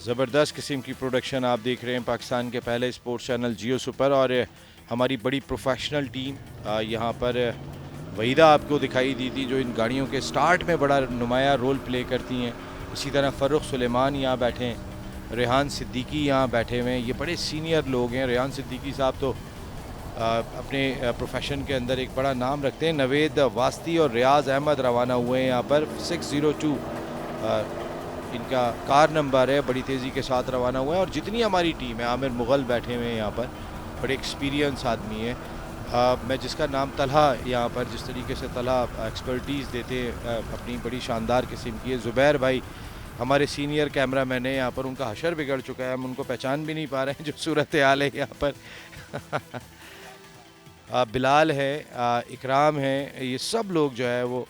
ज़बरदस्त किस्म की प्रोडक्शन आप देख रहे हैं पाकिस्तान के पहले स्पोर्ट्स चैनल जियो सुपर। और हमारी बड़ी प्रोफेशनल टीम यहाँ पर वहीदा आपको दिखाई दी थी जो इन गाड़ियों के स्टार्ट में बड़ा नुमाया रोल प्ले करती हैं। इसी तरह फ़र्रुख सुलेमान यहाँ बैठे हैं, रेहान सिद्दीकी यहाँ बैठे हुए हैं। ये बड़े सीनियर लोग हैं। रेहान सिद्दीकी साहब तो अपने प्रोफेशन के अंदर एक बड़ा नाम रखते हैं। नवेद वास्ती और रियाज़ अहमद रवाना हुए हैं यहाँ पर 602 इनका कार नंबर है, बड़ी तेज़ी के साथ रवाना हुआ है। और जितनी हमारी टीम है, आमिर मुग़ल बैठे हुए हैं यहाँ पर, बड़े एक्सपीरियंस आदमी है। मैं जिसका नाम तलहा, यहाँ पर जिस तरीके से तलहा एक्सपर्टीज़ देते हैं अपनी, बड़ी शानदार किस्म की है। ज़ुबैर भाई हमारे सीनियर कैमरा मैन है यहाँ पर, उनका हशर बिगड़ चुका है, हम उनको पहचान भी नहीं पा रहे हैं जो सूरत हाल है यहाँ पर। बिलाल है, इकराम है, ये सब लोग जो है वो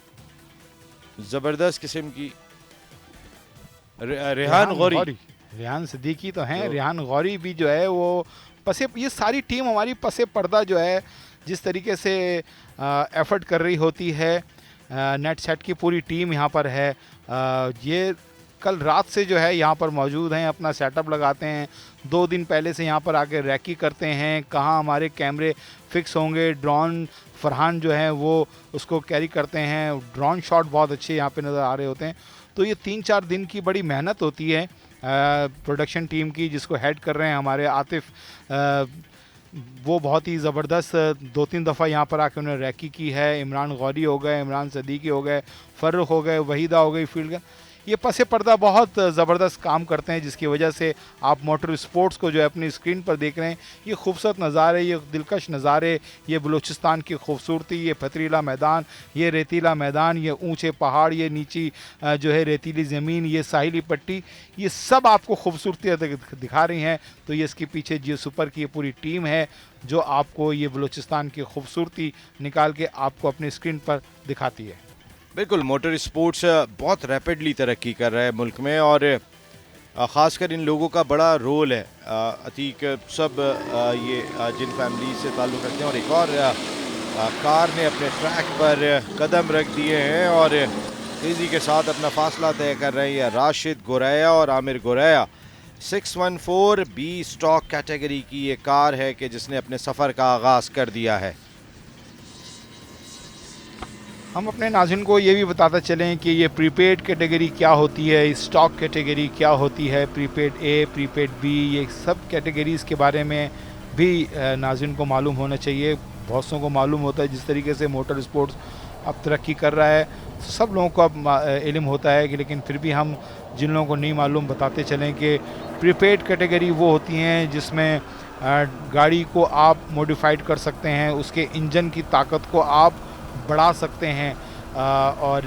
ज़बरदस्त किस्म की। रेहान गौरी, रेहान सिद्दीकी तो हैं, रेहान गौरी भी जो है वो पसे, ये सारी टीम हमारी पसे पर्दा जो है जिस तरीके से एफर्ट कर रही होती है। नेट सेट की पूरी टीम यहाँ पर है। ये कल रात से जो है यहाँ पर मौजूद हैं, अपना सेटअप लगाते हैं, 2 दिन पहले से यहाँ पर आके रैकी करते हैं कहाँ हमारे कैमरे फिक्स होंगे। ड्रोन फरहान जो है वो उसको कैरी करते हैं, ड्रोन शॉट बहुत अच्छे यहाँ पे नज़र आ रहे होते हैं। तो ये 3-4 दिन की बड़ी मेहनत होती है प्रोडक्शन टीम की, जिसको हेड कर रहे हैं हमारे आतिफ। वो बहुत ही ज़बरदस्त 2-3 दफ़ा यहाँ पर आके उन्होंने रैकी की है। इमरान गौरी हो गए, इमरान सदीकी हो गए, फ़र्रुख हो गए, वहीदा हो गई फील्ड का। ये पसे पर्दा बहुत ज़बरदस्त काम करते हैं, जिसकी वजह से आप मोटर स्पोर्ट्स को जो है अपनी स्क्रीन पर देख रहे हैं। ये खूबसूरत नज़ारे, ये दिलकश नज़ारे, ये बलूचिस्तान की खूबसूरती, ये पथरीला मैदान, ये रेतीला मैदान, ये ऊंचे पहाड़, ये नीची जो है रेतीली ज़मीन, ये साहिली पट्टी, ये सब आपको खूबसूरती दिखा रही हैं। तो ये इसके पीछे जियो सुपर की ये पूरी टीम है जो आपको ये बलूचिस्तान की खूबसूरती निकाल के आपको अपनी स्क्रीन पर दिखाती है। बिल्कुल, मोटर स्पोर्ट्स बहुत रैपिडली तरक्की कर रहा है मुल्क में, और ख़ासकर इन लोगों का बड़ा रोल है। अतीक सब ये जिन फैमिली से ताल्लुक़ रखते हैं। और एक और कार ने अपने ट्रैक पर कदम रख दिए हैं और तेज़ी के साथ अपना फासला तय कर रहे हैं। ये राशिद गोरैया और आमिर गोरैया 614 बी स्टॉक कैटेगरी की ये कार है कि जिसने अपने सफ़र का आगाज़ कर दिया है। हम अपने नाज़रीन को ये भी बताते चलें कि ये प्रीपेड कैटेगरी क्या होती है, स्टॉक कैटेगरी क्या होती है, प्रीपेड ए, प्रीपेड बी, ये सब कैटेगरीज़ के बारे में भी नाज़रीन को मालूम होना चाहिए। बहुत सौ को मालूम होता है जिस तरीके से मोटर स्पोर्ट्स अब तरक्की कर रहा है, सब लोगों को अब इल्म होता है कि, लेकिन फिर भी हम जिन लोगों को नहीं मालूम बताते चलें कि प्रीपेड कैटेगरी वो होती हैं जिसमें गाड़ी को आप मॉडिफाइड कर सकते हैं, उसके इंजन की ताकत को आप बढ़ा सकते हैं। और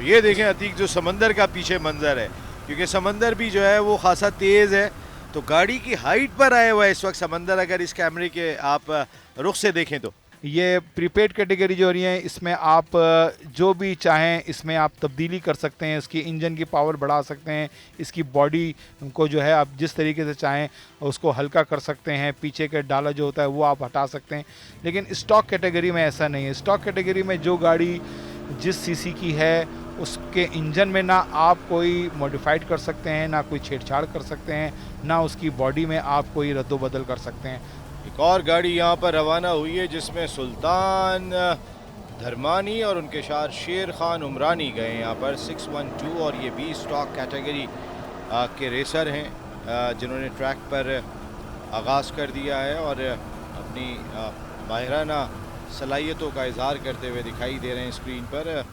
ये देखें अतीक, जो समंदर का पीछे मंजर है, क्योंकि समंदर भी जो है वो खासा तेज़ है, तो गाड़ी की हाइट पर आया हुआ है इस वक्त समंदर, अगर इस कैमरे के आप रुख से देखें तो। ये प्रीपेड कैटेगरी जो हो रही है, इसमें आप जो भी चाहें इसमें आप तब्दीली कर सकते हैं, इसकी इंजन की पावर बढ़ा सकते हैं, इसकी बॉडी को जो है आप जिस तरीके से चाहें उसको हल्का कर सकते हैं, पीछे का डाला जो होता है वो आप हटा सकते हैं। लेकिन स्टॉक कैटेगरी में ऐसा नहीं है। स्टॉक कैटेगरी में जो गाड़ी जिस सीसी की है उसके इंजन में ना आप कोई मॉडिफाइड कर सकते हैं, ना कोई छेड़छाड़ कर सकते हैं, ना उसकी बॉडी में आप कोई रद्दोबदल कर सकते हैं। एक और गाड़ी यहाँ पर रवाना हुई है जिसमें सुल्तान धर्मानी और उनके साथ शेर खान उमरानी गए यहाँ पर 612, और ये भी स्टॉक कैटेगरी के रेसर हैं जिन्होंने ट्रैक पर आगाज़ कर दिया है और अपनी माहिराना सलाहियतों का इजहार करते हुए दिखाई दे रहे हैं स्क्रीन पर।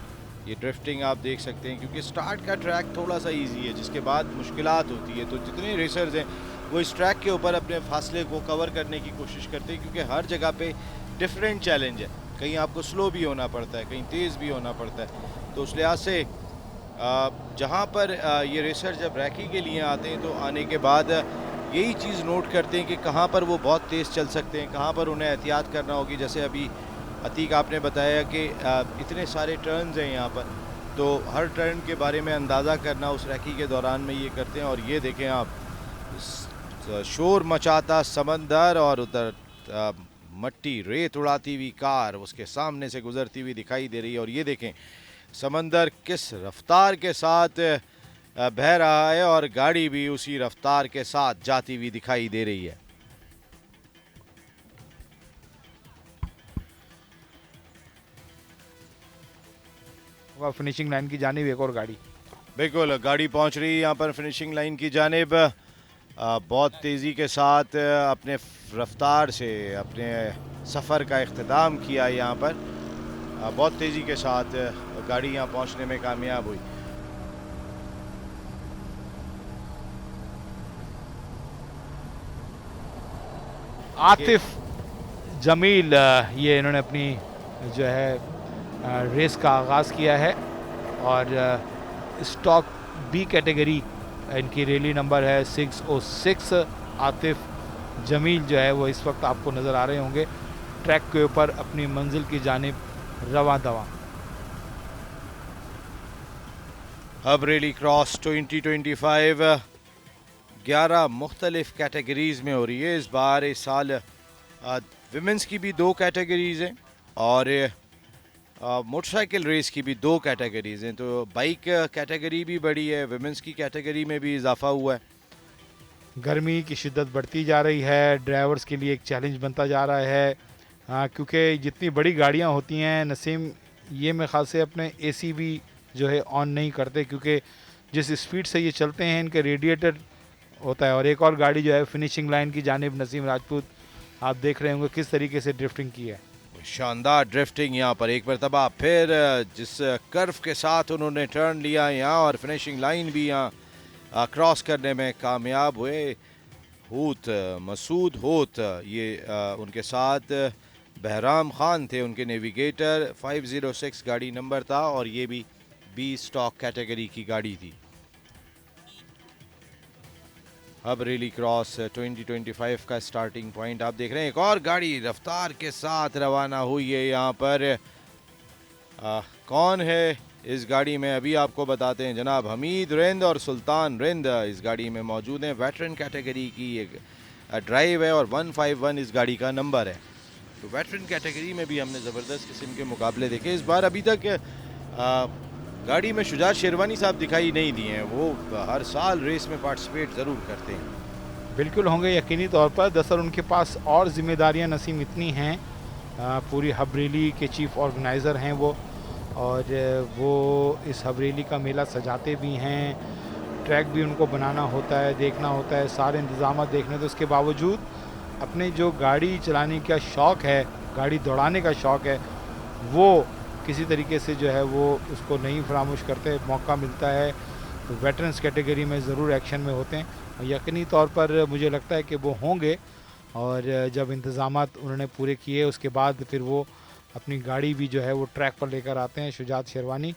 ये ड्रिफ्टिंग आप देख सकते हैं, क्योंकि स्टार्ट का ट्रैक थोड़ा सा ईजी है, जिसके बाद मुश्किलात होती है। तो जितने रेसर्स हैं वो इस ट्रैक के ऊपर अपने फासले को कवर करने की कोशिश करते हैं, क्योंकि हर जगह पे डिफरेंट चैलेंज है। कहीं आपको स्लो भी होना पड़ता है, कहीं तेज़ भी होना पड़ता है। तो उस लिहाज से जहाँ पर ये रेसर जब रैकी के लिए आते हैं तो आने के बाद यही चीज़ नोट करते हैं कि कहाँ पर वो बहुत तेज़ चल सकते हैं, कहाँ पर उन्हें एहतियात करना होगी। जैसे अभी अतीक आपने बताया कि इतने सारे टर्न्स हैं यहाँ पर, तो हर टर्न के बारे में अंदाज़ा करना उस रैकी के दौरान में ये करते हैं। और ये देखें आप, शोर मचाता समंदर और उधर मट्टी रेत उड़ाती हुई कार उसके सामने से गुजरती हुई दिखाई दे रही है। और ये देखें समंदर किस रफ्तार के साथ बह रहा है और गाड़ी भी उसी रफ्तार के साथ जाती हुई दिखाई दे रही है। वह फिनिशिंग लाइन की जानिब एक और गाड़ी, बिल्कुल गाड़ी पहुंच रही है यहाँ पर फिनिशिंग लाइन की जानिब। बहुत तेज़ी के साथ अपने रफ्तार से अपने सफ़र का इख्तिताम किया यहाँ पर। बहुत तेज़ी के साथ गाड़ी यहाँ पहुंचने में कामयाब हुई। आतिफ जमील, ये इन्होंने अपनी जो है रेस का आगाज़ किया है और स्टॉक बी कैटेगरी इनकी रैली नंबर है 606। आतिफ जमील जो है वो इस वक्त आपको नज़र आ रहे होंगे ट्रैक के ऊपर अपनी मंजिल की जानिब रवां दवां। अब रैली क्रॉस 2025 11 मुख्तलिफ कैटेगरीज़ में हो रही है। इस बार इस साल विमेंस की भी 2 कैटेगरीज़ हैं और मोटरसाइकिल रेस की भी 2 कैटेगरीज़ हैं। तो बाइक कैटेगरी भी बढ़ी है, विमेंस की कैटेगरी में भी इजाफा हुआ है। गर्मी की शिद्दत बढ़ती जा रही है, ड्राइवर्स के लिए एक चैलेंज बनता जा रहा है, क्योंकि जितनी बड़ी गाड़ियां होती हैं नसीम, ये मैं ख़ास से अपने एसी भी जो है ऑन नहीं करते, क्योंकि जिस स्पीड से ये चलते हैं इनके रेडिएटर होता है। और एक और गाड़ी जो है फिनिशिंग लाइन की जानिब नसीम राजपूत, आप देख रहे होंगे किस तरीके से ड्रिफ्टिंग की है। शानदार ड्रिफ्टिंग यहाँ पर एक मरतबा फिर जिस कर्व के साथ उन्होंने टर्न लिया यहाँ और फिनिशिंग लाइन भी यहाँ क्रॉस करने में कामयाब हुए। होत मसूद होत ये उनके साथ बहराम खान थे, उनके नेविगेटर। 506 गाड़ी नंबर था और ये भी बी स्टॉक कैटेगरी की गाड़ी थी। अब रैली क्रॉस 2025 का स्टार्टिंग पॉइंट आप देख रहे हैं। एक और गाड़ी रफ्तार के साथ रवाना हुई है यहाँ पर। कौन है इस गाड़ी में अभी आपको बताते हैं। जनाब हमीद रिंद और सुल्तान रिंद इस गाड़ी में मौजूद हैं। वेटरन कैटेगरी की एक ड्राइव है और 151 इस गाड़ी का नंबर है। तो वेटरन कैटेगरी में भी हमने ज़बरदस्त किस्म के मुकाबले देखे इस बार। अभी तक गाड़ी में शुजात शेरवानी साहब दिखाई नहीं दिए हैं। वो हर साल रेस में पार्टिसिपेट ज़रूर करते हैं। बिल्कुल होंगे यकीनी तौर पर। दरअसल उनके पास और जिम्मेदारियां नसीम इतनी हैं, पूरी हबरेली के चीफ ऑर्गेनाइज़र हैं वो, और वो इस हबरेली का मेला सजाते भी हैं, ट्रैक भी उनको बनाना होता है, देखना होता है, सारे इंतजाम देखने। तो उसके बावजूद अपने जो गाड़ी चलाने का शौक़ है, गाड़ी दौड़ाने का शौक़ है, वो किसी तरीके से जो है वो उसको नहीं फरामोश करते। मौका मिलता है तो वेटरन्स कैटेगरी में ज़रूर एक्शन में होते हैं और यकीनी तौर पर मुझे लगता है कि वो होंगे। और जब इंतज़ामात उन्होंने पूरे किए उसके बाद फिर वो अपनी गाड़ी भी जो है वो ट्रैक पर लेकर आते हैं, शुजात शेरवानी।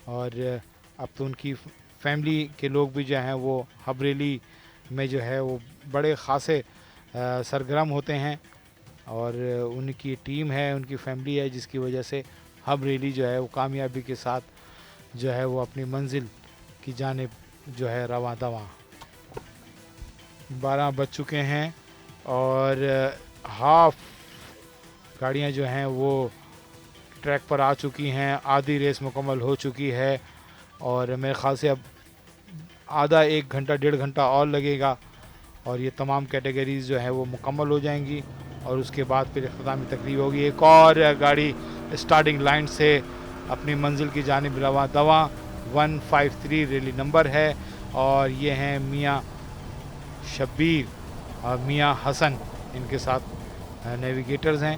और अब तो उनकी फैमिली के लोग भी जो हैं वो हबरेली में जो है वो बड़े ख़ासे सरगर्म होते हैं और उनकी टीम है, उनकी फैमिली है, जिसकी वजह से हबरेली जो है वो कामयाबी के साथ जो है वो अपनी मंजिल की जानिब जो है रवां दवां। 12 बज चुके हैं और हाफ गाड़ियां जो हैं वो ट्रैक पर आ चुकी हैं, आधी रेस मुकम्मल हो चुकी है और मेरे ख़्याल से अब आधा 1 घंटा 1.5 घंटा और लगेगा और ये तमाम कैटेगरीज़ जो है वो मुकम्मल हो जाएंगी और उसके बाद फिर इख्तितामी तकरीब होगी। एक और गाड़ी स्टार्टिंग लाइन से अपनी मंजिल की जानिब रवां दवां, 153 रैली नंबर है और ये हैं मियाँ शब्बीर और मियाँ हसन, इनके साथ नेविगेटर्स हैं।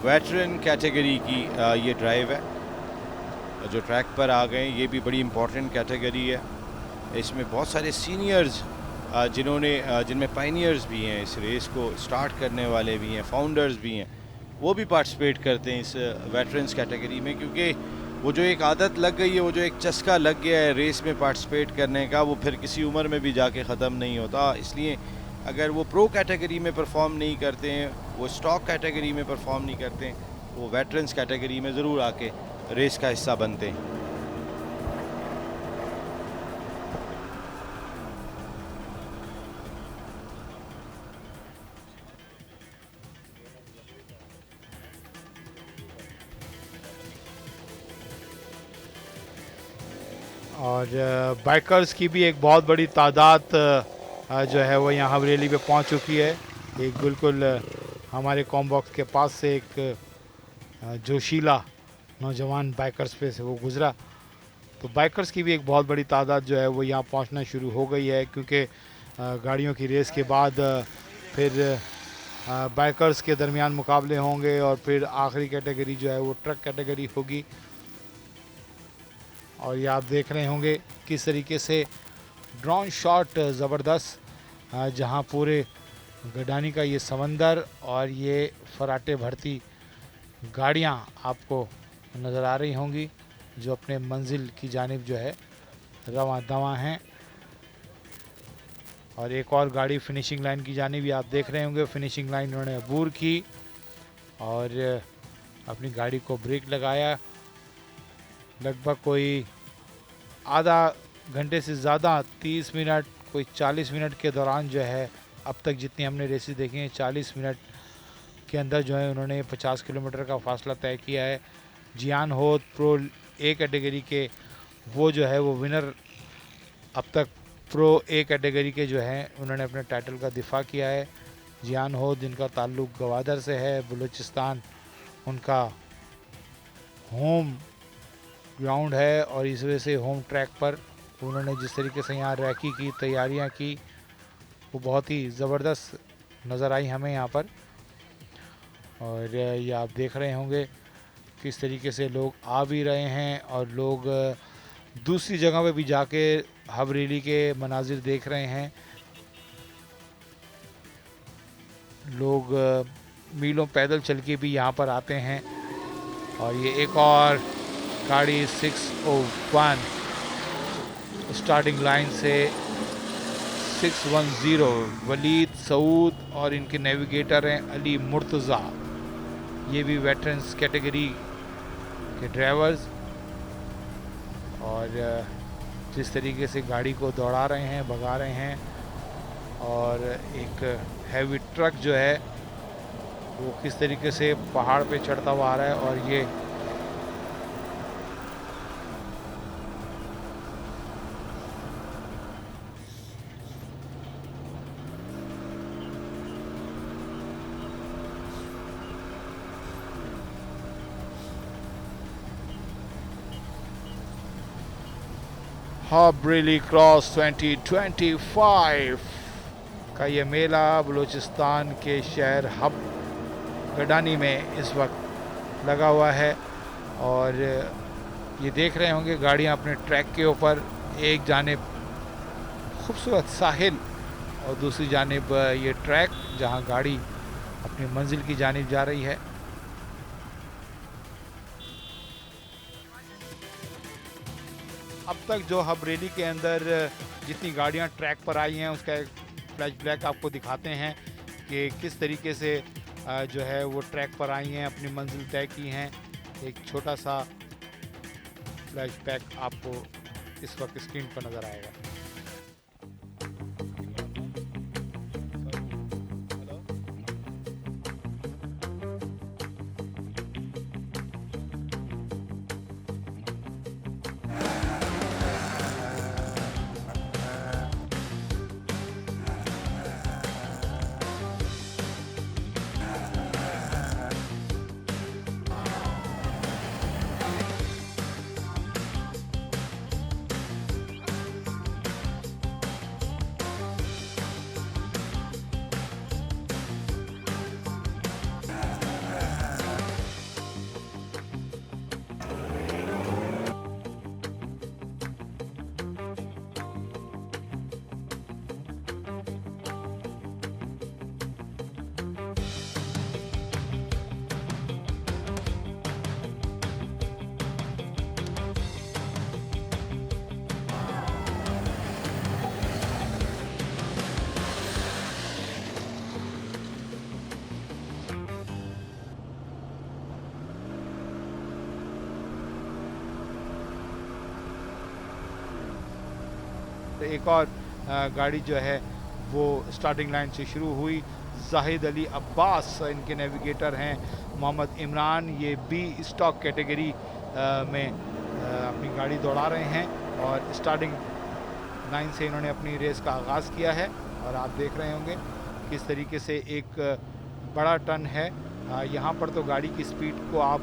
वेटरन कैटेगरी की ये ड्राइव है जो ट्रैक पर आ गए। ये भी बड़ी इम्पोर्टेंट कैटेगरी है। इसमें बहुत सारे सीनियर्स जिनमें पायनियर्स भी हैं, इस रेस को स्टार्ट करने वाले भी हैं, फाउंडर्स भी हैं, वो भी पार्टिसिपेट करते हैं इस वेटरन्स कैटेगरी में। क्योंकि वो जो एक आदत लग गई है, वो जो एक चस्का लग गया है रेस में पार्टिसिपेट करने का, वो फिर किसी उम्र में भी जाके ख़त्म नहीं होता। इसलिए अगर वो प्रो कैटेगरी में परफॉर्म नहीं करते हैं, वो स्टॉक कैटेगरी में परफॉर्म नहीं करते हैं, वो वेटरन्स कैटेगरी में ज़रूर आके रेस का हिस्सा बनते हैं। और बाइकर्स की भी एक बहुत बड़ी तादाद जो है वो यहाँ हवेली पे पहुँच चुकी है। एक बिल्कुल हमारे कॉम्बॉक्स के पास से एक जोशीला नौजवान बाइकर्स पे से वो गुज़रा, तो बाइकर्स की भी एक बहुत बड़ी तादाद जो है वो यहाँ पहुँचना शुरू हो गई है, क्योंकि गाड़ियों की रेस के बाद फिर बाइकर्स के दरमियान मुकाबले होंगे और फिर आखिरी कैटेगरी जो है वो ट्रक कैटेगरी होगी। और ये आप देख रहे होंगे किस तरीके से ड्रोन शॉट ज़बरदस्त, जहां पूरे गडानी का ये समंदर और ये फराटे भरती गाड़ियां आपको नज़र आ रही होंगी जो अपने मंजिल की जानिब जो है रवां दवां हैं। और एक और गाड़ी फिनिशिंग लाइन की जानिब भी आप देख रहे होंगे, फिनिशिंग लाइन उन्होंने अबूर की और अपनी गाड़ी को ब्रेक लगाया। लगभग कोई आधा घंटे से ज़्यादा 30 मिनट कोई 40 मिनट के दौरान जो है अब तक जितनी हमने रेसेस देखी हैं 40 मिनट के अंदर जो है उन्होंने 50 किलोमीटर का फासला तय किया है। जियान होद प्रो ए कैटेगरी के वो जो है वो विनर अब तक प्रो ए कैटेगरी के जो हैं उन्होंने अपने टाइटल का दिफा किया है। जियान होद जिनका ताल्लुक़ गवादर से है, बलूचिस्तान उनका होम ग्राउंड है और इस वजह से होम ट्रैक पर उन्होंने जिस तरीके से यहाँ रैकी की तैयारियाँ की वो बहुत ही ज़बरदस्त नज़र आई हमें यहाँ पर। और ये आप देख रहे होंगे किस तरीके से लोग आ भी रहे हैं और लोग दूसरी जगह पे भी जाके हवेली के मनाजिर देख रहे हैं। लोग मीलों पैदल चल के भी यहाँ पर आते हैं। और ये एक और गाड़ी 601 स्टार्टिंग लाइन से 610 वलीद सऊद और इनके नेविगेटर हैं अली मुर्तज़ा, ये भी वेटरन्स कैटेगरी के ड्राइवर्स। और जिस तरीके से गाड़ी को दौड़ा रहे हैं, भगा रहे हैं। और एक हैवी ट्रक जो है वो किस तरीके से पहाड़ पे चढ़ता हुआ आ रहा है। और ये हवेली क्रॉस 2025 का ये मेला बलूचिस्तान के शहर हब गडानी में इस वक्त लगा हुआ है। और ये देख रहे होंगे गाड़ियाँ अपने ट्रैक के ऊपर, एक जानिब खूबसूरत साहिल और दूसरी जानिब ये ट्रैक जहाँ गाड़ी अपनी मंजिल की जानिब जा रही है। अब तक जो हवेली के अंदर जितनी गाड़ियां ट्रैक पर आई हैं उसका एक फ्लैशबैक आपको दिखाते हैं कि किस तरीके से जो है वो ट्रैक पर आई हैं, अपनी मंजिल तय की हैं। एक छोटा सा फ्लैशबैक आपको इस वक्त स्क्रीन पर नज़र आएगा। तो एक और गाड़ी जो है वो स्टार्टिंग लाइन से शुरू हुई। जाहिद अली अब्बास इनके नेविगेटर हैं। मोहम्मद इमरान ये बी स्टॉक कैटेगरी में अपनी गाड़ी दौड़ा रहे हैं। और स्टार्टिंग लाइन से इन्होंने अपनी रेस का आगाज़ किया है और आप देख रहे होंगे किस तरीके से एक बड़ा टर्न है। यहाँ पर तो गाड़ी की स्पीड को आप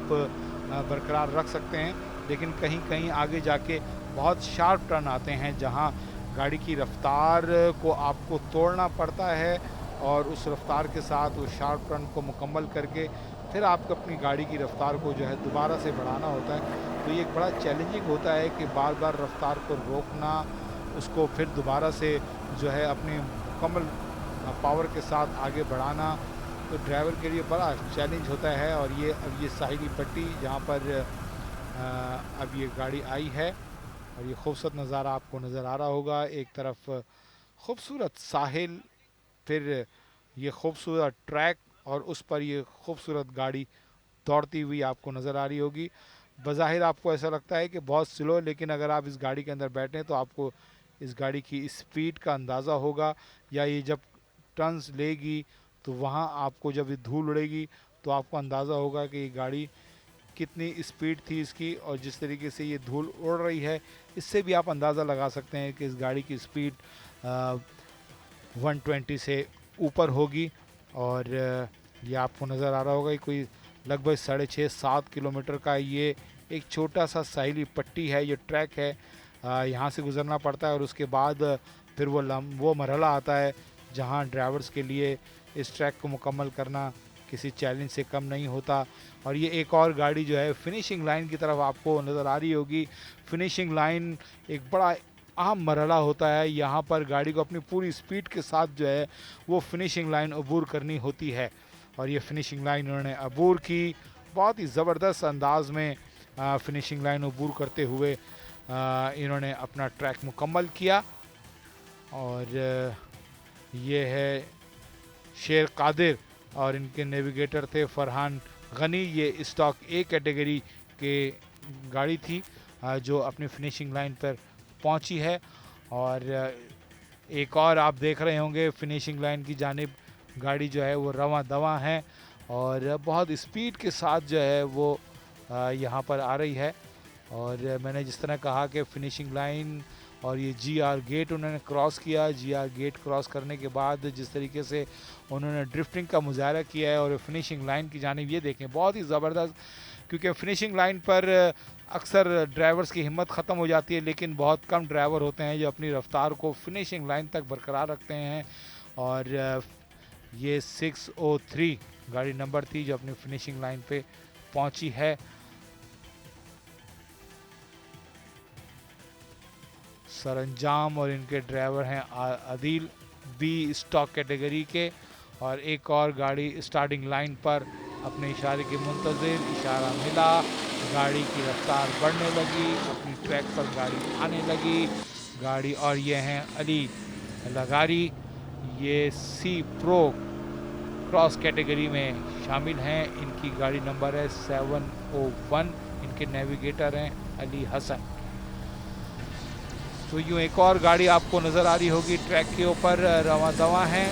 बरकरार रख सकते हैं, लेकिन कहीं कहीं आगे जाके बहुत शार्प टर्न आते हैं जहाँ गाड़ी की रफ्तार को आपको तोड़ना पड़ता है और उस रफ्तार के साथ उस शार्प टर्न को मुकम्मल करके फिर आपको अपनी गाड़ी की रफ्तार को जो है दोबारा से बढ़ाना होता है। तो ये एक बड़ा चैलेंजिंग होता है कि बार बार रफ्तार को रोकना, उसको फिर दोबारा से जो है अपनी मुकम्मल पावर के साथ आगे बढ़ाना, तो ड्राइवर के लिए बड़ा चैलेंज होता है। और ये अब ये साहिली पट्टी जहाँ पर अब ये गाड़ी आई है और ये खूबसूरत नज़ारा आपको नज़र आ रहा होगा। एक तरफ खूबसूरत साहिल, फिर ये खूबसूरत ट्रैक और उस पर ये खूबसूरत गाड़ी दौड़ती हुई आपको नज़र आ रही होगी। बज़ाहिर आपको ऐसा लगता है कि बहुत स्लो, लेकिन अगर आप इस गाड़ी के अंदर बैठें तो आपको इस गाड़ी की स्पीड का अंदाज़ा होगा। या ये जब टर्न्स लेगी तो वहाँ आपको जब ये धूल उड़ेगी तो आपको अंदाज़ा होगा कि ये गाड़ी कितनी स्पीड थी इसकी, और जिस तरीके से ये धूल उड़ रही है इससे भी आप अंदाज़ा लगा सकते हैं कि इस गाड़ी की स्पीड 120 से ऊपर होगी। और ये आपको नज़र आ रहा होगा कि कोई लगभग 6.5-7 किलोमीटर का ये एक छोटा सा साहिली पट्टी है, ये ट्रैक है, यहाँ से गुज़रना पड़ता है। और उसके बाद फिर वो मरहला आता है जहाँ ड्राइवर्स के लिए इस ट्रैक को मुकम्मल करना किसी चैलेंज से कम नहीं होता। और ये एक और गाड़ी जो है फिनिशिंग लाइन की तरफ आपको नज़र आ रही होगी। फिनिशिंग लाइन एक बड़ा अहम मरहला होता है, यहाँ पर गाड़ी को अपनी पूरी स्पीड के साथ जो है वो फिनिशिंग लाइन अबूर करनी होती है। और ये फिनिशिंग लाइन उन्होंने अबूर की, बहुत ही ज़बरदस्त अंदाज में फिनिशिंग लाइन अबूर करते हुए इन्होंने अपना ट्रैक मुकम्मल किया। और ये है शेर कादिर और इनके नेविगेटर थे फरहान गनी। ये स्टॉक ए कैटेगरी के गाड़ी थी जो अपनी फिनिशिंग लाइन पर पहुंची है। और एक और आप देख रहे होंगे फिनिशिंग लाइन की जानिब गाड़ी जो है वो रवां दवां है और बहुत स्पीड के साथ जो है वो यहाँ पर आ रही है। और मैंने जिस तरह कहा कि फिनिशिंग लाइन और ये GR गेट उन्होंने क्रॉस किया, GR गेट क्रॉस करने के बाद जिस तरीके से उन्होंने ड्रिफ्टिंग का मुजाहरा किया है और फिनिशिंग लाइन की जानिब ये देखें, बहुत ही ज़बरदस्त। क्योंकि फिनिशिंग लाइन पर अक्सर ड्राइवर्स की हिम्मत ख़त्म हो जाती है, लेकिन बहुत कम ड्राइवर होते हैं जो अपनी रफ्तार को फिनिशिंग लाइन तक बरकरार रखते हैं। और ये 603 गाड़ी नंबर थी जो अपनी फिनिशिंग लाइन पे पहुंची है। सरंजाम और इनके ड्राइवर हैं आदिल बी स्टॉक कैटेगरी के। और एक और गाड़ी स्टार्टिंग लाइन पर अपने इशारे के मुंतज़िर, इशारा मिला, गाड़ी की रफ्तार बढ़ने लगी, अपनी ट्रैक पर गाड़ी आने लगी गाड़ी। और ये हैं अली लगारी, ये C Pro क्रॉस कैटेगरी में शामिल हैं, इनकी गाड़ी नंबर है 701, इनके नेविगेटर हैं अली हसन। तो यूँ एक और गाड़ी आपको नज़र आ रही होगी ट्रैक के ऊपर रवां दवां है।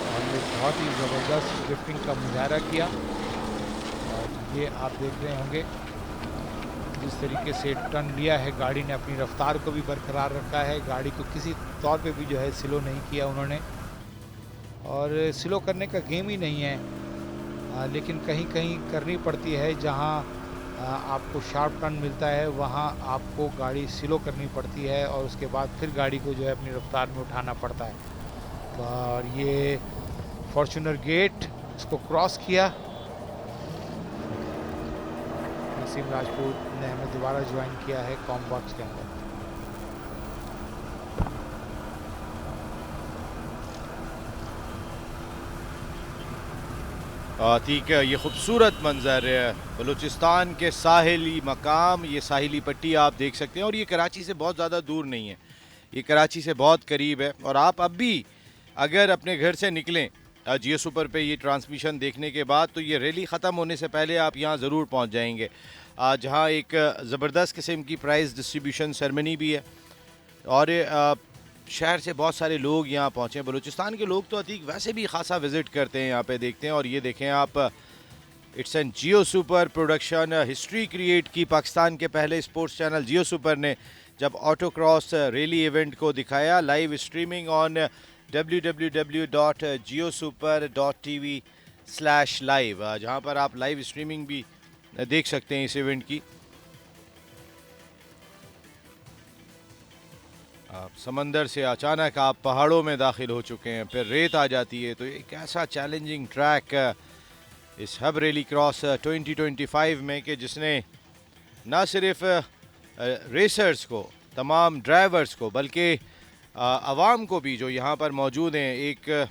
और ये बहुत ही ज़बरदस्त ड्रिफ्टिंग का मुजाहरा किया। और ये आप देख रहे होंगे जिस तरीके से टर्न लिया है गाड़ी ने, अपनी रफ्तार को भी बरकरार रखा है, गाड़ी को किसी तौर पे भी जो है स्लो नहीं किया उन्होंने। और स्लो करने का गेम ही नहीं है, लेकिन कहीं कहीं करनी पड़ती है। जहाँ आपको शार्प टर्न मिलता है वहाँ आपको गाड़ी स्लो करनी पड़ती है और उसके बाद फिर गाड़ी को जो है अपनी रफ्तार में उठाना पड़ता है। तो और ये फॉर्च्यूनर गेट इसको क्रॉस किया, नसीम राजपूत ने हमें दोबारा ज्वाइन किया है कॉम बॉक्स के अंदर। ठीक है, ये खूबसूरत मंजर है बलूचिस्तान के साहिली मकाम, ये साहिली पट्टी आप देख सकते हैं। और ये कराची से बहुत ज़्यादा दूर नहीं है, ये कराची से बहुत करीब है। और आप अब भी अगर अपने घर से निकलें जियो सुपर पे ये ट्रांसमिशन देखने के बाद, तो ये रैली ख़त्म होने से पहले आप यहाँ ज़रूर पहुँच जाएंगे, जहाँ एक ज़बरदस्त किस्म की प्राइज़ डिस्ट्रीब्यूशन सेरेमनी भी है। और शहर से बहुत सारे लोग यहाँ पहुँचे। बलूचिस्तान के लोग तो अतीक वैसे भी खासा विज़िट करते हैं यहाँ पे, देखते हैं। और ये देखें आप, it's an Jio super production. History create की पाकिस्तान के पहले स्पोर्ट्स चैनल जियो सुपर ने जब ऑटोक्रॉस रैली इवेंट को दिखाया, लाइव स्ट्रीमिंग ऑन www.geosuper.tv/live, जहां पर आप लाइव स्ट्रीमिंग भी देख सकते हैं इस इवेंट की। आप समंदर से अचानक आप पहाड़ों में दाखिल हो चुके हैं, फिर रेत आ जाती है, तो एक ऐसा चैलेंजिंग ट्रैक इस हब रैली क्रॉस 2025 में कि जिसने ना सिर्फ रेसर्स को, तमाम ड्राइवर्स को, बल्कि आवाम को भी जो यहाँ पर मौजूद हैं एक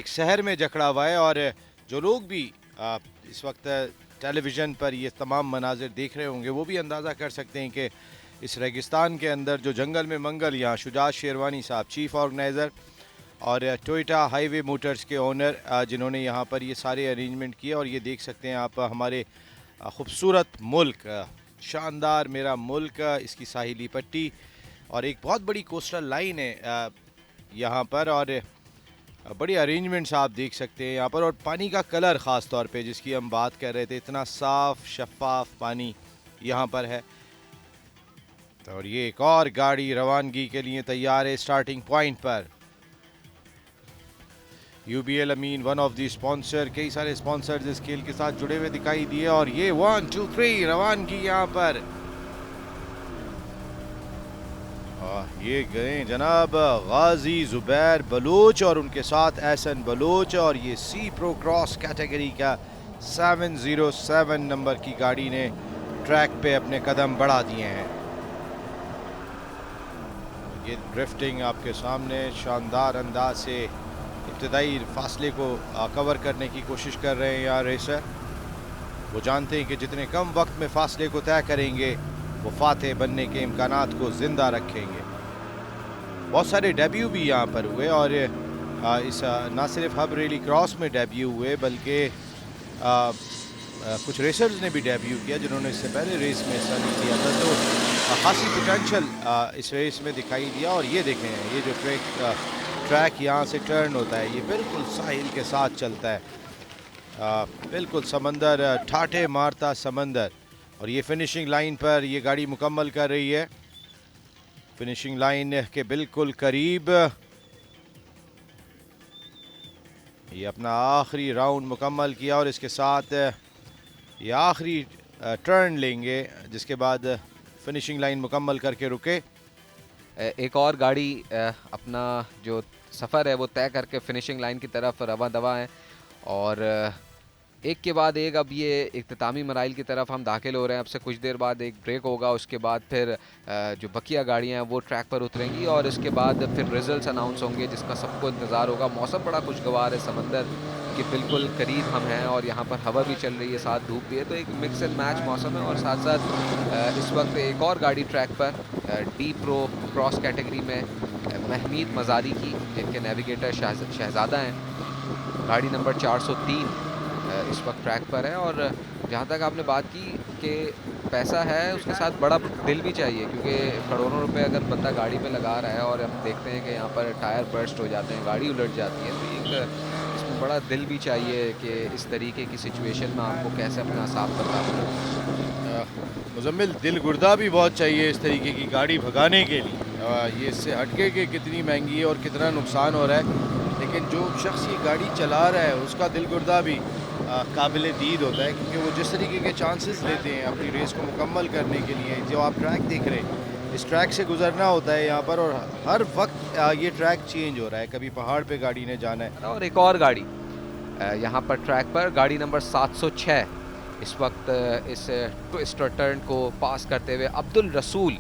शहर में जकड़ा हुआ है। और जो लोग भी इस वक्त टेलीविज़न पर ये तमाम मनाजिर देख रहे होंगे वो भी अंदाज़ा कर सकते हैं कि इस रेगिस्तान के अंदर जो जंगल में मंगल, यहाँ शुजात शेरवानी साहब चीफ ऑर्गेनाइज़र और टोयोटा हाईवे मोटर्स के ओनर जिन्होंने यहाँ पर ये सारे अरेंजमेंट किए। और ये देख सकते हैं आप हमारे खूबसूरत मुल्क, शानदार मेरा मुल्क, इसकी साहिली पट्टी और एक बहुत बड़ी कोस्टल लाइन है यहाँ पर, और बड़ी अरेंजमेंट्स आप देख सकते हैं यहाँ पर। और पानी का कलर ख़ास तौर पे जिसकी हम बात कर रहे थे, इतना साफ़ शफाफ पानी यहाँ पर है। और ये एक और गाड़ी रवानगी के लिए तैयार है स्टार्टिंग पॉइंट पर। UBL Amin one of the sponsor, कई सारे स्पॉन्सर्स इस खेल के साथ जुड़े हुए दिखाई दिए। और ये 1 2 3 रवानगी यहाँ पर। ये गए जनाब गाजी जुबैर बलूच और उनके साथ एहसन बलूच, और ये सी प्रो क्रॉस कैटेगरी का 707 नंबर की गाड़ी ने ट्रैक पे अपने कदम बढ़ा दिए हैं। ये ड्रिफ्टिंग आपके सामने शानदार अंदाज से इब्तदाई फासले को कवर करने की कोशिश कर रहे हैं यहाँ रेसर। वो जानते हैं कि जितने कम वक्त में फासले को तय करेंगे वो फातेह बनने के इम्कानात को ज़िंदा रखेंगे। बहुत सारे डेब्यू भी यहाँ पर हुए, और इस ना सिर्फ हब रैली क्रॉस में डेब्यू हुए बल्कि कुछ रेसर्स ने भी डेब्यू किया जिन्होंने इससे पहले रेस में हिस्सा नहीं लिया था। तो खासी पोटेंशियल इस रेस में दिखाई दिया। और ये देखें, ये जो ट्रैक यहाँ से टर्न होता है, ये बिल्कुल साहिल के साथ चलता है, बिल्कुल समंदर, ठाठे मारता समंदर। और ये फिनिशिंग लाइन पर ये गाड़ी मुकम्मल कर रही है, फिनिशिंग लाइन के बिल्कुल करीब। ये अपना आखिरी राउंड मुकम्मल किया और इसके साथ ये आखिरी टर्न लेंगे, जिसके बाद फिनिशिंग लाइन मुकम्मल करके रुके। एक और गाड़ी अपना जो सफ़र है वो तय करके फिनिशिंग लाइन की तरफ रवा दवा है, और एक के बाद एक अब ये इख्तितामी मराइल की तरफ हम दाखिल हो रहे हैं। अब से कुछ देर बाद एक ब्रेक होगा, उसके बाद फिर जो बकिया गाड़ियां हैं वो ट्रैक पर उतरेंगी और इसके बाद फिर रिजल्ट्स अनाउंस होंगे जिसका सबको इंतज़ार होगा। मौसम बड़ा खुशगवार है, समंदर के बिल्कुल करीब हम हैं और यहाँ पर हवा भी चल रही है, साथ धूप भी है, तो एक मिक्स एंड मैच मौसम है। और साथ साथ इस वक्त एक और गाड़ी ट्रैक पर डी प्रो क्रॉस कैटेगरी में महमीद मज़ारी की, जिनके नेविगेटर शहज़ादा हैं, गाड़ी नंबर 403 इस वक्त ट्रैक पर है। और जहाँ तक आपने बात की कि पैसा है, उसके साथ बड़ा दिल भी चाहिए, क्योंकि करोड़ों रुपए अगर बंदा गाड़ी में लगा रहा है और हम देखते हैं कि यहाँ पर टायर बर्स्ट हो जाते हैं, गाड़ी उलट जाती है, तो एक इसमें बड़ा दिल भी चाहिए कि इस तरीके की सिचुएशन में आपको कैसे अपना साफ करना पड़े। मुजम्मिल, दिल गुर्दा भी बहुत चाहिए इस तरीके की गाड़ी भगाने के लिए। ये इससे हटके कि कितनी महंगी है और कितना नुकसान हो रहा है, लेकिन जो शख्स ये गाड़ी चला रहा है उसका दिल गुर्दा भी काबिल दीद होता है, क्योंकि वो जिस तरीके के चांसेस लेते हैं अपनी रेस को मुकम्मल करने के लिए। जो आप ट्रैक देख रहे हैं, इस ट्रैक से गुजरना होता है यहाँ पर, और हर वक्त ये ट्रैक चेंज हो रहा है, कभी पहाड़ पे गाड़ी ने जाना है। और एक और गाड़ी यहाँ पर ट्रैक पर, गाड़ी नंबर 706 इस वक्त इस ट्विस्टर टर्न को पास करते हुए अब्दुल रसूल,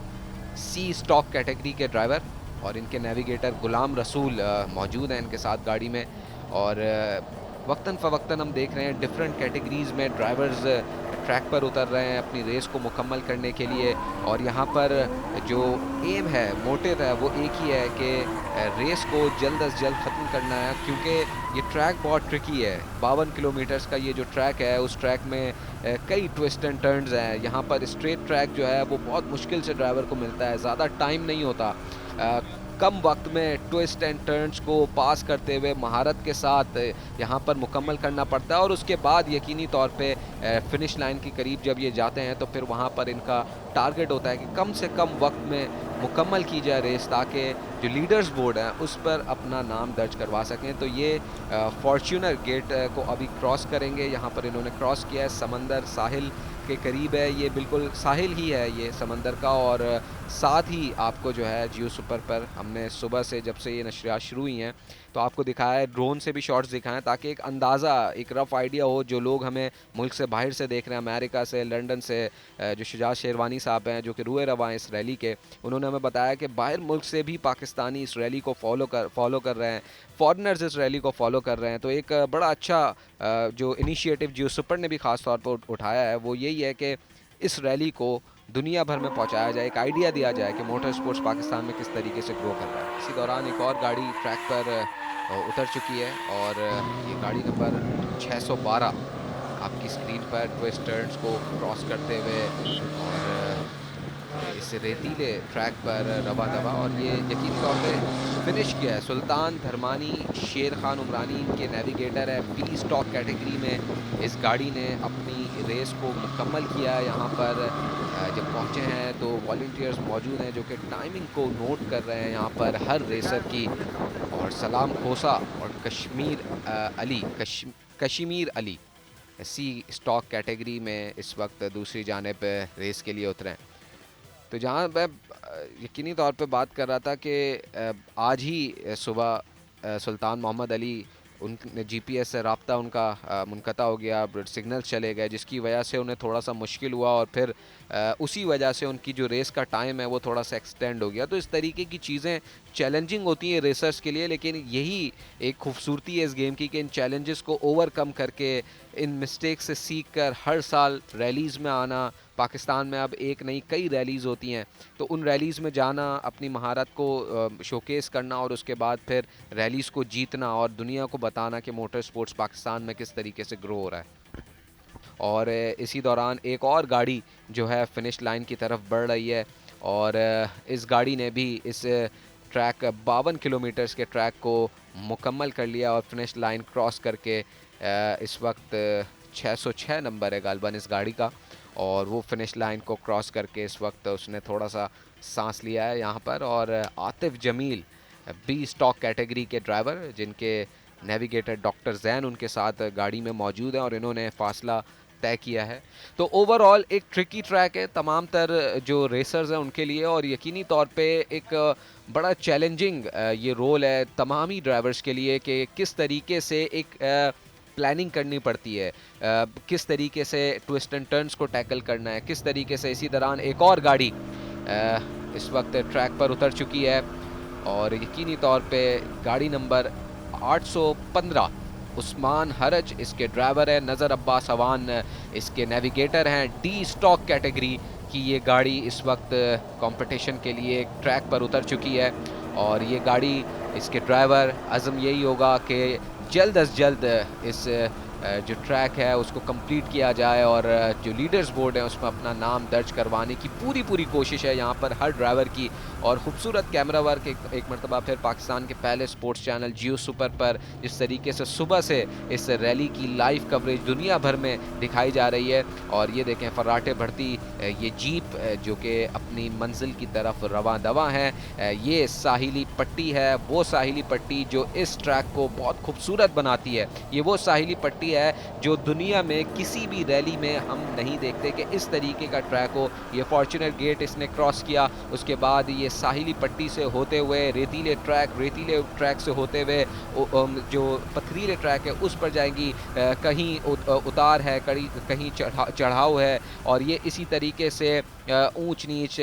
सी स्टॉक कैटेगरी के ड्राइवर, और इनके नेविगेटर गुलाम रसूल मौजूद हैं इनके साथ गाड़ी में। और वक्तन फ़वक्तन हम देख रहे हैं डिफरेंट कैटेगरीज़ में ड्राइवर्स ट्रैक पर उतर रहे हैं अपनी रेस को मुकम्मल करने के लिए। और यहाँ पर जो एम है, मोटिव है, वो एक ही है कि रेस को जल्द अज जल्द ख़त्म करना है, क्योंकि ये ट्रैक बहुत ट्रिकी है। 52 किलोमीटर्स का ये जो ट्रैक है, उस ट्रैक में कई ट्विस्ट एंड टर्न्स हैं। यहाँ पर स्ट्रेट ट्रैक जो है वो बहुत मुश्किल से ड्राइवर को मिलता है, ज़्यादा टाइम नहीं होता। कम वक्त में ट्विस्ट एंड टर्न्स को पास करते हुए महारत के साथ यहाँ पर मुकम्मल करना पड़ता है और उसके बाद यकीनी तौर पे फिनिश लाइन के करीब जब ये जाते हैं तो फिर वहाँ पर इनका टारगेट होता है कि कम से कम वक्त में मुकम्मल की जाए रेस, ताकि जो लीडर्स बोर्ड है उस पर अपना नाम दर्ज करवा सकें। तो ये फॉर्च्यूनर गेट को अभी क्रॉस करेंगे। यहाँ पर इन्होंने क्रॉस किया है, समंदर साहिल के करीब है, ये बिल्कुल साहिल ही है ये समंदर का। और साथ ही आपको जो है जियो सुपर पर हमने सुबह से जब से ये नशरियात शुरू हुई हैं तो आपको दिखाया है, ड्रोन से भी शॉट्स दिखाएं ताकि एक अंदाज़ा, एक रफ़ आइडिया हो। जो लोग हमें मुल्क से बाहर से देख रहे हैं, अमेरिका से, लंदन से, जो शुजात शेरवानी साहब हैं जो कि रूए रवा हैं इस रैली के, उन्होंने हमें बताया कि बाहर मुल्क से भी पाकिस्तानी इस रैली को फॉलो कर रहे हैं, फॉरेनर्स इस रैली को फॉलो कर रहे हैं। तो एक बड़ा अच्छा जो इनिशिएटिव जियो सुपर ने भी ख़ास तौर पर उठाया है वो यही है कि इस रैली को दुनिया भर में पहुंचाया जाए, एक आइडिया दिया जाए कि मोटर स्पोर्ट्स पाकिस्तान में किस तरीके से ग्रो कर रहा है। इसी दौरान एक और गाड़ी ट्रैक पर उतर चुकी है और ये गाड़ी नंबर 612 आपकी स्क्रीन पर ट्विस्ट टर्न्स को क्रॉस करते हुए और इस रेतीले ट्रैक पर रवा दवा और ये यकीनी तौर पे फिनिश किया है। सुल्तान धरमानी शेर खान उमरानी के नेविगेटर है। बी स्टॉक कैटेगरी में इस गाड़ी ने अपनी रेस को मुकम्मल किया। यहाँ पर जब पहुँचे हैं तो वॉलंटियर्स मौजूद हैं जो कि टाइमिंग को नोट कर रहे हैं यहाँ पर हर रेसर की। और सलाम खोसा और कश्मीर अली सी स्टॉक कैटेगरी में इस वक्त दूसरी जानिब रेस के लिए उतरे हैं। तो जहाँ मैं यकीनी तौर पे बात कर रहा था कि आज ही सुबह सुल्तान मोहम्मद अली उन जीपीएस से रब्ता उनका मुनक़ता हो गया, सिग्नल्स चले गए जिसकी वजह से उन्हें थोड़ा सा मुश्किल हुआ और फिर उसी वजह से उनकी जो रेस का टाइम है वो थोड़ा सा एक्सटेंड हो गया। तो इस तरीके की चीज़ें चैलेंजिंग होती हैं रेसर्स के लिए, लेकिन यही एक खूबसूरती है इस गेम की कि इन चैलेंजेस को ओवरकम करके, इन मिस्टेक से सीख कर हर साल रैलीज़ में आना। पाकिस्तान में अब एक नहीं कई रैलीज़ होती हैं, तो उन रैलीज़ में जाना, अपनी महारत को शोकेस करना और उसके बाद फिर रैलीज़ को जीतना और दुनिया को बताना कि मोटर स्पोर्ट्स पाकिस्तान में किस तरीके से ग्रो हो रहा है। और इसी दौरान एक और गाड़ी जो है फिनिश लाइन की तरफ बढ़ रही है और इस गाड़ी ने भी इस ट्रैक 52 किलोमीटर्स के ट्रैक को मुकम्मल कर लिया और फिनिश लाइन क्रॉस करके इस वक्त 606 नंबर है गालबन इस गाड़ी का और वो फिनिश लाइन को क्रॉस करके इस वक्त उसने थोड़ा सा सांस लिया है यहाँ पर। और Atif Jamil B stock category के ड्राइवर जिनके नेविगेटर डॉक्टर जैन उनके साथ गाड़ी में मौजूद हैं और इन्होंने फासला तय किया है। तो ओवरऑल एक ट्रिकी ट्रैक है तमाम तर जो रेसर्स हैं उनके लिए और यकीनी तौर पे एक बड़ा चैलेंजिंग ये रोल है तमाम ही ड्राइवर्स के लिए कि किस तरीके से एक प्लानिंग करनी पड़ती है, किस तरीके से ट्विस्ट एंड टर्न्स को टैकल करना है, किस तरीके से। इसी दौरान एक और गाड़ी इस वक्त ट्रैक पर उतर चुकी है और यकीनी तौर पे गाड़ी नंबर 815 उस्मान हरज इसके ड्राइवर है, नज़र अब्बास अवान इसके नेविगेटर हैं। डी स्टॉक कैटेगरी की ये गाड़ी इस वक्त कंपटीशन के लिए ट्रैक पर उतर चुकी है और ये गाड़ी इसके ड्राइवर अज़म यही होगा कि जल्द अज जल्द इस जो ट्रैक है उसको कंप्लीट किया जाए और जो लीडर्स बोर्ड है उसमें अपना नाम दर्ज करवाने की पूरी कोशिश है यहाँ पर हर ड्राइवर की। और खूबसूरत कैमरा वर्क एक मरतबा फिर पाकिस्तान के पहले स्पोर्ट्स चैनल जियो सुपर पर जिस तरीके से सुबह से इस रैली की लाइव कवरेज दुनिया भर में दिखाई जा रही है। और ये देखें फर्राटे भरती ये जीप जो कि अपनी मंजिल की तरफ रवां दवा है। ये साहिली पट्टी है, वो साहिली पट्टी जो इस ट्रैक को बहुत खूबसूरत बनाती है। ये वो साहिली पट्टी है जो दुनिया में किसी भी रैली में हम नहीं देखते कि इस तरीके का ट्रैक हो। ये फॉर्च्यूनर गेट इसने क्रॉस किया, उसके बाद ये साहिली पट्टी से होते हुए रेतीले ट्रैक से होते हुए जो पथरीले ट्रैक है उस पर जाएंगी, कहीं उतार है, कहीं चढ़ाव है और ये इसी तरीके से ऊंच नीच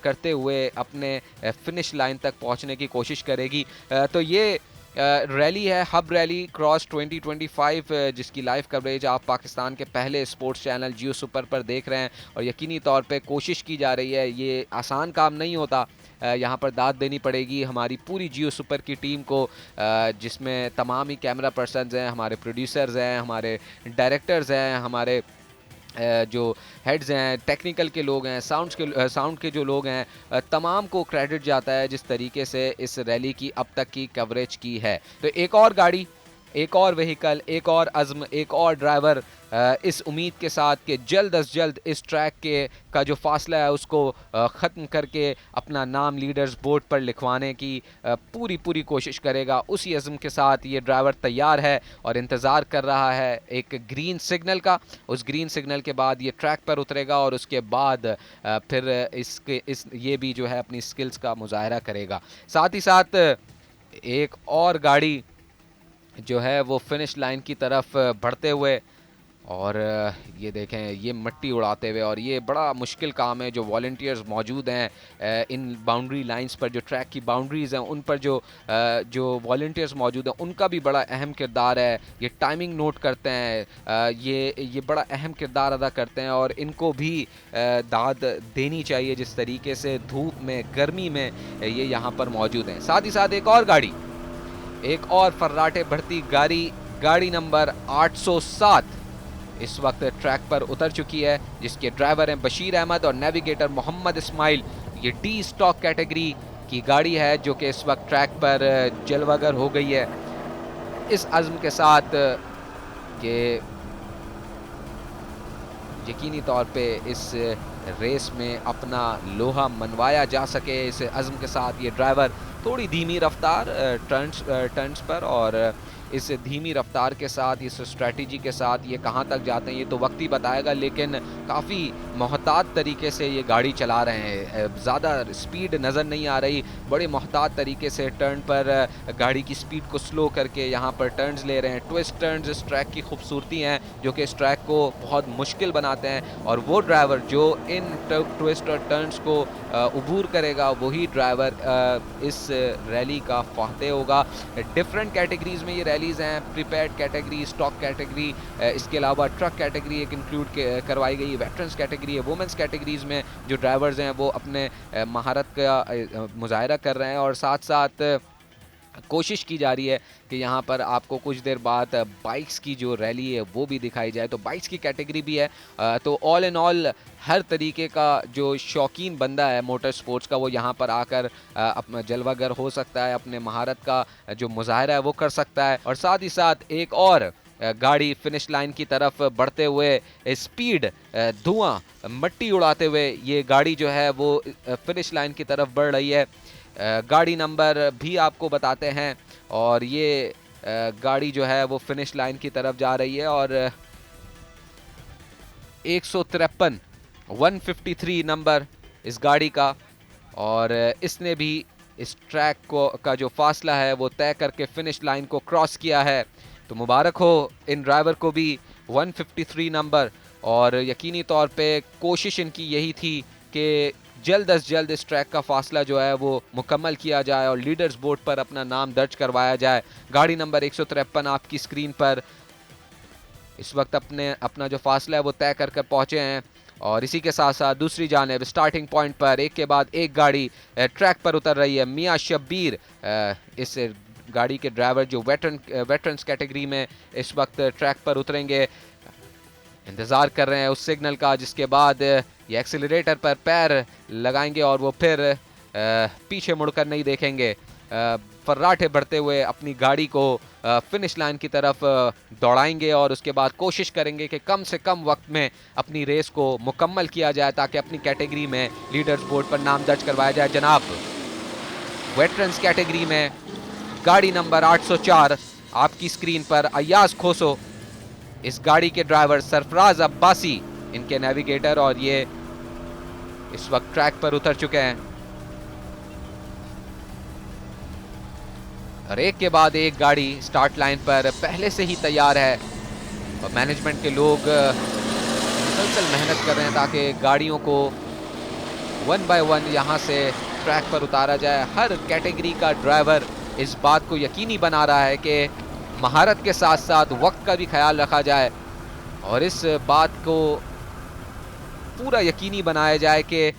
करते हुए अपने फिनिश लाइन तक पहुंचने की कोशिश करेगी। तो ये रैली है हब रैली क्रॉस 2025 जिसकी लाइव कवरेज आप पाकिस्तान के पहले स्पोर्ट्स चैनल जियो सुपर पर देख रहे हैं और यकीनी तौर पे कोशिश की जा रही है। ये आसान काम नहीं होता, यहाँ पर दाद देनी पड़ेगी हमारी पूरी जियो सुपर की टीम को जिसमें तमाम ही कैमरा पर्सन्स हैं, हमारे प्रोड्यूसर्स हैं, हमारे डायरेक्टर्स हैं, हमारे जो हेड्स हैं, टेक्निकल के लोग हैं, साउंड के जो लोग हैं, तमाम को क्रेडिट जाता है जिस तरीके से इस रैली की अब तक की कवरेज की है। तो एक और गाड़ी, एक और व्हीकल, एक और अज़्म, एक और ड्राइवर इस उम्मीद के साथ कि जल्द अज जल्द इस ट्रैक का जो फासला है उसको ख़त्म करके अपना नाम लीडर्स बोर्ड पर लिखवाने की पूरी कोशिश करेगा। उसी अज़्म के साथ ये ड्राइवर तैयार है और इंतज़ार कर रहा है एक ग्रीन सिग्नल का। उस ग्रीन सिग्नल के बाद ये ट्रैक पर उतरेगा और उसके बाद फिर ये भी जो है अपनी स्किल्स का मुजाहरा करेगा। साथ ही साथ एक और गाड़ी जो है वो फिनिश लाइन की तरफ बढ़ते हुए, और ये देखें ये मिट्टी उड़ाते हुए, और ये बड़ा मुश्किल काम है। जो वॉलंटियर्स मौजूद हैं इन बाउंड्री लाइंस पर, जो ट्रैक की बाउंड्रीज़ हैं उन पर जो वॉलंटियर्स मौजूद हैं उनका भी बड़ा अहम किरदार है। ये टाइमिंग नोट करते हैं, ये बड़ा अहम किरदार अदा करते हैं और इनको भी दाद देनी चाहिए जिस तरीके से धूप में, गर्मी में ये यहाँ पर मौजूद हैं। साथ ही साथ एक और फर्राटे भरती गाड़ी नंबर 807 इस वक्त ट्रैक पर उतर चुकी है, जिसके ड्राइवर हैं बशीर अहमद और नेविगेटर मोहम्मद इस्माइल। ये डी स्टॉक कैटेगरी की गाड़ी है जो कि इस वक्त ट्रैक पर जलवागर हो गई है, इस अज़्म के साथ कि यकीनी तौर पे इस रेस में अपना लोहा मनवाया जा सके। इस अज़्म के साथ ये ड्राइवर थोड़ी धीमी रफ्तार टर्न्स पर, और इस धीमी रफ्तार के साथ, इस स्ट्रेटजी के साथ ये कहाँ तक जाते हैं ये तो वक्त ही बताएगा, लेकिन काफ़ी मोहतात तरीके से ये गाड़ी चला रहे हैं। ज़्यादा स्पीड नज़र नहीं आ रही, बड़े मोहतात तरीके से टर्न पर गाड़ी की स्पीड को स्लो करके यहाँ पर टर्न्स ले रहे हैं। ट्विस्ट टर्न्स इस ट्रैक की खूबसूरती हैं जो कि इस ट्रैक को बहुत मुश्किल बनाते हैं, और वो ड्राइवर जो इन ट्विस्ट और टर्न्स को अबूर करेगा वही ड्राइवर इस रैली का फाते होगा। डिफरेंट कैटेगरीज़ में ये रैलीज़ हैं, प्रीपेड कैटेगरी, स्टॉक कैटेगरी, इसके अलावा ट्रक कैटेगरी एक इंक्लूड करवाई गई, वेटरन्स कैटेगरी है। वुमेंस कैटेगरीज़ में जो ड्राइवर्स हैं वो अपने महारत का मुजाहरा कर रहे हैं, और साथ साथ कोशिश की जा रही है कि यहाँ पर आपको कुछ देर बाद बाइक्स की जो रैली है वो भी दिखाई जाए। तो बाइक्स की कैटेगरी भी है, तो ऑल इन ऑल हर तरीके का जो शौकीन बंदा है मोटर स्पोर्ट्स का वो यहाँ पर आकर अपना जलवागर हो सकता है, अपने महारत का जो मुजाहरा है वो कर सकता है। और साथ ही साथ एक और गाड़ी फिनिश लाइन की तरफ बढ़ते हुए, स्पीड, धुआं, मिट्टी उड़ाते हुए ये गाड़ी जो है वो फिनिश लाइन की तरफ बढ़ रही है। गाड़ी नंबर भी आपको बताते हैं, और ये गाड़ी जो है वो फिनिश लाइन की तरफ जा रही है, और 153 नंबर इस गाड़ी का, और इसने भी इस ट्रैक का जो फासला है वो तय करके फिनिश लाइन को क्रॉस किया है। तो मुबारक हो इन ड्राइवर को भी 153 नंबर, और यकीनी तौर पे कोशिश इनकी यही थी कि जल्द अज जल्द इस ट्रैक का फासला जो है वो मुकम्मल किया जाए और लीडर्स बोर्ड पर अपना नाम दर्ज करवाया जाए। गाड़ी नंबर 153 आपकी स्क्रीन पर इस वक्त अपना जो फासला है वो तय कर पहुँचे हैं, और इसी के साथ साथ दूसरी जानिब स्टार्टिंग पॉइंट पर एक के बाद एक गाड़ी ट्रैक पर उतर रही है। मियाँ शब्बीर इस गाड़ी के ड्राइवर जो वेटरन्स कैटेगरी में इस वक्त ट्रैक पर उतरेंगे, इंतज़ार कर रहे हैं उस सिग्नल का, जिसके बाद ये एक्सीलरेटर पर पैर लगाएंगे और वो फिर पीछे मुड़कर नहीं देखेंगे, फर्राटे बढ़ते हुए अपनी गाड़ी को फिनिश लाइन की तरफ दौड़ाएंगे, और उसके बाद कोशिश करेंगे कि कम से कम वक्त में अपनी रेस को मुकम्मल किया जाए ताकि अपनी कैटेगरी में लीडर्स बोर्ड पर नाम दर्ज करवाया जाए। जनाब, वेटरन्स कैटेगरी में गाड़ी नंबर 804 आपकी स्क्रीन पर, अय्याज खोसो इस गाड़ी के ड्राइवर, सरफराज अब्बासी इनके नेविगेटर, और ये इस वक्त ट्रैक पर उतर चुके हैं, और एक के बाद एक गाड़ी स्टार्ट लाइन पर पहले से ही तैयार है, और मैनेजमेंट के लोग मुसलसल मेहनत कर रहे हैं ताकि गाड़ियों को 1 बाय 1 यहाँ से ट्रैक पर उतारा जाए। हर कैटेगरी का ड्राइवर इस बात को यकीनी बना रहा है कि महारत के साथ साथ वक्त का भी ख्याल रखा जाए, और इस बात को पूरा यकीनी बनाया जाए कि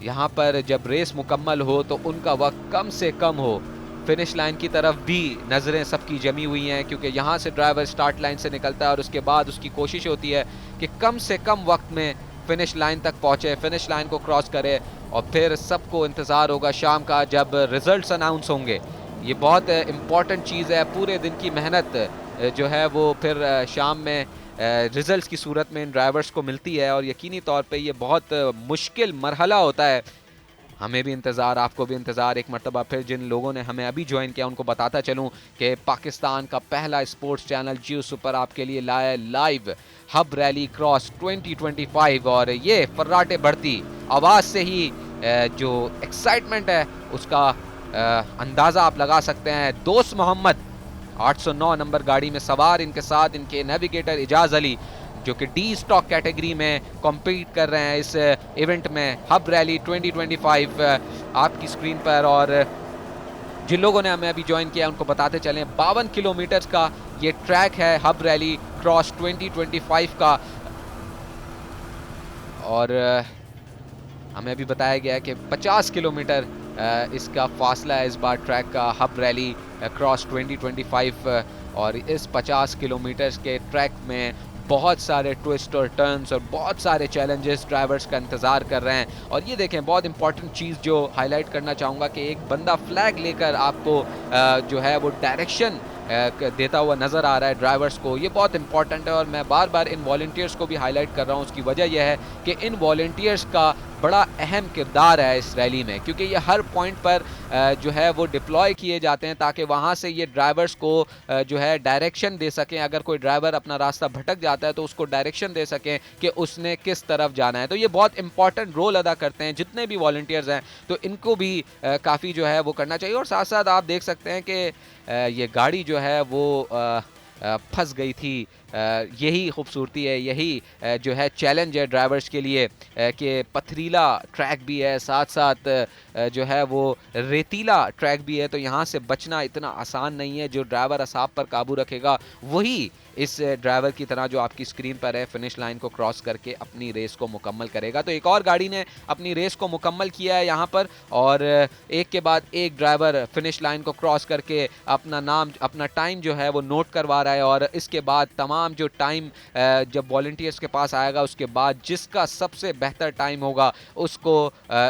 यहाँ पर जब रेस मुकम्मल हो तो उनका वक्त कम से कम हो, फिनिश लाइन की तरफ भी नज़रें सबकी जमी हुई हैं, क्योंकि यहाँ से ड्राइवर स्टार्ट लाइन से निकलता है और उसके बाद उसकी कोशिश होती है कि कम से कम वक्त में फिनिश लाइन तक पहुँचे, फिनिश लाइन को क्रॉस करे, और फिर सबको इंतज़ार होगा शाम का जब रिजल्ट्स अनाउंस होंगे। ये बहुत इम्पॉर्टेंट चीज़ है, पूरे दिन की मेहनत जो है वो फिर शाम में रिजल्ट्स की सूरत में इन ड्राइवर्स को मिलती है, और यकीनी तौर पे ये बहुत मुश्किल मरहला होता है। हमें भी इंतज़ार, आपको भी इंतज़ार। एक मरतबा फिर जिन लोगों ने हमें अभी ज्वाइन किया उनको बताता चलूं कि पाकिस्तान का पहला स्पोर्ट्स चैनल जियो सुपर आपके लिए लाया लाइव हब रैली क्रॉस 2025, और ये फर्राटे बढ़ती आवाज़ से ही जो एक्साइटमेंट है उसका अंदाज़ा आप लगा सकते हैं। दोस्त मोहम्मद 809 नंबर गाड़ी में सवार, इनके साथ इनके नेविगेटर इजाज़ अली जो कि डी स्टॉक कैटेगरी में कॉम्पीट कर रहे हैं इस इवेंट में। हब रैली 2025 आपकी स्क्रीन पर, और जिन लोगों ने हमें अभी ज्वाइन किया उनको बताते चलें 52 किलोमीटर का ये ट्रैक है हब रैली क्रॉस 2025 का, और हमें अभी बताया गया है कि 50 किलोमीटर इसका फासला है इस बार ट्रैक का हब रैली क्रॉस 2025, और इस 50 किलोमीटर के ट्रैक में बहुत सारे ट्विस्ट और टर्न्स और बहुत सारे चैलेंजेस ड्राइवर्स का इंतज़ार कर रहे हैं। और ये देखें, बहुत इंपॉर्टेंट चीज़ जो हाईलाइट करना चाहूँगा कि एक बंदा फ्लैग लेकर आपको जो है वो डायरेक्शन देता हुआ नज़र आ रहा है ड्राइवर्स को। ये बहुत इंपॉर्टेंट है, और मैं बार बार इन वॉलंटियर्स को भी हाईलाइट कर रहा हूँ। उसकी वजह यह है कि इन वॉलंटियर्स का बड़ा अहम किरदार है इस रैली में, क्योंकि ये हर पॉइंट पर जो है वो डिप्लॉय किए जाते हैं ताकि वहाँ से ये ड्राइवर्स को जो है डायरेक्शन दे सकें। अगर कोई ड्राइवर अपना रास्ता भटक जाता है तो उसको डायरेक्शन दे सकें कि उसने किस तरफ जाना है। तो ये बहुत इंपॉर्टेंट रोल अदा करते हैं जितने भी वॉलंटियर्स हैं, तो इनको भी काफ़ी जो है वो करना चाहिए। और साथ साथ आप देख सकते हैं कि ये गाड़ी जो है वो फंस गई थी। यही खूबसूरती है, यही जो है चैलेंज है ड्राइवर्स के लिए कि पथरीला ट्रैक भी है, साथ साथ जो है वो रेतीला ट्रैक भी है, तो यहाँ से बचना इतना आसान नहीं है। जो ड्राइवर असाब पर काबू रखेगा वही इस ड्राइवर की तरह जो आपकी स्क्रीन पर है फिनिश लाइन को क्रॉस करके अपनी रेस को मुकम्मल करेगा। तो एक और गाड़ी ने अपनी रेस को मुकम्मल किया है यहाँ पर, और एक के बाद एक ड्राइवर फिनिश लाइन को क्रॉस करके अपना नाम, अपना टाइम जो है वो नोट करवा रहा है। और इसके बाद तमाम जो टाइम जब वॉलंटियर्स के पास आएगा उसके बाद जिसका सबसे बेहतर टाइम होगा उसको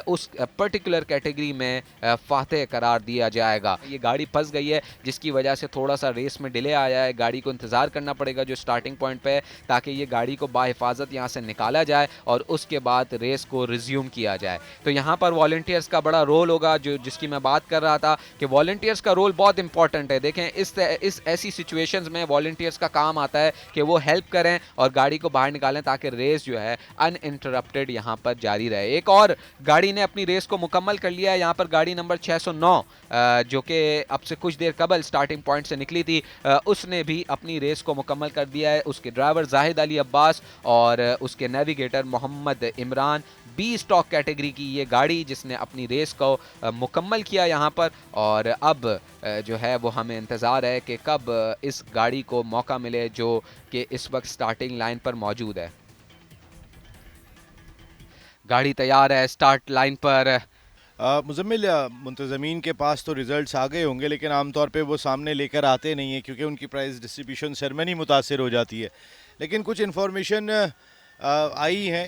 उस पर्टिकुलर कैटेगरी में फातेह करार दिया जाएगा। ये गाड़ी फंस गई है जिसकी वजह से थोड़ा सा रेस में डिले आया है। गाड़ी को इंतज़ार करना पड़ेगा जो स्टार्टिंग पॉइंट पे है, ताकि ये गाड़ी को बाहिफाजत यहाँ से निकाला जाए और उसके बाद रेस को रिज्यूम किया जाए। तो यहाँ पर वॉलंटियर्स का बड़ा रोल होगा, जो जिसकी मैं बात कर रहा था कि वॉलंटियर्स का रोल बहुत इंपॉर्टेंट है। देखें, इस ऐसी सिचुएशंस में वॉलंटियर्स का काम आता है कि वो हेल्प करें और गाड़ी को बाहर निकालें ताकि रेस जो है अनइंटरप्टेड यहाँ पर जारी रहे। एक और गाड़ी ने अपनी रेस को मुकम्मल कर लिया है, यहाँ पर गाड़ी नंबर 609 जो कि अब से कुछ देर कबल स्टार्टिंग पॉइंट से निकली थी, उसने भी अपनी रेस को मुकम्मल कर दिया है। उसके ड्राइवर जाहिद अली अब्बास और उसके navigator Mohammad Imran. B stock category की ये गाड़ी जिसने अपनी रेस को मुकम्मल किया यहाँ पर, और अब जो है वो हमें इंतज़ार है कि कब इस गाड़ी को मौका मिले जो कि इस वक्त स्टार्टिंग लाइन पर मौजूद है। गाड़ी तैयार है स्टार्ट लाइन पर। मुज़म्मिल, मुंतज़मीन के पास तो रिज़ल्ट्स आ गए होंगे, लेकिन आमतौर पे वो सामने लेकर आते नहीं हैं क्योंकि उनकी प्राइज़ डिस्ट्रीब्यूशन सेरेमनी मुतासिर हो जाती है। लेकिन कुछ इन्फॉर्मेशन आई है,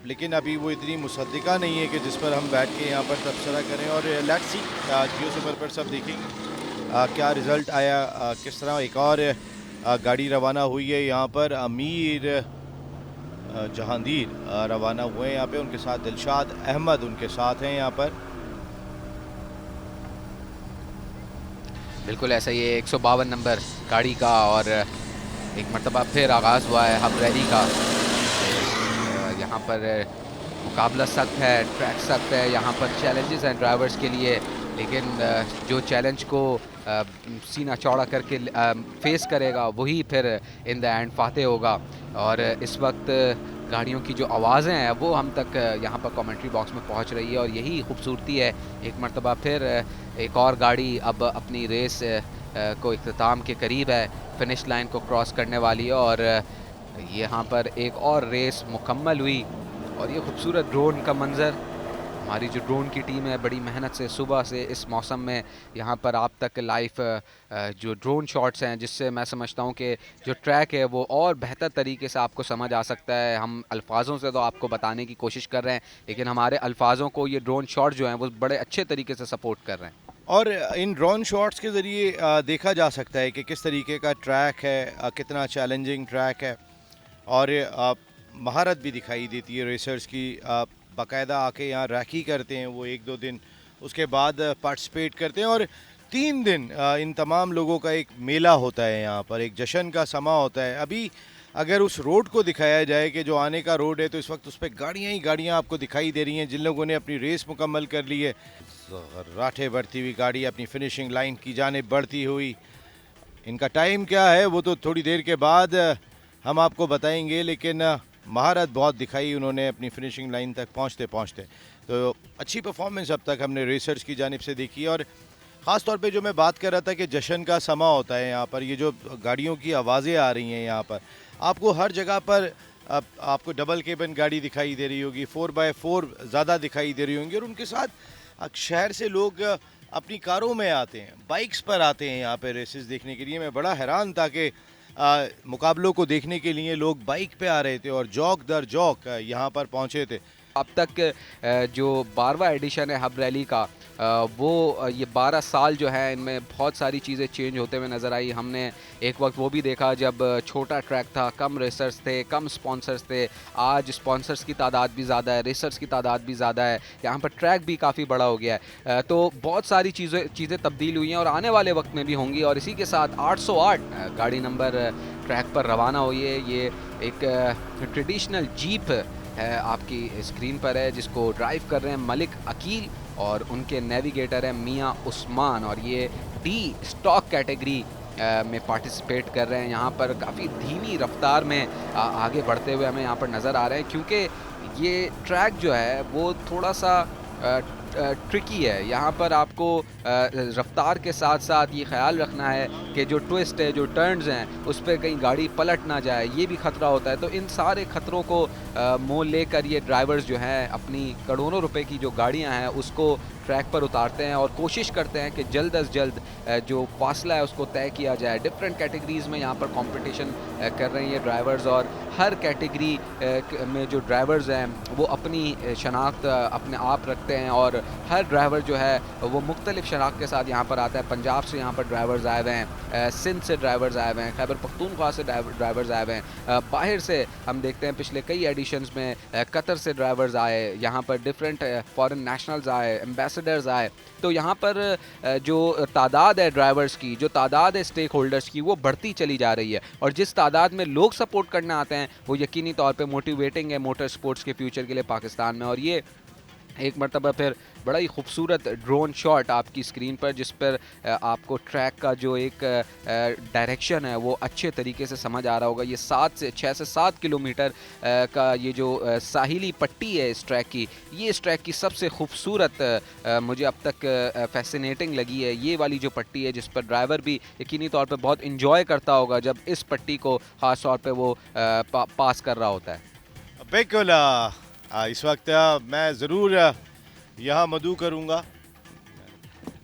लेकिन अभी वो इतनी मुसद्दिका नहीं है कि जिस पर हम बैठ के यहाँ पर तबसरा करें। और लेट्स सी, जियो सुपर पर सब देखेंगे क्या रिज़ल्ट आया, किस तरह। एक और गाड़ी रवाना हुई है यहाँ पर, अमीर जहांगीर रवाना हुए हैं यहाँ पे, उनके साथ दिलशाद अहमद उनके साथ हैं यहाँ पर। बिल्कुल ऐसा ही है, 152 नंबर गाड़ी का, और एक मरतबा फिर आगाज़ हुआ है हब रैली का। यहाँ पर मुकाबला सख्त है, ट्रैक सख्त है, यहाँ पर चैलेंजेस हैं ड्राइवर्स के लिए, लेकिन जो चैलेंज को सीना चौड़ा करके फेस करेगा वही फिर इन द एंड फातेह होगा। और इस वक्त गाड़ियों की जो आवाज़ें हैं वो हम तक यहाँ पर कमेंट्री बॉक्स में पहुँच रही है, और यही खूबसूरती है। एक मरतबा फिर एक और गाड़ी अब अपनी रेस को इख्तिताम के करीब है, फिनिश लाइन को क्रॉस करने वाली है, और यहाँ पर एक और रेस मुकम्मल हुई। और ये खूबसूरत ड्रोन का मंज़र हमारी जो ड्रोन की टीम है बड़ी मेहनत से सुबह से इस मौसम में यहाँ पर आप तक लाइव जो ड्रोन शॉट्स हैं, जिससे मैं समझता हूँ कि जो ट्रैक है वो और बेहतर तरीके से आपको समझ आ सकता है। हम अल्फाजों से तो आपको बताने की कोशिश कर रहे हैं, लेकिन हमारे अल्फाजों को ये ड्रोन शॉट जो हैं वो बड़े अच्छे तरीके से सपोर्ट कर रहे हैं। और इन ड्रोन शॉट्स के ज़रिए देखा जा सकता है कि किस तरीके का ट्रैक है, कितना चैलेंजिंग ट्रैक है, और महारत भी दिखाई देती है रेसर्स की। बाकायदा आके यहाँ रैकी करते हैं वो 1-2 दिन, उसके बाद पार्टिसिपेट करते हैं, और 3 दिन इन तमाम लोगों का एक मेला होता है यहाँ पर, एक जश्न का समा होता है। अभी अगर उस रोड को दिखाया जाए कि जो आने का रोड है, तो इस वक्त उस पर गाड़ियाँ ही गाड़ियाँ आपको दिखाई दे रही हैं। जिन लोगों ने अपनी रेस मुकम्मल कर ली है, राठे बढ़ती हुई गाड़ी अपनी फिनिशिंग लाइन की जानिब बढ़ती हुई। इनका टाइम क्या है वो तो थोड़ी देर के बाद हम आपको बताएंगे, लेकिन महारत बहुत दिखाई उन्होंने अपनी फिनिशिंग लाइन तक पहुंचते पहुंचते। तो अच्छी परफॉर्मेंस अब तक हमने रेसर्स की जानिब से देखी। और ख़ास तौर पे जो मैं बात कर रहा था कि जश्न का समा होता है यहाँ पर, ये जो गाड़ियों की आवाज़ें आ रही हैं यहाँ पर, आपको हर जगह पर आपको डबल केबिन गाड़ी दिखाई दे रही होगी, 4x4 ज़्यादा दिखाई दे रही होंगी, और उनके साथ शहर से लोग अपनी कारों में आते हैं, बाइक्स पर आते हैं यहाँ पे रेसेस देखने के लिए। मैं बड़ा हैरान था कि मुकाबलों को देखने के लिए लोग बाइक पे आ रहे थे और जौक दर जौक यहाँ पर पहुँचे थे। अब तक जो 12वां एडिशन है हब रैली का, वो ये 12 साल जो है इनमें बहुत सारी चीज़ें चेंज होते हुए नज़र आई। हमने एक वक्त वो भी देखा जब छोटा ट्रैक था, कम रेसर्स थे, कम स्पॉन्सर्स थे। आज स्पॉन्सर्स की तादाद भी ज़्यादा है, रेसर्स की तादाद भी ज़्यादा है, यहाँ पर ट्रैक भी काफ़ी बड़ा हो गया है। तो बहुत सारी चीज़ें तब्दील हुई हैं और आने वाले वक्त में भी होंगी। और इसी के साथ 808 गाड़ी नंबर ट्रैक पर रवाना हुई है। ये एक ट्रेडिशनल जीप है, आपकी स्क्रीन पर है, जिसको ड्राइव कर रहे हैं मलिक अकील और उनके नेविगेटर हैं मियां उस्मान, और ये डी स्टॉक कैटेगरी में पार्टिसिपेट कर रहे हैं। यहाँ पर काफ़ी धीमी रफ्तार में आगे बढ़ते हुए हमें यहाँ पर नज़र आ रहे हैं, क्योंकि ये ट्रैक जो है वो थोड़ा सा ट्रिकी है। यहाँ पर आपको रफ्तार के साथ साथ ये ख्याल रखना है कि जो ट्विस्ट है, जो टर्न्स हैं, उस पर कहीं गाड़ी पलट ना जाए, ये भी ख़तरा होता है। तो इन सारे ख़तरों को मोल लेकर ये ड्राइवर्स जो हैं अपनी करोड़ों रुपए की जो गाड़ियाँ हैं उसको ट्रैक पर उतारते हैं और कोशिश करते हैं कि जल्द अज जल्द जो फासला है उसको तय किया जाए। डिफरेंट कैटेगरीज़ में यहाँ पर कंपटीशन कर रहे हैं ये ड्राइवर्स, और हर कैटेगरी में जो ड्राइवर्स हैं वो अपनी शनाख्त अपने आप रखते हैं, और हर ड्राइवर जो है वो मुख्तलिफ शनाख्त के साथ यहाँ पर आता है। पंजाब से यहाँ पर ड्राइवर्स आए हुए हैं, सिंध से ड्राइवर्स आए हुए हैं, खैबर पख्तूनख्वा से ड्राइवर्स आए हुए हैं, बाहर से हम देखते हैं पिछले कई एडिशंस में कतर से ड्राइवर्स आए, यहाँ पर डिफरेंट फॉरेन नेशनल्स आए, एम्बेसडर्स आए। तो यहाँ पर जो तादाद है ड्राइवर्स की, जो तादाद है स्टेक होल्डर्स की, वो बढ़ती चली जा रही है। और जिस तादाद में लोग सपोर्ट करने आते हैं वो यकीनी तौर पे मोटिवेटिंग है मोटर स्पोर्ट्स के फ्यूचर के लिए पाकिस्तान में। और ये एक मरतबा फिर बड़ा ही खूबसूरत ड्रोन शॉट आपकी स्क्रीन पर, जिस पर आपको ट्रैक का जो एक डायरेक्शन है वो अच्छे तरीके से समझ आ रहा होगा। ये 6 से 7 किलोमीटर का ये जो साहिली पट्टी है इस ट्रैक की, ये इस ट्रैक की सबसे खूबसूरत मुझे अब तक फैसिनेटिंग लगी है। ये वाली जो पट्टी है जिस पर ड्राइवर भी यकीनी तौर पर बहुत इंजॉय करता होगा जब इस पट्टी को ख़ास तौर पर वो पास कर रहा होता है। बिल्कुल इस वक्त मैं ज़रूर यहाँ मदू करूँगा।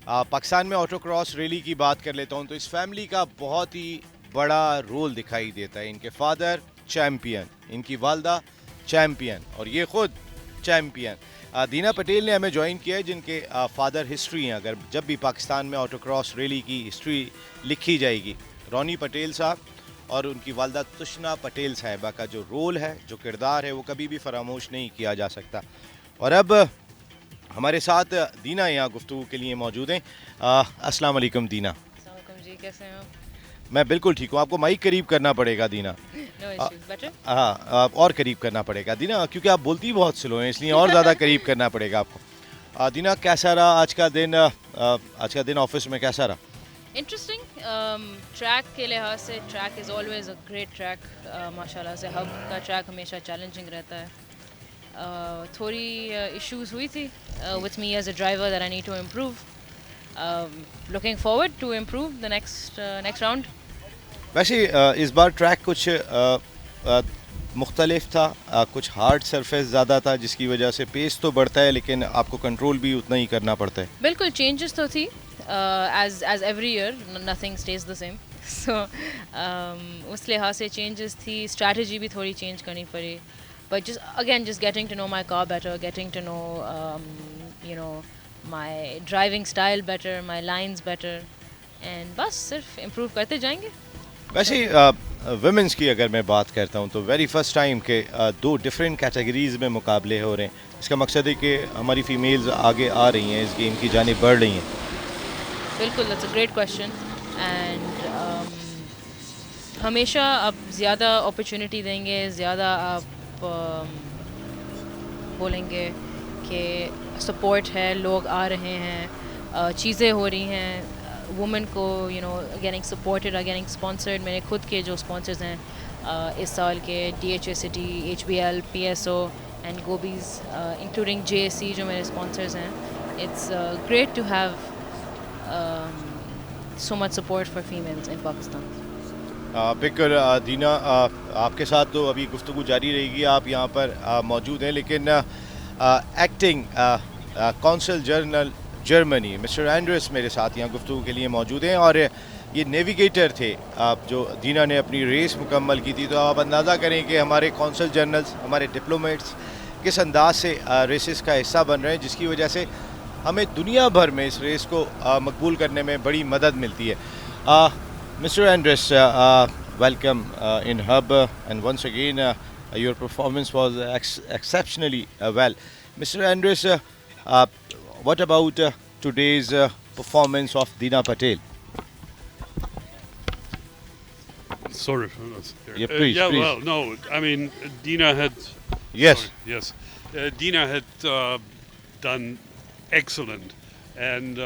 पाकिस्तान में ऑटो क्रॉस रैली की बात कर लेता हूँ तो इस फैमिली का बहुत ही बड़ा रोल दिखाई देता है। इनके फादर चैम्पियन, इनकी वालदा चैम्पियन और ये ख़ुद चैम्पियन। दीना पटेल ने हमें ज्वाइन किया है, जिनके फादर हिस्ट्री हैं। अगर जब भी पाकिस्तान में ऑटो क्रॉस रैली की हिस्ट्री लिखी जाएगी, रोनी पटेल साहब और उनकी वालदा तुशना पटेल साहिबा का जो रोल है, जो किरदार है, वो कभी भी फरामोश नहीं किया जा सकता। और अब हमारे साथ दीना यहाँ गुफ्तगू के लिए मौजूद हैं। अस्सलाम वालेकुम दीना। अस्सलाम वालेकुम जी, कैसे हैं आप? मैं बिल्कुल ठीक हूँ। आपको माइक करीब करना पड़ेगा दीना। No issues, better? हाँ, और करीब करना पड़ेगा दीना, क्योंकि आप बोलती बहुत स्लो हैं, इसलिए और ज़्यादा करीब करना पड़ेगा आपको। दीना, कैसा रहा आज का दिन ऑफिस में कैसा रहा? इंटरेस्टिंग। ट्रैक के लिहाज से track is always a great track. माशाल्लाह से हब का ट्रैक हमेशा चैलेंजिंग रहता है। थोड़ी इश्यूज हुई थी with me as a driver that I need to improve. Looking forward to improve the next round. वैसे इस बार ट्रैक कुछ मुख्तलिफ था, कुछ हार्ड सरफेस ज़्यादा था जिसकी वजह से पेस तो बढ़ता है लेकिन आपको कंट्रोल भी उतना ही करना पड़ता है। बिल्कुल चेंजेस तो थी, as every year nothing stays the same. So उस लिहाज से चेंजेस थी, स्ट्रैटेजी भी थोड़ी चेंज करनी पड़ी, but just getting to know my car better, getting to know you know my driving style better, my lines better, and बस सिर्फ इम्प्रूव करते जाएंगे. वैसे वुमेंस की अगर मैं बात करता हूँ तो वेरी फर्स्ट टाइम के दो डिफरेंट कैटेगरीज में मुकाबले हो रहे हैं, इसका मकसद है कि हमारी फीमेल्स आगे आ रही हैं, इस गेम की जानिब बढ़ रही हैं. बिल्कुल, that's a great question, and हमेशा आप ज़्यादा अपॉर्चुनिटी देंगे, ज़्यादा आप बोलेंगे कि सपोर्ट है, लोग आ रहे हैं, चीज़ें हो रही हैं, वुमेन को गेटिंग सपोर्टेड, गेटिंग स्पॉन्सर्ड. मेरे खुद के जो स्पॉन्सर्स हैं इस साल के, DHA City, HBL, PSO and Gobi's, including JSC जो मेरे स्पॉन्सर्स हैं. It's great to have so much support for females in Pakistan. बिल्कुल दीना, आपके साथ तो अभी गुफ्तगू जारी रहेगी, आप यहाँ पर मौजूद हैं, लेकिन acting consul general Germany mister Andres मेरे साथ यहाँ गुफ्तगू के लिए मौजूद हैं, और ये नेविगेटर थे आप जो दीना ने अपनी रेस मुकम्मल की थी. तो आप अंदाज़ा करें कि हमारे कौंसल जनरल्स, हमारे डिप्लोमेट्स किस अंदाज से रेसेस का हिस्सा बन रहे हैं, जिसकी वजह से हमें दुनिया भर में इस रेस को मकबूल करने में बड़ी मदद मिलती है. Mister Andres, welcome in hub, and once again your performance was exceptionally well. Mister Andres, what about today's performance of Dina Patel? Sorry for that. Yeah, please, yeah, please. well, no, I mean, Dina had. Yes. Sorry, yes. Dina had done excellent. And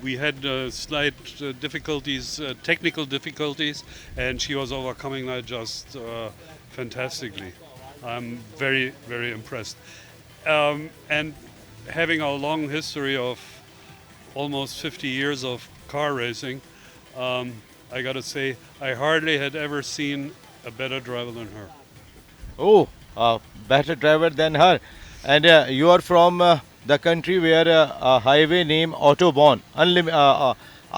we had slight difficulties, technical difficulties, and she was overcoming that just fantastically. I'm very, very impressed. And having a long history of almost 50 years of car racing, I got to say, I hardly had ever seen a better driver than her. Oh, better driver than her. And you are from the country where a highway named Autobahn,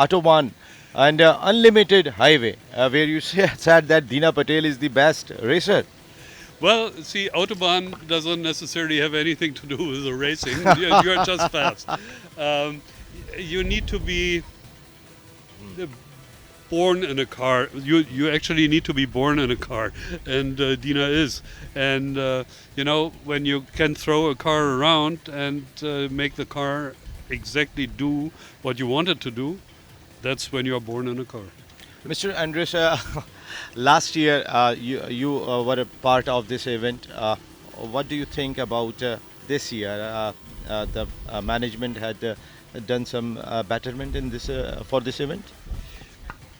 Autobahn, and unlimited highway, where you said that Dina Patel is the best racer. Well, see, Autobahn doesn't necessarily have anything to do with the racing. You're just fast. You need to be born in a car. You actually need to be born in a car, and Dina is. And when you can throw a car around and make the car exactly do what you want it to do, that's when you are born in a car. Mr. Andres, last year you were a part of this event. What do you think about this year? The management had done some betterment in this for this event.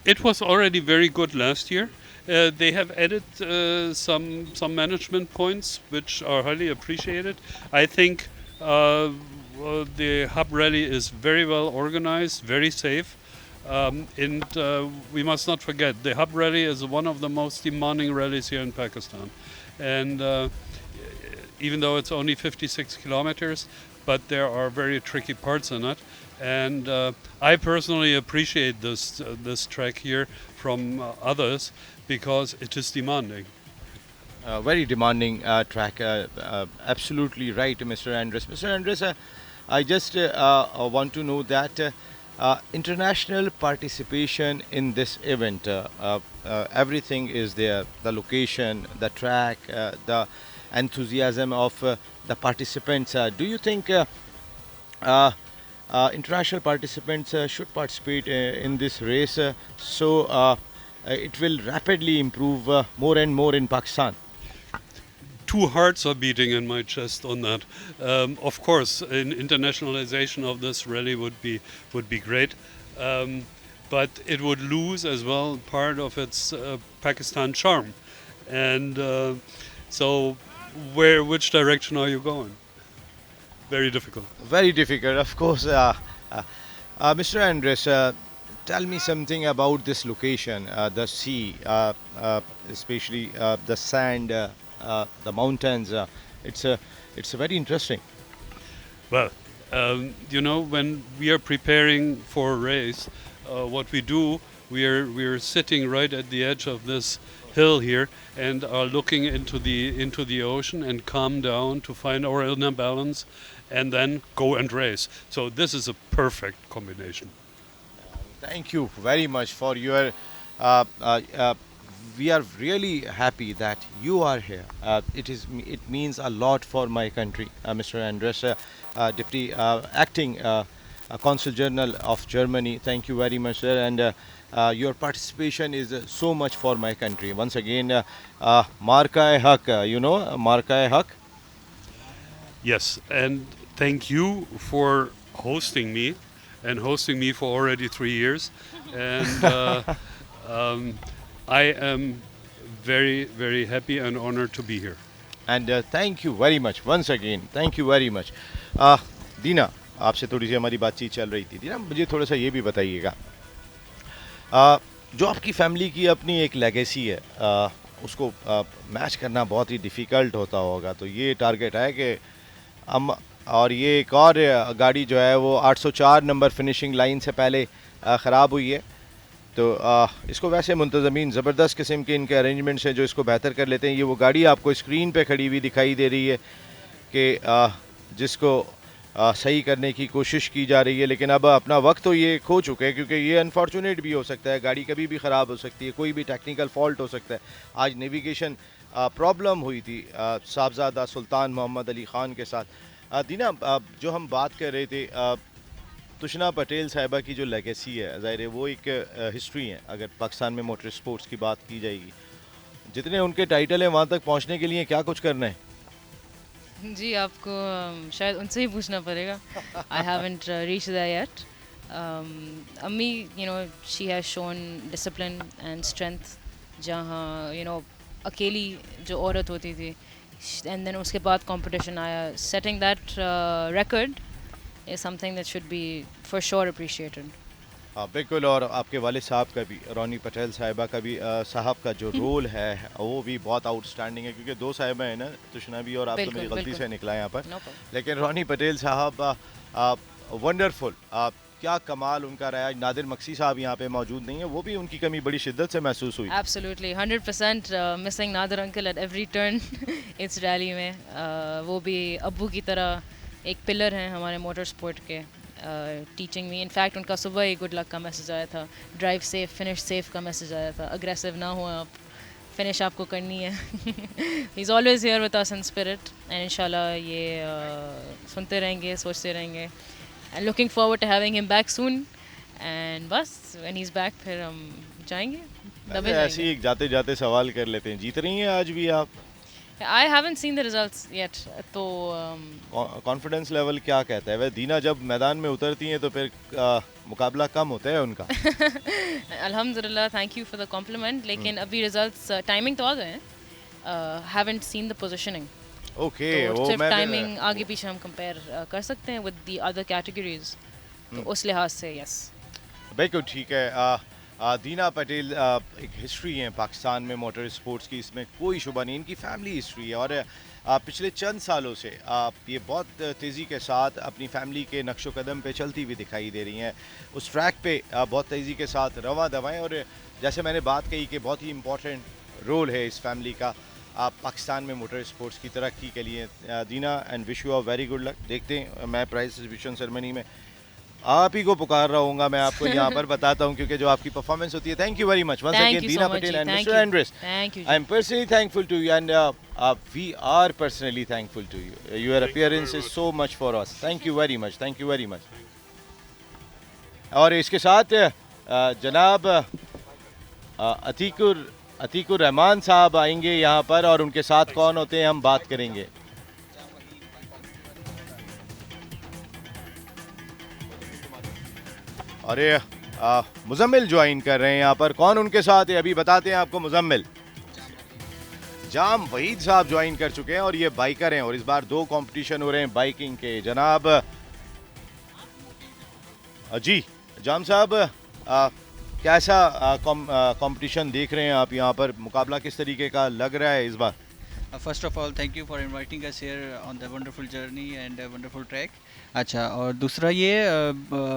It was already very good last year. They have added some management points which are highly appreciated. I think the Hub Rally is very well organized, very safe. And we must not forget, the Hub Rally is one of the most demanding rallies here in Pakistan. And even though it's only 56 kilometers, but there are very tricky parts in it. And I personally appreciate this track here from others because it is demanding. Very demanding track. Absolutely right, Mr. Andres. Mr. Andres, I just want to know that international participation in this event, everything is there, the location, the track, the enthusiasm of the participants. Do you think international participants should participate in this race so it will rapidly improve more and more in Pakistan? Two hearts are beating in my chest on that. Of course, an internationalization of this rally would be great, but it would lose as well part of its Pakistan charm. And so, which direction are you going? Very difficult. Very difficult, of course. Mr. Andres, tell me something about this location, the sea, especially the sand. the mountains. It's very interesting. Well, you know, when we are preparing for a race, what we do, we're sitting right at the edge of this hill here and are looking into the ocean and calm down to find our inner balance, and then go and race. So this is a perfect combination. Thank you very much for your. Uh, uh, uh, we are really happy that you are here. It means a lot for my country, Mr. Andres, Deputy Acting Consul General of Germany. Thank you very much, sir. And your participation is so much for my country. Once again, Marka-e-Haq, you know Marka-e-Haq? Yes, and thank you for hosting me, and hosting me for already 3 years. And I am very, very happy and honored to be here. And thank you very much once again. Thank you very much. दीना, आपसे थोड़ी सी हमारी बातचीत चल रही थी. दीना, मुझे थोड़ा सा ये भी बताइएगा, जो आपकी फैमिली की अपनी एक लेगेसी है, उसको मैच करना बहुत ही डिफ़िकल्ट होता होगा. तो ये टारगेट है कि हम, और ये एक और गाड़ी जो है वो 804 नंबर फिनिशिंग लाइन से पहले ख़राब हुई है. तो इसको वैसे मुंतज़मीन ज़बरदस्त किस्म के इनके अरेंजमेंट्स हैं जो इसको बेहतर कर लेते हैं. ये वो गाड़ी आपको स्क्रीन पे खड़ी हुई दिखाई दे रही है कि जिसको सही करने की कोशिश की जा रही है, लेकिन अब अपना वक्त तो ये खो चुके हैं, क्योंकि ये अनफॉर्चुनेट भी हो सकता है, गाड़ी कभी भी ख़राब हो सकती है, कोई भी टेक्निकल फॉल्ट हो सकता है. आज नेविगेशन प्रॉब्लम हुई थी साहबजादा सुल्तान मोहम्मद अली ख़ान के साथ. दीना, जो हम बात कर रहे थे, तुशना पटेल साहिबा की जो लेगेसी है, ज़ाहिर है वो एक हिस्ट्री है. अगर पाकिस्तान में मोटर स्पोर्ट्स की बात की जाएगी, जितने उनके टाइटल हैं वहाँ तक पहुँचने के लिए क्या कुछ करना है? जी, आपको शायद उनसे ही पूछना पड़ेगा. I haven't reach there yet. अम्मी, you know, she has shown discipline and strength, जहाँ यू नो अकेली जो औरत होती थी, एंड देन उसके बाद कंपटीशन आया. Setting that record is something that should be for sure appreciated. हाँ बिल्कुल. और आपके वालिद साहब का भी, रोनी पटेल साहिबा का भी, साहब का जो रोल है वो भी बहुत आउटस्टैंडिंग है, क्योंकि दो साहिबा हैं ना, तुशना भी और आप, तो मेरी गलती से निकला यहाँ पर. लेकिन रोनी पटेल साहब वंडरफुल, क्या कमाल उनका रहा. नादिर मक्सी साहब यहाँ पे मौजूद नहीं है, वो भी उनकी कमी बड़ी शिद्दत से महसूस हुई. Absolutely, 100% missing Nadir uncle at every turn इस रैली में. वो भी अब्बू की तरह एक पिलर हैं हमारे मोटर स्पोर्ट के, टीचिंग मी. इनफैक्ट उनका सुबह ही गुड लक का मैसेज आया था, ड्राइव सेफ फिनिश सेफ का मैसेज आया था. अग्रेसिव ना हो आप, फिनिश आपको करनी है. He is always here with us in spirit, and इंशाल्लाह ये सुनते रहेंगे, सोचते रहेंगे. And looking forward to having him back soon. And बस व्हेन ही इज़ बैक फिर हम जाएंगे, दबे ऐसे ही जाते जाते सवाल कर लेते हैं, जीत रही हैं आज भी आप? I haven't seen the results yet. तो कॉन्फिडेंस लेवल क्या कहता है? वह दीना जब मैदान में उतरती हैं तो फिर मुकाबला कम होता है उनका. अल्हम्दुलिल्लाह, thank you for the compliment. लेकिन अभी रिजल्ट्स टाइमिंग तो आ गए हैं. Haven't seen the positioning. Okay, तो वो सिर्फ मैं टाइमिंग आगे पीछे हम कंपेयर कर सकते हैं विद द अदर कैटेगरीज. तो उस लिहाज से यस, बिल्कुल ठीक है. दीना पटेल एक हिस्ट्री है पाकिस्तान में मोटर स्पोर्ट्स की, इसमें कोई शुबा नहीं. इनकी फैमिली हिस्ट्री है, और पिछले चंद सालों से ये बहुत तेज़ी के साथ अपनी फैमिली के नक्शो कदम पे चलती हुई दिखाई दे रही हैं. उस ट्रैक पे बहुत तेज़ी के साथ रवा दवाएँ, और जैसे मैंने बात कही कि बहुत ही इम्पोर्टेंट रोल है इस फैमिली का पाकिस्तान में मोटर स्पोर्ट्स की तरक्की के लिए. Dina, and wish you a very good luck. देखते हैं, मैं प्राइज डिस्ट्रीब्यूशन सेरेमनी में आप ही को पुकार रहा हूँ, मैं आपको यहाँ पर बताता हूँ, क्योंकि जो आपकी परफॉर्मेंस होती है. Thank you very much once again Dina Patel and mister Andres. I am personally thankful to you, and we are personally thankful to you. Your appearance is so much for us. Thank you very much, thank you very much. और इसके साथ जनाब अतीकुर रहमान साहब आएंगे यहाँ पर, और उनके साथ कौन होते हैं हम बात करेंगे. अरे मुजम्मिल ज्वाइन कर रहे हैं यहाँ पर. कौन उनके साथ है अभी बताते हैं आपको. मुजम्मिल जाम वहीद साहब ज्वाइन कर चुके हैं, और ये बाइकर हैं, और इस बार 2 कंपटीशन हो रहे हैं बाइकिंग के. जनाब जी जाम साहब, कैसा कंपटीशन देख रहे हैं आप यहाँ पर? मुकाबला किस तरीके का लग रहा है इस बार? First of all, thank you for inviting us here on the wonderful journey and a wonderful track. अच्छा, और दूसरा ये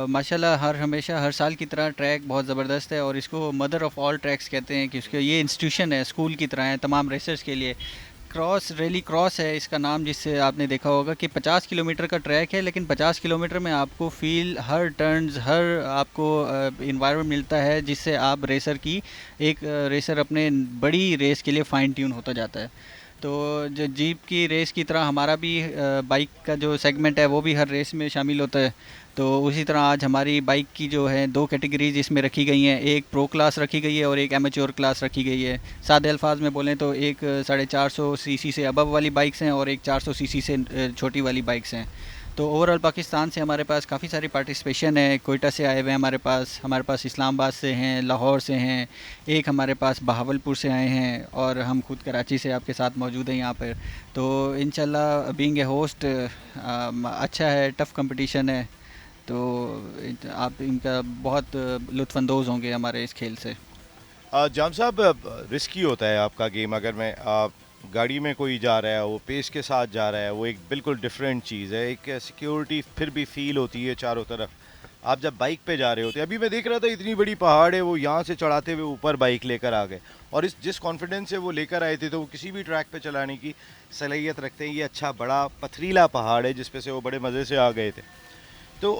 माशाल्लाह हमेशा हर साल की तरह ट्रैक बहुत ज़बरदस्त है और इसको मदर ऑफ़ ऑल ट्रैक्स कहते हैं कि उसके ये इंस्टीट्यूशन है, स्कूल की तरह है तमाम रेसर्स के लिए। रैली क्रॉस है इसका नाम, जिससे आपने देखा होगा कि 50 किलोमीटर का ट्रैक है, लेकिन 50 किलोमीटर में आपको फील हर टर्न्स हर आपको इन्वायरमेंट मिलता है, जिससे आप रेसर अपने बड़ी रेस के लिए फ़ाइन ट्यून होता जाता है। तो जो जीप की रेस की तरह हमारा भी बाइक का जो सेगमेंट है वो भी हर रेस में शामिल होता है। तो उसी तरह आज हमारी बाइक की जो है 2 कैटेगरीज इसमें रखी गई हैं, एक प्रो क्लास रखी गई है और एक एमेच्योर क्लास रखी गई है। सादे अल्फाज में बोलें तो एक 450 सीसी से अबव वाली बाइक्स हैं और एक 400 सीसी से छोटी वाली बाइक्स हैं। तो ओवरऑल पाकिस्तान से हमारे पास काफ़ी सारी पार्टिसिपेशन है। कोयटा से आए हुए हैं हमारे पास इस्लामाबाद से हैं, लाहौर से हैं, एक हमारे पास बहावलपुर से आए हैं और हम खुद कराची से आपके साथ मौजूद हैं यहाँ पर। तो इंशाल्लाह बीइंग ए होस्ट अच्छा है, टफ़ कंपटीशन है, तो आप इनका बहुत लुत्फ़अंदोज़ होंगे हमारे इस खेल से। जाम साहब, रिस्की होता है आपका गेम। अगर मैं गाड़ी में कोई जा रहा है, वो पेस के साथ जा रहा है, वो एक बिल्कुल डिफरेंट चीज़ है। एक सिक्योरिटी फिर भी फील होती है चारों तरफ। आप जब बाइक पे जा रहे होते हैं, अभी मैं देख रहा था इतनी बड़ी पहाड़ है, वो यहाँ से चढ़ाते हुए ऊपर बाइक लेकर आ गए और जिस कॉन्फिडेंस से वो लेकर आए थे, तो वो किसी भी ट्रैक पे चलाने की सलाहियत रखते हैं। ये अच्छा बड़ा पथरीला पहाड़ है जिस पे से वो बड़े मज़े से आ गए थे। तो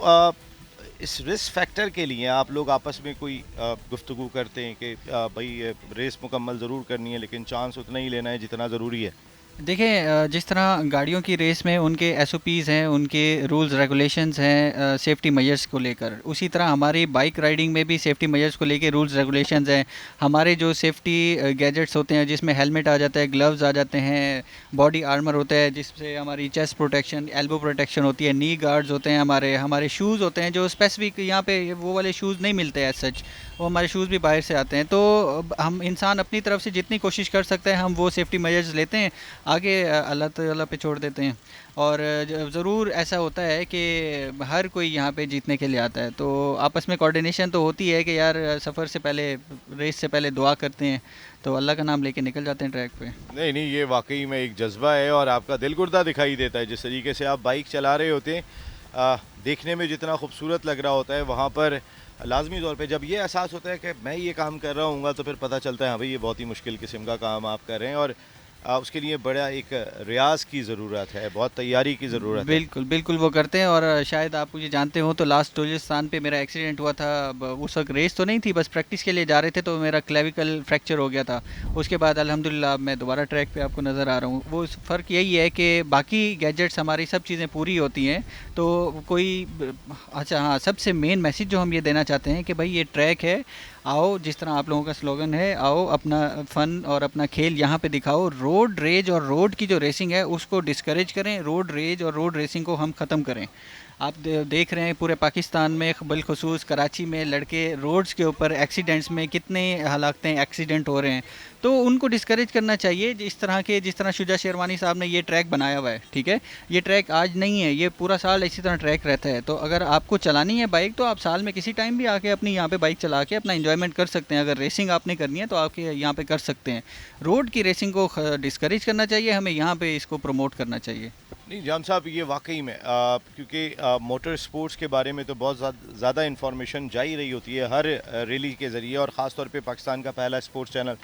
इस रिस्क फैक्टर के लिए आप लोग आपस में कोई गुफ्तगू करते हैं कि भाई रेस मुकम्मल ज़रूर करनी है, लेकिन चांस उतना ही लेना है जितना ज़रूरी है? देखें, जिस तरह गाड़ियों की रेस में उनके एसओपीज़ हैं, उनके रूल्स रेगुलेशंस हैं सेफ्टी मेजर्स को लेकर, उसी तरह हमारी बाइक राइडिंग में भी सेफ्टी मेजर्स को लेकर रूल्स रेगुलेशंस हैं। हमारे जो सेफ्टी गैजेट्स होते हैं, जिसमें हेलमेट आ जाता है, ग्लव्स आ जाते हैं, बॉडी आर्मर होता है जिससे हमारी चेस्ट प्रोटेक्शन, एल्बो प्रोटेक्शन होती है, नी गार्ड्स होते हैं, हमारे शूज़ होते हैं जो स्पेसिफिक यहाँ पे वो वाले शूज़ नहीं मिलते एज सच, वो हमारे शूज़ भी बाहर से आते हैं। तो हम इंसान अपनी तरफ से जितनी कोशिश कर सकते हैं हम वो सेफ्टी मेजर्स लेते हैं, आगे अल्लाह ताला पे छोड़ देते हैं। और ज़रूर ऐसा होता है कि हर कोई यहाँ पे जीतने के लिए आता है, तो आपस में कोऑर्डिनेशन तो होती है कि यार सफ़र से पहले, रेस से पहले दुआ करते हैं, तो अल्लाह का नाम लेके निकल जाते हैं ट्रैक पे। नहीं नहीं, ये वाकई में एक जज्बा है और आपका दिल गुर्दा दिखाई देता है। जिस तरीके से आप बाइक चला रहे होते हैं, देखने में जितना खूबसूरत लग रहा होता है, वहाँ पर लाजमी तौर पे जब ये एहसास होता है कि मैं ये काम कर रहा हूँ, तो फिर पता चलता है हाँ भाई ये बहुत ही मुश्किल किस्म का काम आप कर रहे हैं और उसके लिए बड़ा एक रियाज की ज़रूरत है, बहुत तैयारी की ज़रूरत है। बिल्कुल बिल्कुल वो करते हैं। और शायद आप मुझे जानते हो तो लास्ट बलूचिस्तान पे मेरा एक्सीडेंट हुआ था। उस वक्त रेस तो नहीं थी, बस प्रैक्टिस के लिए जा रहे थे, तो मेरा क्लेविकल फ्रैक्चर हो गया था। उसके बाद अल्हम्दुलिल्लाह मैं दोबारा ट्रैक पे आपको नज़र आ रहा हूँ। वो फ़र्क यही है कि बाकी गैजेट्स हमारी सब चीज़ें पूरी होती हैं, तो कोई अच्छा हाँ, सबसे मेन मैसेज जो हम ये देना चाहते हैं कि भाई ये ट्रैक है, आओ, जिस तरह आप लोगों का स्लोगन है, आओ अपना फ़न और अपना खेल यहाँ पे दिखाओ। रोड रेज और रोड की जो रेसिंग है उसको डिस्करेज करें, रोड रेज और रोड रेसिंग को हम ख़त्म करें। आप देख रहे हैं पूरे पाकिस्तान में, बिलखुसूस कराची में लड़के रोड्स के ऊपर एक्सीडेंट्स में कितने हलाकतें एक्सीडेंट हो रहे हैं, तो उनको डिस्करेज करना चाहिए। जिस तरह शुजा शेरवानी साहब ने ये ट्रैक बनाया हुआ है, ठीक है, ये ट्रैक आज नहीं है, ये पूरा साल इसी तरह ट्रैक रहता है। तो अगर आपको चलानी है बाइक, तो आप साल में किसी टाइम भी आके अपनी यहाँ पे बाइक चला के अपना एंजॉयमेंट कर सकते हैं। अगर रेसिंग आपने करनी है तो आपके यहाँ पे कर सकते हैं। रोड की रेसिंग को डिस्करेज करना चाहिए, हमें यहाँ पे इसको प्रमोट करना चाहिए। नहीं जाम साहब, ये वाकई में क्योंकि मोटर स्पोर्ट्स के बारे में तो बहुत ज़्यादा इन्फॉर्मेशन जा ही रही होती है हर रैली के ज़रिए, और ख़ास तौर पे पाकिस्तान का पहला स्पोर्ट्स चैनल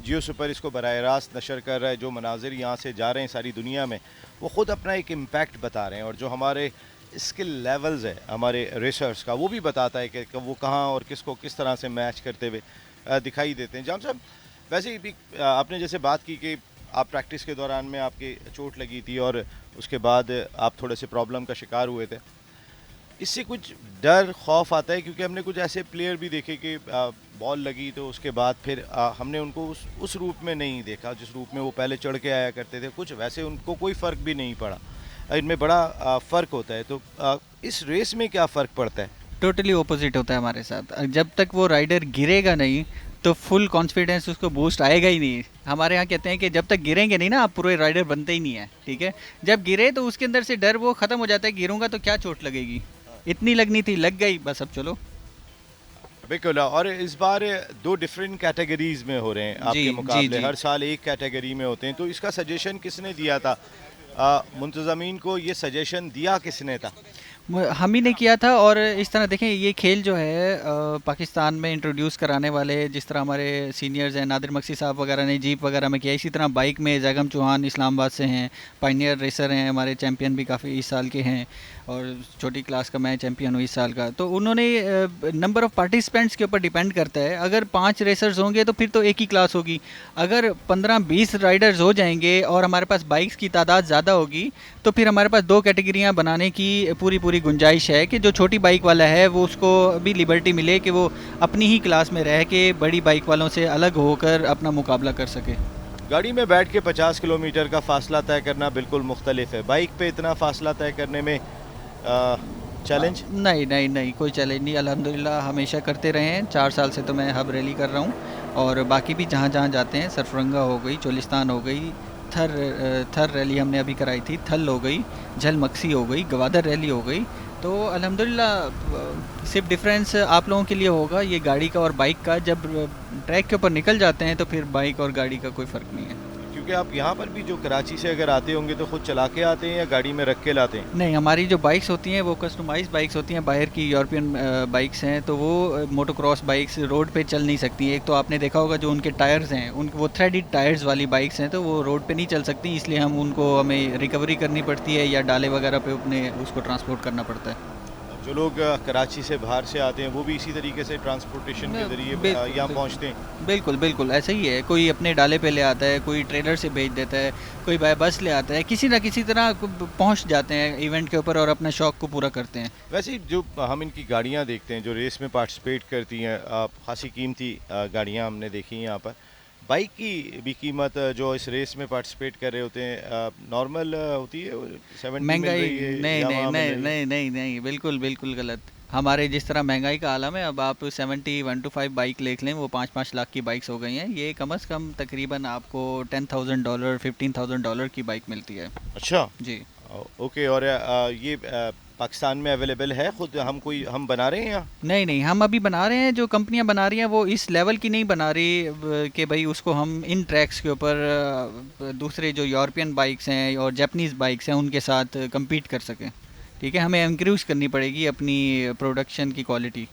जियो सुपर इसको बराह रास्त नशर कर रहा है। जो मनाजिर यहाँ से जा रहे हैं सारी दुनिया में, वो ख़ुद अपना एक इम्पैक्ट बता रहे हैं, और जो हमारे स्किल लेवल्स है हमारे रेसर्स का, वो भी बताता है कि वो कहाँ और किसको किस तरह से मैच करते हुए दिखाई देते हैं। जाम साहब, वैसे ही भी आपने जैसे बात की कि आप प्रैक्टिस के दौरान में आपकी चोट लगी थी और उसके बाद आप थोड़े से प्रॉब्लम का शिकार हुए थे, इससे कुछ डर खौफ आता है? क्योंकि हमने कुछ ऐसे प्लेयर भी देखे कि बॉल लगी तो उसके बाद फिर हमने उनको उस रूप में नहीं देखा जिस रूप में वो पहले चढ़ के आया करते थे, कुछ वैसे उनको कोई फ़र्क भी नहीं पड़ा। इनमें बड़ा फ़र्क होता है। तो इस रेस में क्या फ़र्क पड़ता है? टोटली ऑपोजिट होता है हमारे साथ। जब तक वो राइडर गिरेगा नहीं तो फुल कॉन्फिडेंस उसको बूस्ट आएगा ही नहीं। हमारे यहाँ कहते हैं कि जब तक गिरेंगे नहीं ना, आप पूरे राइडर बनते ही नहीं है, ठीक है। जब गिरे तो उसके अंदर से डर वो ख़त्म हो जाता है, गिरूंगा तो क्या चोट लगेगी, इतनी लगनी थी, लग गई, बस अब चलो। बिल्कुल, और इस बार 2 डिफरेंट कैटेगरीज में हो रहे हैं आपके जी, मुकाबले। जी। हर साल एक कैटेगरी में होते हैं, तो इसका सजेशन किसने दिया था? मुंतज़मीन को ये सजेशन दिया किसने था? हम ही ने किया था। और इस तरह देखें, ये खेल जो है पाकिस्तान में इंट्रोड्यूस कराने वाले, जिस तरह हमारे सीनियर्स हैं नादिर मक्सी साहब वगैरह ने जीप वगैरह में किया, इसी तरह बाइक में जैगम चौहान इस्लामाबाद से हैं, पायनियर रेसर हैं, हमारे चैम्पियन भी काफ़ी इस साल के हैं, और छोटी क्लास का मैं चैम्पियन हूँ इस साल का। तो उन्होंने नंबर ऑफ़ पार्टिसिपेंट्स के ऊपर डिपेंड करता है। अगर 5 रेसर्स होंगे तो फिर तो एक ही क्लास होगी। अगर 15-20 राइडर्स हो जाएंगे और हमारे पास बाइक्स की तादाद ज़्यादा होगी, तो फिर हमारे पास 2 कैटेगरियाँ बनाने की पूरी गुंजाइश है कि जो छोटी बाइक वाला है वो उसको भी लिबर्टी मिले कि वो अपनी ही क्लास में रह के बड़ी बाइक वालों से अलग होकर अपना मुकाबला कर सके। गाड़ी में बैठ के 50 किलोमीटर का फासला तय करना बिल्कुल मुख्तलिफ है। बाइक पे इतना फासला तय करने में चैलेंज? नहीं, कोई चैलेंज नहीं। अल्हम्दुलिल्लाह हमेशा करते रहे हैं। 4 साल से तो मैं हब रैली कर रहा हूँ, और बाकी भी जहाँ जाते हैं, सरफरंगा हो गई, चोलिस्तान हो गई, थर रैली हमने अभी कराई थी, थल हो गई, झल मक्सी हो गई, गवादर रैली हो गई। तो अल्हम्दुलिल्लाह सिर्फ डिफरेंस आप लोगों के लिए होगा ये गाड़ी का और बाइक का। जब ट्रैक के ऊपर निकल जाते हैं तो फिर बाइक और गाड़ी का कोई फ़र्क नहीं है। क्योंकि आप यहाँ पर भी जो कराची से अगर आते होंगे तो खुद चला के आते हैं या गाड़ी में रख के लाते हैं? नहीं, हमारी जो बाइक्स होती हैं वो कस्टमाइज्ड बाइक्स होती हैं, बाहर की यूरोपियन बाइक्स हैं, तो वो मोटोक्रॉस बाइक्स रोड पे चल नहीं सकती। एक तो आपने देखा होगा जो उनके टायर्स हैं, वो थ्रेडेड टायर्स वाली बाइक्स हैं, तो वो रोड पे नहीं चल सकती, इसलिए हमें रिकवरी करनी पड़ती है या डाले वगैरह पे अपने उसको ट्रांसपोर्ट करना पड़ता है। जो लोग कराची से बाहर से आते हैं वो भी इसी तरीके से ट्रांसपोर्टेशन के ज़रिए यहाँ पहुँचते हैं? बिल्कुल ऐसा ही है। कोई अपने डाले पे ले आता है, कोई ट्रेलर से भेज देता है, कोई बाय बस ले आता है, किसी ना किसी तरह पहुँच जाते हैं इवेंट के ऊपर और अपने शौक़ को पूरा करते हैं। वैसे जो हम इनकी गाड़ियाँ देखते हैं जो रेस में पार्टिसिपेट करती हैं, खासी कीमती गाड़ियाँ हमने देखी हैं यहाँ पर। बाइक की भी कीमत जो इस रेस में पार्टिसिपेट कर रहे होते हैं नॉर्मल होती है? 70 मिल महंगाई रही है, नहीं या नहीं वहाँ मिल नहीं रही है? नहीं नहीं नहीं, बिल्कुल गलत। हमारे जिस तरह महंगाई का आलम है, अब आप 71-5 बाइक देख लें, वो 5-5 लाख की बाइक्स हो गई हैं। ये कम से कम तकरीबन आपको $10,000 $15,000 की बाइक मिलती है। अच्छा जी ओके। और ये पाकिस्तान में अवेलेबल है? खुद हम बना रहे हैं यहाँ? नहीं, हम अभी बना रहे हैं। जो कंपनियां बना रही हैं वो इस लेवल की नहीं बना रही कि भाई उसको हम इन ट्रैक्स के ऊपर दूसरे जो यूरोपियन बाइक्स हैं और जापानीज़ बाइक्स हैं उनके साथ compete कर सकें। ठीक है, हमें इंक्रीज़ करनी पड़ेगी अपनी प्रोडक्शन की क्वालिटी।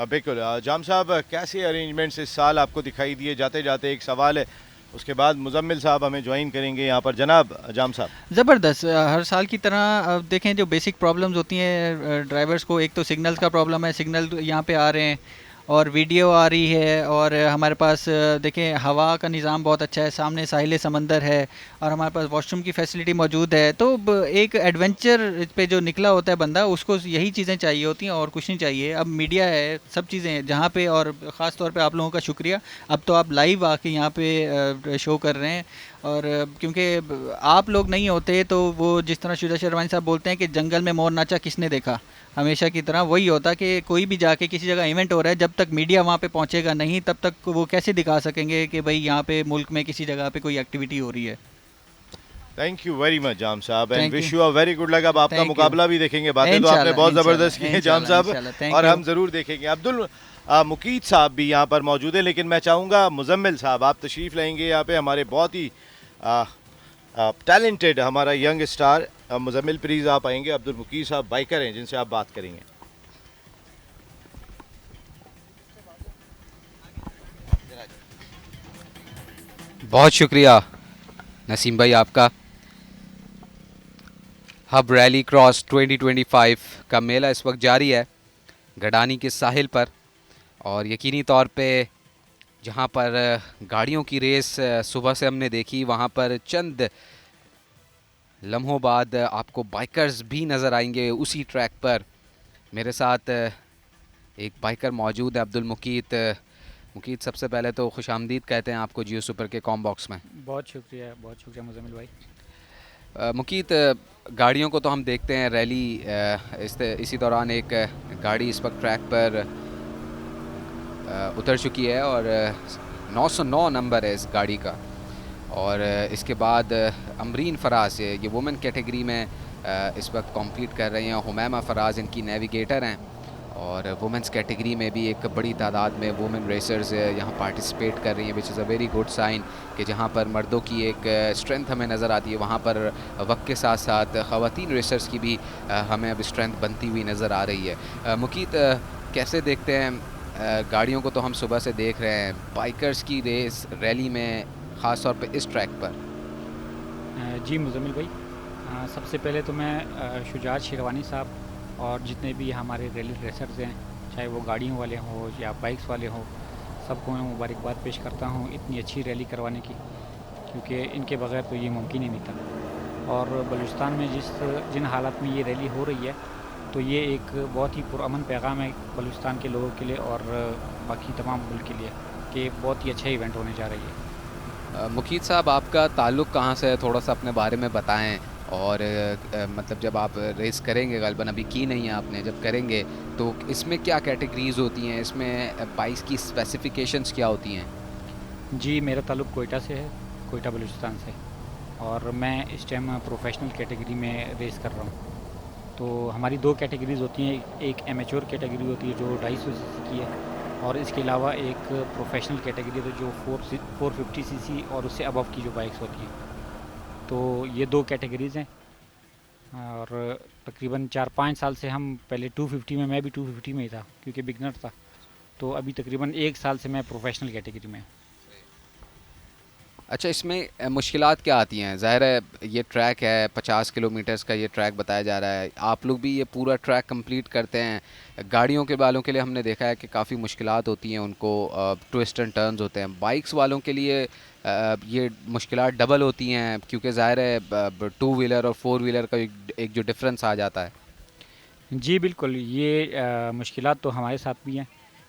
बिल्कुल। जाम साहब, कैसे अरेंजमेंट्स इस साल आपको दिखाई दिए? जाते जाते एक सवाल है, उसके बाद मुजम्मिल साहब हमें ज्वाइन करेंगे यहाँ पर। जनाब जाम साहब। ज़बरदस्त। हर साल की तरह अब देखें जो बेसिक प्रॉब्लम्स होती हैं ड्राइवर्स को, एक तो सिग्नल्स का प्रॉब्लम है, सिग्नल यहाँ पे आ रहे हैं और वीडियो आ रही है, और हमारे पास देखें हवा का निज़ाम बहुत अच्छा है, सामने साहिल समंदर है और हमारे पास वॉशरूम की फैसिलिटी मौजूद है। तो एक एडवेंचर पे जो निकला होता है बंदा, उसको यही चीज़ें चाहिए होती हैं और कुछ नहीं चाहिए। अब मीडिया है, सब चीज़ें हैं जहाँ पे, और ख़ास तौर पे आप लोगों का शुक्रिया, अब तो आप लाइव आके यहाँ पे शो कर रहे हैं। और क्योंकि आप लोग नहीं होते तो वो जिस तरह शुजा शेरवानी साहब बोलते हैं कि जंगल में मोर नाचा किसने देखा, हमेशा की तरह वही होता कि कोई भी जाके किसी जगह इवेंट हो रहा है, जब तक मीडिया वहाँ पे पहुँचेगा नहीं तब तक वो कैसे दिखा सकेंगे कि भाई यहाँ पे मुल्क में किसी जगह पे कोई एक्टिविटी हो रही है। थैंक यू वेरी मच जाम साहब, and Thank wish you. You a very good luck. अब आपका Thank you. मुकाबला भी देखेंगे। बातें तो आपने इंशाल्लाह, बहुत ज़बरदस्त की इंशाल्लाह, हैं जाम साहब, इंशाल्लाह, thank और you. हम ज़रूर देखेंगे। अब्दुल मुकीद साहब भी यहाँ पर मौजूद है, लेकिन मैं चाहूँगा मुजम्मिल साहब आप तशरीफ़ लाएंगे यहाँ पे। हमारे बहुत ही टैलेंटेड हमारा यंग स्टार मुजम्मिल प्लीज़ आप आएंगे। अब्दुल मुकीद साहब बाइकर हैं जिनसे आप बात करेंगे। बहुत शुक्रिया नसीम भाई आपका। हब रैली क्रॉस 2025 का मेला इस वक्त जारी है गडानी के साहिल पर, और यकीनी तौर पे जहां पर गाड़ियों की रेस सुबह से हमने देखी, वहां पर चंद लम्हों बाद आपको बाइकर्स भी नज़र आएंगे उसी ट्रैक पर। मेरे साथ एक बाइकर मौजूद है, अब्दुल मुकीद। मुकीद, सबसे पहले तो खुशामदीद कहते हैं आपको जियो सुपर के कॉम बॉक्स में। बहुत शुक्रिया मुजम्मिल भाई। मुकीद, गाड़ियों को तो हम देखते हैं रैली, इसी दौरान एक गाड़ी इस वक्त ट्रैक पर उतर चुकी है और 909 नंबर है इस गाड़ी का, और इसके बाद अमरीन फराज ये वुमेन कैटेगरी में इस वक्त कॉम्पीट कर रही हैं। हुमैमा फराज इनकी नेविगेटर हैं, और वुमेंस कैटेगरी में भी एक बड़ी तादाद में वुमेन रेसर्स यहाँ पार्टिसिपेट कर रही हैं, which is a very good sign कि जहाँ पर मर्दों की एक स्ट्रेंथ हमें नज़र आती है, वहाँ पर वक्त के साथ साथ ख़वातीन रेसर्स की भी हमें अब स्ट्रेंथ बनती हुई नज़र आ रही है। मुकीत, कैसे देखते हैं गाड़ियों को तो हम सुबह से देख रहे हैं, बाइकर्स की रेस रैली में ख़ास तौर पे इस ट्रैक पर? जी मुजम्मिल भाई, सबसे पहले तो मैं शुजात शेरवानी साहब और जितने भी हमारे रैली रेसर्स हैं, चाहे वो गाड़ियों वाले हों या बाइक्स वाले हों, सबको मैं मुबारकबाद पेश करता हूँ इतनी अच्छी रैली करवाने की, क्योंकि इनके बगैर तो ये मुमकिन ही नहीं था। और बलूचिस्तान में जिन हालात में ये रैली हो रही है, तो ये एक बहुत ही पुरअमन पैगाम है बलूचिस्तान के लोगों के लिए और बाकी तमाम मुल्क के लिए कि बहुत ही अच्छा इवेंट होने जा रही है। मुकीत साहब, आपका ताल्लुक़ कहाँ से है, थोड़ा सा अपने बारे में बताएं। और मतलब जब आप रेस करेंगे, ग़ालिबन अभी की नहीं है आपने, जब करेंगे तो इसमें क्या कैटेगरीज़ होती हैं, इसमें बाइक्स की स्पेसिफिकेशंस क्या होती हैं? जी, मेरा ताल्लुक़ कोयटा से है, कोयटा बलूचिस्तान से, और मैं इस टाइम प्रोफेशनल कैटेगरी में रेस कर रहा हूँ। तो हमारी 2 कैटेगरीज़ होती हैं, एक एमेच्योर कैटेगरी होती है जो 250 सीसी की है, और इसके अलावा एक प्रोफेशनल कैटेगरी है जो 450 सीसी और उससे अबव की जो बाइक्स होती हैं। तो ये 2 कैटेगरीज़ हैं, और तकरीबन 4-5 साल से हम पहले 250 में, मैं भी 250 में ही था क्योंकि बिगनर था, तो अभी तकरीबन 1 साल से मैं प्रोफेशनल कैटेगरी में। अच्छा, इसमें मुश्किलात क्या आती हैं? ज़ाहिर है ये ट्रैक है, 50 किलोमीटर्स का ये ट्रैक बताया जा रहा है, आप लोग भी ये पूरा ट्रैक कंप्लीट करते हैं। गाड़ियों के वालों के लिए हमने देखा है कि काफ़ी मुश्किलात होती हैं, उनको ट्विस्ट एंड टर्न्स होते हैं। बाइक्स वालों के लिए ये मुश्किलात डबल होती हैं, क्योंकि ज़ाहिर है 2 व्हीलर और 4 व्हीलर का एक जो डिफरेंस आ जाता है। जी बिल्कुल, ये मुश्किलात तो हमारे साथ भी हैं,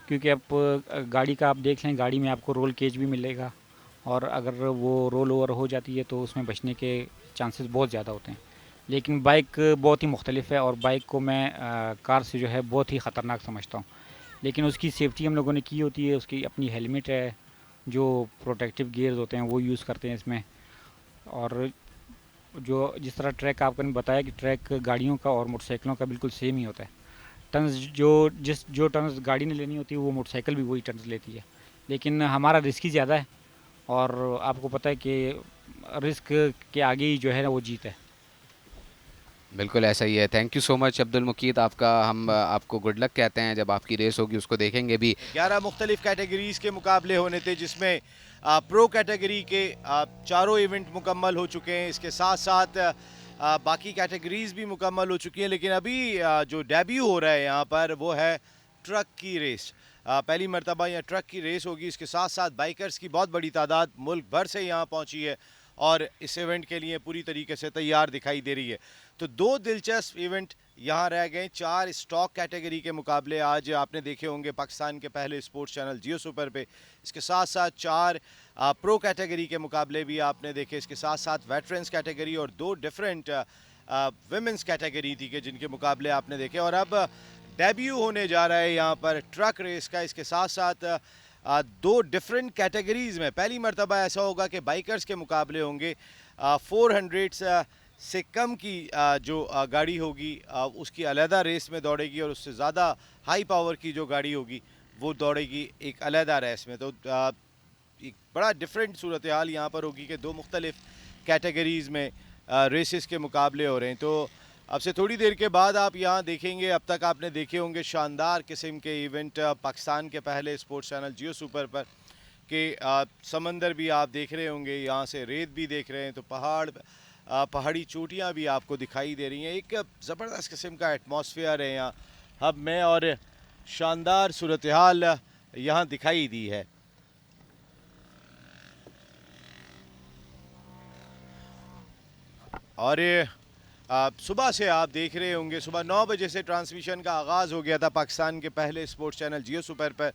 क्योंकि अब गाड़ी का आप देख लें, गाड़ी में आपको रोल केज भी मिलेगा, और अगर वो रोल ओवर हो जाती है तो उसमें बचने के चांसेस बहुत ज़्यादा होते हैं। लेकिन बाइक बहुत ही मुख्तलिफ है, और बाइक को मैं कार से जो है बहुत ही ख़तरनाक समझता हूँ। लेकिन उसकी सेफ्टी हम लोगों ने की होती है, उसकी अपनी हेलमेट है, जो प्रोटेक्टिव गियर्स होते हैं वो यूज़ करते हैं इसमें। और जो जिस तरह ट्रैक आपने बताया कि ट्रैक गाड़ियों का और मोटरसाइकिलों का बिल्कुल सेम ही होता है। टर्न्स जो टर्न्स गाड़ी ने लेनी होती है वो मोटरसाइकिल भी वही टर्न्स लेती है, लेकिन हमारा रिस्क ही ज़्यादा है, और आपको पता है कि रिस्क के आगे ही जो है ना वो जीत है। बिल्कुल ऐसा ही है। Thank you so much Abdul Muqeet, हम आपको गुड लक कहते हैं, जब आपकी रेस होगी उसको देखेंगे भी। 11 मुख्तलिफ कैटेगरीज़ के मुकाबले होने थे, जिसमें प्रो कैटेगरी के 4 इवेंट मुकम्मल हो चुके हैं। इसके साथ साथ बाकी कैटेगरीज़ भी मुकम्मल हो चुकी हैं, लेकिन अभी जो डेब्यू हो रहा है यहाँ पर वो है ट्रक की रेस। पहली मरतबा यहाँ ट्रक की रेस होगी। इसके साथ साथ बाइकर्स की बहुत बड़ी तादाद मुल्क भर से यहाँ पहुँची है और इस इवेंट के लिए पूरी तरीके से तैयार दिखाई दे रही है। तो 2 दिलचस्प इवेंट यहाँ रह गए। 4 स्टॉक कैटेगरी के मुकाबले आज आपने देखे होंगे पाकिस्तान के पहले स्पोर्ट्स चैनल जियो सुपर पे। इसके साथ साथ 4 प्रो कैटेगरी के मुकाबले भी आपने देखे। इसके साथ साथ वेटरन्स कैटेगरी और 2 डिफरेंट विमेंस कैटेगरी थी कि जिनके मुकाबले आपने देखे। और अब डेब्यू होने जा रहा है यहाँ पर ट्रक रेस का। इसके साथ साथ 2 डिफरेंट कैटेगरीज़ में पहली मरतबा ऐसा होगा कि बाइकर्स के मुकाबले होंगे। 400 से कम की जो गाड़ी होगी उसकी अलहदा रेस में दौड़ेगी, और उससे ज़्यादा हाई पावर की जो गाड़ी होगी वो दौड़ेगी एक अलहदा रेस में। तो एक बड़ा डिफरेंट सूरत हाल यहाँ पर होगी कि 2 मुख्तलिफ कैटेगरीज़ में रेसेस के मुकाबले हो रहे हैं। तो अब से थोड़ी देर के बाद आप यहाँ देखेंगे, अब तक आपने देखे होंगे शानदार किस्म के इवेंट पाकिस्तान के पहले स्पोर्ट्स चैनल जियो सुपर पर कि समंदर भी आप देख रहे होंगे, यहाँ से रेत भी देख रहे हैं, तो पहाड़ी चोटियाँ भी आपको दिखाई दे रही हैं। एक ज़बरदस्त किस्म का एटमॉस्फेयर है यहाँ हब में, और शानदार सूरत हाल यहाँ दिखाई दी है। और सुबह से आप देख रहे होंगे, सुबह 9 बजे से ट्रांसमिशन का आगाज़ हो गया था पाकिस्तान के पहले स्पोर्ट्स चैनल जियो सुपर पर।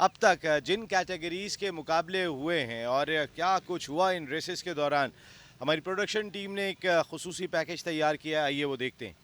अब तक जिन कैटेगरीज़ के मुकाबले हुए हैं और क्या कुछ हुआ इन रेसेस के दौरान, हमारी प्रोडक्शन टीम ने एक खुसूसी पैकेज तैयार किया है, आइए वो देखते हैं।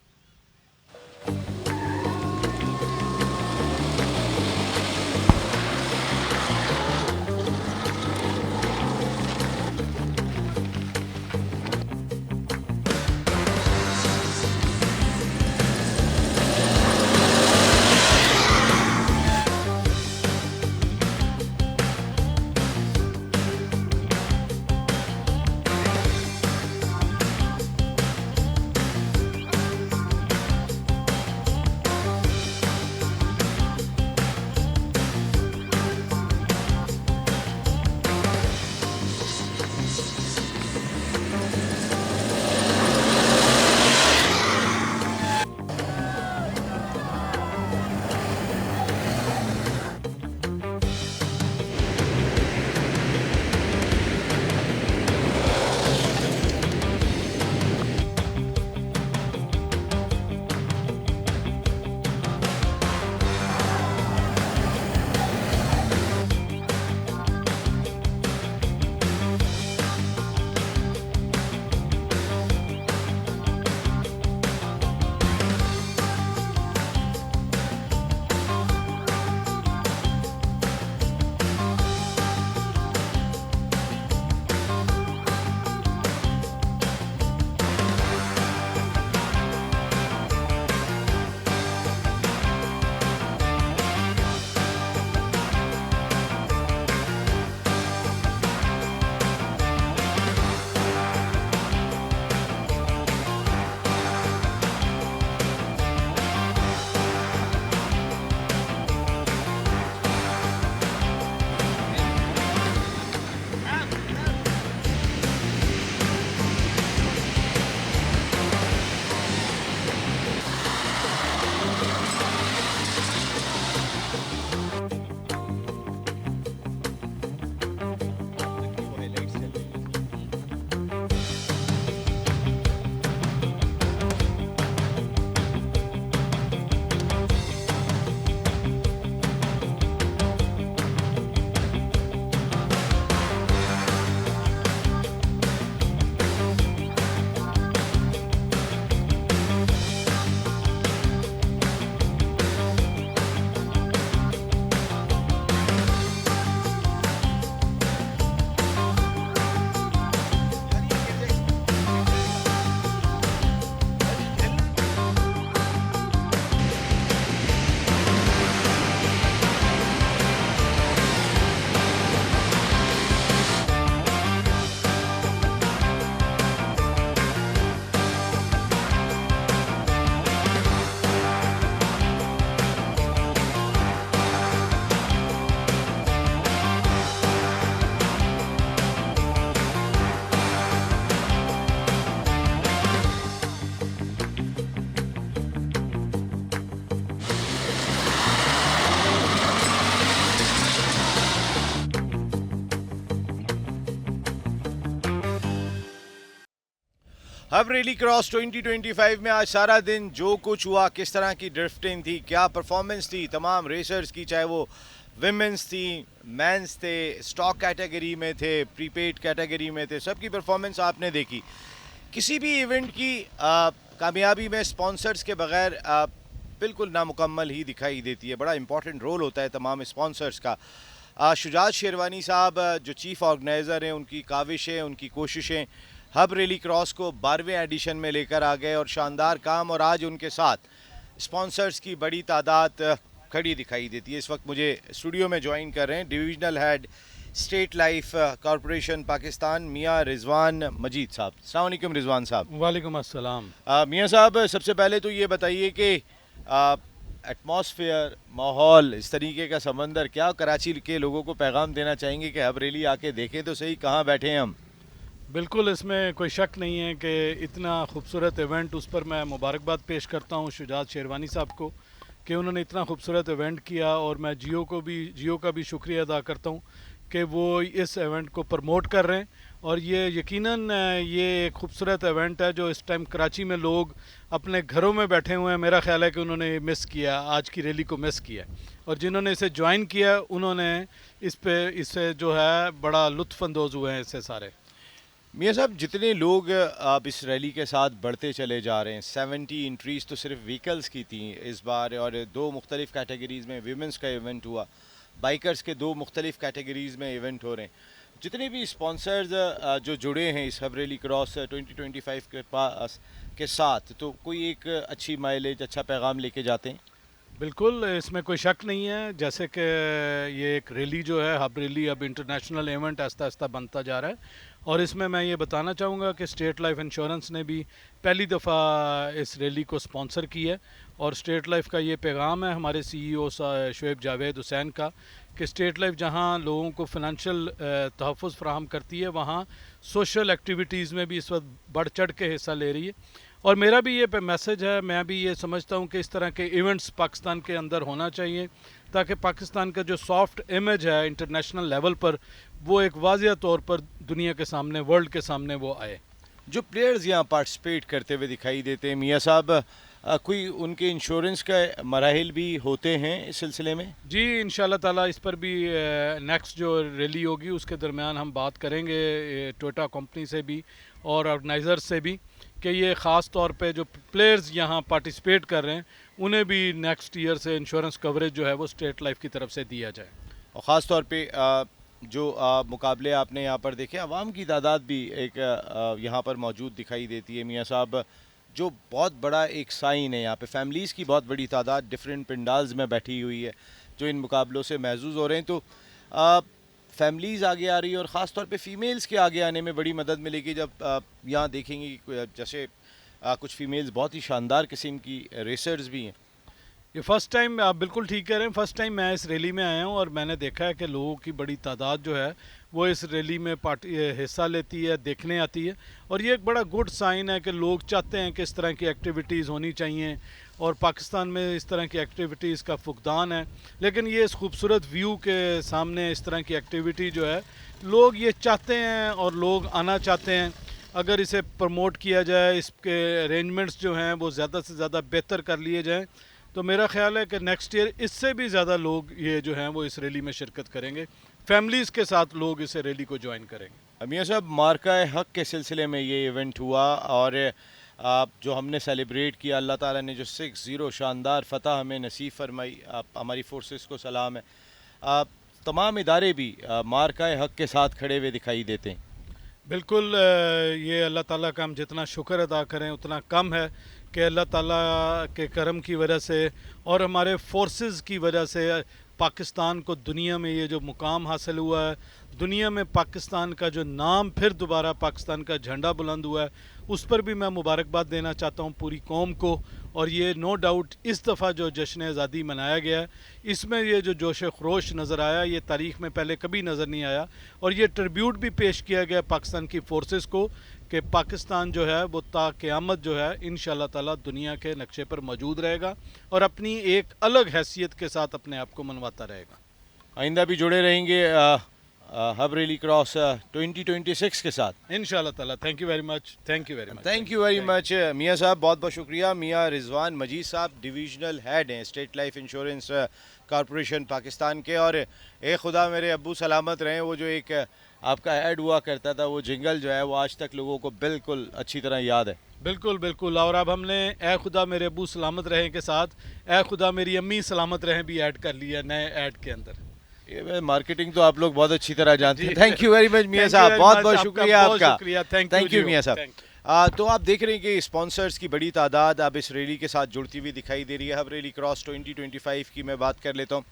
हब रैली क्रॉस 2025 में आज सारा दिन जो कुछ हुआ, किस तरह की ड्रिफ्टिंग थी, क्या परफॉर्मेंस थी तमाम रेसर्स की, चाहे वो विमेंस थी, मेंस थे, स्टॉक कैटेगरी में थे, प्रीपेड कैटेगरी में थे, सबकी परफॉर्मेंस आपने देखी। किसी भी इवेंट की कामयाबी में स्पॉन्सर्स के बगैर बिल्कुल नामुकम्मल ही दिखाई देती है। बड़ा इंपॉर्टेंट रोल होता है तमाम स्पॉन्सर्स का। शुजात शेरवानी साहब जो चीफ़ ऑर्गेनाइज़र हैं, उनकी काविशें, उनकी कोशिशें हब रैली क्रॉस को 12वें एडिशन में लेकर आ गए और शानदार काम, और आज उनके साथ स्पॉन्सर्स की बड़ी तादाद खड़ी दिखाई देती है। इस वक्त मुझे स्टूडियो में ज्वाइन कर रहे हैं divisional head state life corporation Pakistan मियाँ रिजवान मजीद साहब। अस्सलाम वालेकुम रिजवान साहब। वालेकुम अस्सलाम। मियाँ साहब, सबसे पहले तो ये बताइए कि एटमॉस्फेयर, माहौल, इस तरीके का समंदर, क्या कराची के लोगों को पैगाम देना चाहेंगे कि हब रैली आके देखें तो सही, कहाँ बैठे हैं हम? बिल्कुल, इसमें कोई शक नहीं है कि इतना खूबसूरत इवेंट, उस पर मैं मुबारकबाद पेश करता हूँ शुजात शेरवानी साहब को कि उन्होंने इतना खूबसूरत इवेंट किया, और मैं जियो का भी शुक्रिया अदा करता हूँ कि वो इस इवेंट को प्रमोट कर रहे हैं। और ये यकीनन ये एक खूबसूरत इवेंट है जो इस टाइम कराची में लोग अपने घरों में बैठे हुए हैं। मेरा ख्याल है कि उन्होंने मिस किया, आज की रैली को मिस किया, और जिन्होंने इसे ज्वाइन किया उन्होंने इससे जो है बड़ा लुत्फ़अंदोज़ हुए हैं इससे सारे। मियाँ साहब, जितने लोग आप इस रैली के साथ बढ़ते चले जा रहे हैं, 70 एंट्रीज़ तो सिर्फ व्हीकल्स की थी इस बार, और 2 मुख्तलिफ़ कैटेगरीज़ में विमेंस का इवेंट हुआ, बाइकर्स के 2 मुख्तलिफ़ कैटेगरीज़ में इवेंट हो रहे हैं। जितने भी स्पॉन्सर्स जो जुड़े हैं इस हब रैली क्रॉस 2025 के साथ, तो कोई एक अच्छी माइलेज, अच्छा पैगाम लेके जाते हैं? बिल्कुल, इसमें कोई शक नहीं है। जैसे कि ये एक रैली जो है, हब रैली अब इंटरनेशनल इवेंट आहिस्ता आहिस्ता बनता जा रहा है, और इसमें मैं ये बताना चाहूँगा कि स्टेट लाइफ इंश्योरेंस ने भी पहली दफ़ा इस रैली को स्पॉन्सर की है। और स्टेट लाइफ का ये पैगाम है हमारे CEO शुएब जावेद हुसैन का कि स्टेट लाइफ जहाँ लोगों को फ़िनंशियल तहफ़्फ़ुज़ फ़राहम करती है, वहाँ सोशल एक्टिविटीज़ में भी इस वक्त बढ़ चढ़ के हिस्सा ले रही है। और मेरा भी ये मैसेज है, मैं भी ये समझता हूँ कि इस तरह के इवेंट्स पाकिस्तान के अंदर होना चाहिए, ताकि पाकिस्तान का जो सॉफ्ट इमेज है इंटरनेशनल लेवल पर, वो एक वाज़िया तौर पर दुनिया के सामने, वर्ल्ड के सामने वो आए। जो प्लेयर्स यहाँ पार्टिसिपेट करते हुए दिखाई देते हैं मियाँ साहब, कोई उनके इंश्योरेंस का मराहिल भी होते हैं इस सिलसिले में? जी, इंशाल्लाह ताला इस पर भी नेक्स्ट जो रैली होगी उसके दरमियान हम बात करेंगे टोयोटा कंपनी से भी और ऑर्गेनाइज़र से भी कि ये ख़ास तौर पे जो प्लेयर्स यहाँ पार्टिसिपेट कर रहे हैं उन्हें भी नेक्स्ट ईयर से इंश्योरेंस कवरेज जो है वो स्टेट लाइफ की तरफ से दिया जाए। और ख़ास तौर पे जो मुकाबले आपने यहाँ पर देखे, आवाम की तादाद भी एक यहाँ पर मौजूद दिखाई देती है मियाँ साहब, जो बहुत बड़ा एक साइन है। यहाँ पे फैमिलीज़ की बहुत बड़ी तादाद डिफरेंट पंडाल्स में बैठी हुई है जो इन मुकाबलों से महजूज़ हो रहे हैं। तो फैमिलीज़ आगे आ रही है, और ख़ास तौर पे फ़ीमेल्स के आगे आने में बड़ी मदद मिलेगी जब यहाँ देखेंगे कि जैसे कुछ फ़ीमेल्स बहुत ही शानदार किस्म की रेसर्स भी हैं। ये फ़र्स्ट टाइम, आप बिल्कुल ठीक कह रहे हैं, फ़र्स्ट टाइम मैं इस रैली में आया हूँ और मैंने देखा है कि लोगों की बड़ी तादाद जो है वो इस रैली में हिस्सा लेती है, देखने आती है, और ये एक बड़ा गुड साइन है कि लोग चाहते हैं कि इस तरह की एक्टिविटीज़ होनी चाहिए, और पाकिस्तान में इस तरह की एक्टिविटीज़ का फुकदान है। लेकिन ये इस खूबसूरत व्यू के सामने इस तरह की एक्टिविटी जो है, लोग ये चाहते हैं और लोग आना चाहते हैं। अगर इसे प्रमोट किया जाए, इसके अरेंजमेंट्स जो हैं वो ज़्यादा से ज़्यादा बेहतर कर लिए जाएँ, तो मेरा ख्याल है कि नेक्स्ट ईयर इससे भी ज़्यादा लोग ये जो हैं वो इस रैली में शिरकत करेंगे, फैमिलीज़ के साथ लोग इस रैली को ज्वाइन करेंगे। मियाँ साहब, मार्का हक के सिलसिले में ये इवेंट हुआ, और जो हमने सेलिब्रेट किया, अल्लाह ताला ने जो 6-0 शानदार फ़तह हमें नसीब फरमाई, हमारी फोर्सेस को सलाम है। तमाम इदारे भी मार्का हक के साथ खड़े हुए दिखाई देते हैं। बिल्कुल, ये अल्लाह ताला का हम जितना शुक्र अदा करें उतना कम है कि अल्लाह ताला के करम की वजह से और हमारे फोर्सेस की वजह से पाकिस्तान को दुनिया में ये जो मुकाम हासिल हुआ है, दुनिया में पाकिस्तान का जो नाम फिर दोबारा पाकिस्तान का झंडा बुलंद हुआ है, उस पर भी मैं मुबारकबाद देना चाहता हूँ पूरी कौम को। और ये नो डाउट इस दफ़ा जो जश्न आज़ादी मनाया गया है, इसमें ये जो जोश खरोश नज़र आया, ये तारीख़ में पहले कभी नज़र नहीं आया, और ये ट्रिब्यूट भी पेश किया गया पाकिस्तान की फ़ोर्सेस को कि पाकिस्तान जो है वो ता क़यामत जो है इंशाअल्लाह ताला दुनिया के नक्शे पर मौजूद रहेगा और अपनी एक अलग हैसियत के साथ अपने आप को मनवाता रहेगा। आइंदा भी जुड़े रहेंगे हब रैली क्रॉस 2026 के साथ। इंशाल्लाह ताला। Thank you very much, thank you very much. Thank you very much मियाँ साहब, बहुत बहुत शुक्रिया। मियाँ रिजवान मजीद साहब डिविजनल हेड हैं state life insurance corporation Pakistan के। और ए खुदा मेरे अब्बू सलामत रहें, वो जो एक आपका ऐड हुआ करता था, वो जिंगल जो है वो आज तक लोगों को बिल्कुल अच्छी तरह याद है। बिल्कुल बिल्कुल। और अब हमने ए खुदा मेरे अब्बू सलामत रहें के साथ ए खुदा मेरी अम्मी सलामत रहें भी ऐड कर लिया नए ऐड के अंदर। ये मार्केटिंग तो आप लोग बहुत अच्छी तरह जानते हैं। थैंक यू वेरी मच मियाँ साहब, बहुत बहुत शुक्रिया आपका। थैंक यू मियाँ साहब। तो आप देख रहे हैं कि स्पॉन्सर्स की बड़ी तादाद अब इस रैली के साथ जुड़ती हुई दिखाई दे रही है। हब रैली क्रॉस 2025 की मैं बात कर लेता हूँ।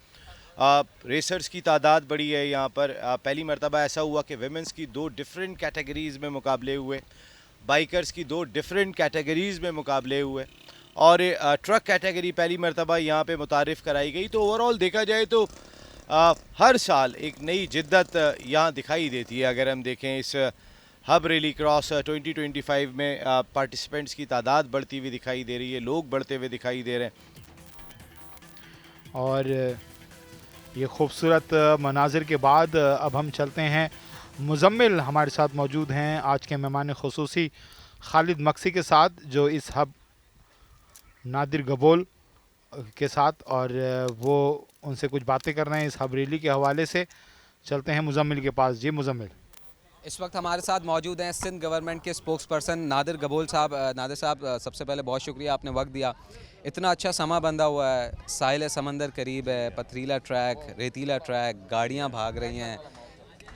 रेसर्स की तादाद बड़ी है यहाँ पर। पहली मरतबा ऐसा हुआ कि वेमेंस की 2 डिफरेंट कैटेगरीज़ में मुकाबले हुए, बाइकर्स की 2 डिफरेंट कैटेगरीज़ में मुकाबले हुए, और ट्रक कैटेगरी पहली मरतबा यहाँ पे मुतारिफ़ कराई गई। तो ओवरऑल देखा जाए तो हर साल एक नई जिद्दत यहाँ दिखाई देती है। अगर हम देखें इस हब रैली क्रॉस 2025 में पार्टिसिपेंट्स की तादाद बढ़ती हुई दिखाई दे रही है, लोग बढ़ते हुए दिखाई दे रहे हैं। और ये खूबसूरत मनाजिर के बाद अब हम चलते हैं, मुजम्मिल हमारे साथ मौजूद हैं आज के मेहमान खुसूसी खालिद मक्सी के साथ, जो इस हब नादिर गबोल के साथ, और वो उनसे कुछ बातें कर रहे हैं इस हब रैली के हवाले से। चलते हैं मुजम्मिल के पास। जी मुजम्मिल। इस वक्त हमारे साथ मौजूद हैं सिंध गवर्नमेंट के स्पोक्स पर्सन नादिर गबोल साहब। नादिर साहब, सबसे पहले बहुत शुक्रिया, आपने वक्त दिया। इतना अच्छा समा बंधा हुआ है, साहिल समंदर करीब है, पथरीला ट्रैक, रेतीला ट्रैक, गाड़ियाँ भाग रही हैं,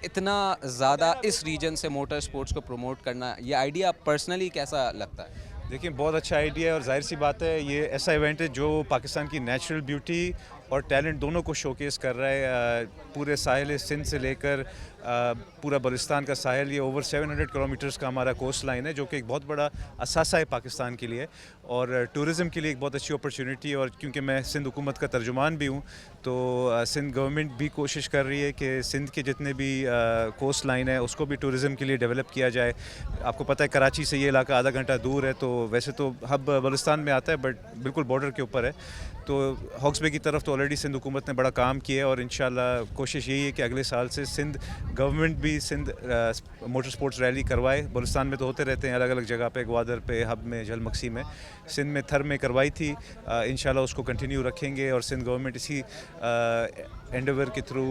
इतना ज़्यादा इस रीजन से मोटर स्पोर्ट्स को प्रमोट करना, ये आइडिया पर्सनली कैसा लगता है? देखिए, बहुत अच्छा आइडिया है और जाहिर सी बात है ये ऐसा इवेंट है जो पाकिस्तान की नेचुरल ब्यूटी और टैलेंट दोनों को शोकेस कर रहा है। पूरे साहिल सिंध से लेकर पूरा बलुचिस्तान का साहिल, ये ओवर 700 किलोमीटर्स का हमारा कोस्ट लाइन है, जो कि एक बहुत बड़ा असासा है पाकिस्तान के लिए और टूरिज़म के लिए एक बहुत अच्छी अपॉर्चुनिटी है। और क्योंकि मैं सिंध हुकूमत का तर्जुमान भी हूँ, तो सिंध गवर्नमेंट भी कोशिश कर रही है कि सिंध के जितने भी कोस्ट लाइन है उसको भी टूरिज़म के लिए डेवलप किया जाए। आपको पता है कराची से ये इलाका आधा घंटा दूर है, तो वैसे तो हब बलुचिस्तान में आता है बट बिल्कुल बॉर्डर के ऊपर है। तो हॉक्स बे की तरफ तो ऑलरेडी सिंध हुकूमत ने बड़ा काम किया है और इंशाल्लाह कोशिश यही है कि अगले साल से सिंध गवर्नमेंट भी सिंध मोटर स्पोर्ट्स रैली करवाए। बलुचिस्तान में तो होते रहते हैं अलग अलग जगह पे, ग्वादर पे, हब में, झलमक्सी में, सिंध में थर में करवाई थी। इंशाल्लाह उसको कंटिन्यू रखेंगे और सिंध गवर्नमेंट इसी एंडेवर के थ्रू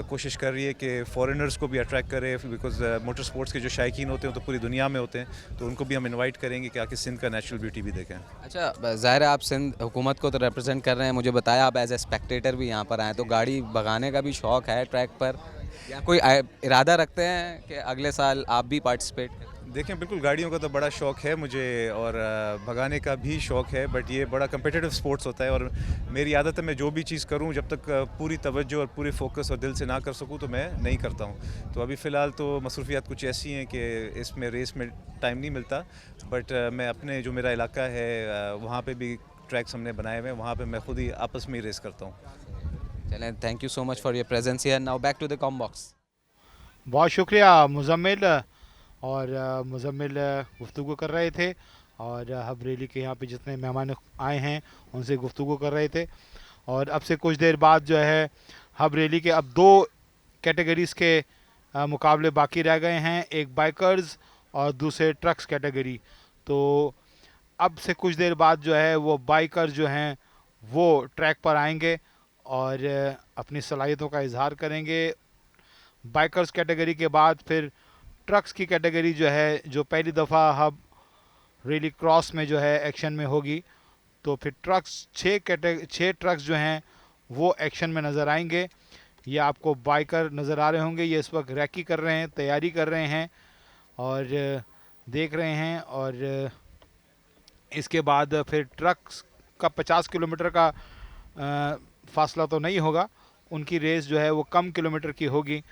कोशिश कर रही है कि फॉरेनर्स को भी अट्रैक्ट करे, बिकॉज मोटर स्पोर्ट्स के जो शायकीन होते हैं तो पूरी दुनिया में होते हैं, तो उनको भी हम इनवाइट करेंगे कि आके सिंध का नेचुरल ब्यूटी भी देखें। अच्छा, ज़ाहिर है आप सिंध हुकूमत को तो रिप्रेजेंट कर रहे हैं, मुझे बताया आप एज ए स्पेक्टेटर भी यहाँ पर आए, तो गाड़ी भगाने का भी शौक़ है ट्रैक पर, या कोई इरादा रखते हैं कि अगले साल आप भी पार्टिसिपेट करें? देखें, बिल्कुल गाड़ियों का तो बड़ा शौक़ है मुझे और भगाने का भी शौक़ है, बट ये बड़ा कम्पिटिटिव स्पोर्ट्स होता है और मेरी आदत है मैं जो भी चीज़ करूं जब तक पूरी तवज्जो और पूरे फोकस और दिल से ना कर सकूं तो मैं नहीं करता हूं। तो अभी फ़िलहाल तो मसरूफियात कुछ ऐसी हैं कि इसमें रेस में टाइम नहीं मिलता, बट मैं अपने जो मेरा इलाका है वहाँ पर भी ट्रैक्स हमने बनाए हुए हैं, वहाँ पर मैं खुद ही आपस में ही रेस करता हूँ। चलें, thank you so much for your presence here. Now back to the comm box. बहुत शुक्रिया मुजम्मिल। और मुजम्मिल गुफ्तगू कर रहे थे और हब रैली के यहाँ पे जितने मेहमान आए हैं उनसे गुफ्तगू कर रहे थे। और अब से कुछ देर बाद जो है हब रैली के अब 2 कैटेगरीज़ के मुकाबले बाकी रह गए हैं, एक बाइकर्स और दूसरे ट्रक्स कैटेगरी। तो अब से कुछ देर बाद जो है वो बाइकर्स जो हैं वो ट्रैक पर आएंगे और अपनी सलाहियतों का इजहार करेंगे। बाइकर्स कैटेगरी के बाद फिर ट्रक्स की कैटेगरी जो है, जो पहली दफ़ा हब रैली क्रॉस में जो है एक्शन में होगी, तो फिर ट्रक्स 6 ट्रक्स जो हैं वो एक्शन में नज़र आएंगे। ये आपको बाइकर नज़र आ रहे होंगे, ये इस वक्त रैकी कर रहे हैं, तैयारी कर रहे हैं और देख रहे हैं। और इसके बाद फिर ट्रक्स का 50 किलोमीटर का फासला तो नहीं होगा, उनकी रेस जो है वो कम किलोमीटर की होगी,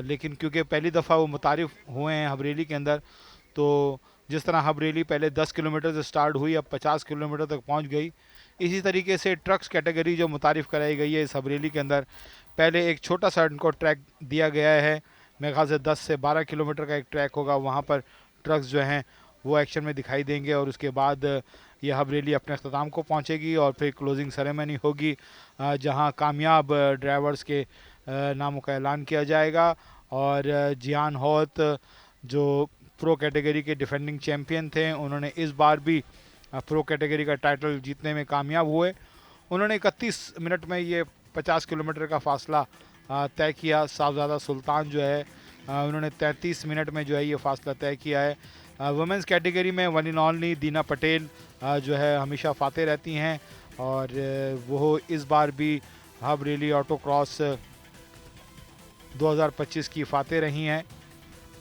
लेकिन क्योंकि पहली दफ़ा वो मुतारिफ़ हुए हैं हब रैली के अंदर, तो जिस तरह हब रैली पहले 10 किलोमीटर से स्टार्ट हुई, अब 50 किलोमीटर तक पहुंच गई, इसी तरीके से ट्रक्स कैटेगरी जो मुतारिफ़ कराई गई है इस हब रैली के अंदर, पहले एक छोटा सा उनको ट्रैक दिया गया है, मेरे ख्याल से 10 से 12 किलोमीटर का एक ट्रैक होगा, वहाँ पर ट्रक्स जो हैं वो एक्शन में दिखाई देंगे। और उसके बाद यह हब रैली अपने अख्ताम को पहुँचेगी और फिर क्लोजिंग सेरेमनी होगी, जहाँ कामयाब ड्राइवर्स के नामों का ऐलान किया जाएगा। और जियान होत जो प्रो कैटेगरी के डिफेंडिंग चैम्पियन थे, उन्होंने इस बार भी प्रो कैटेगरी का टाइटल जीतने में कामयाब हुए। उन्होंने 31 मिनट में ये 50 किलोमीटर का फासला तय किया। साहबजादा सुल्तान जो है उन्होंने 33 मिनट में जो है ये फासला तय किया है। वुमेंस कैटेगरी में वन इन ओनली दीना पटेल जो है हमेशा फाते रहती हैं और वो इस बार भी हब रेली ऑटो क्रॉस 2025 की फाते रही हैं।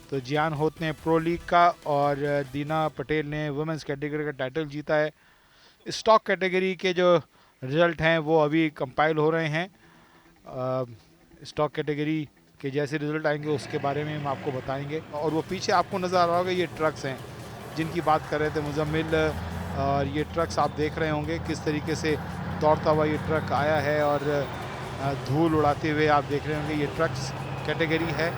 तो जियान होत ने प्रो लीग का और दीना पटेल ने वुमेंस कैटेगरी का टाइटल जीता है। स्टॉक कैटेगरी के जो रिज़ल्ट हैं वो अभी कंपाइल हो रहे हैं। स्टॉक कैटेगरी के जैसे रिज़ल्ट आएंगे उसके बारे में हम आपको बताएंगे। और वो पीछे आपको नज़र आ रहा होगा ये ट्रक्स हैं जिनकी बात कर रहे थे मुजम्मिल, और ये ट्रक्स आप देख रहे होंगे किस तरीके से दौड़ता हुआ ये ट्रक आया है और धूल उड़ाते हुए आप देख रहे होंगे। ये ट्रक्स कैटेगरी है।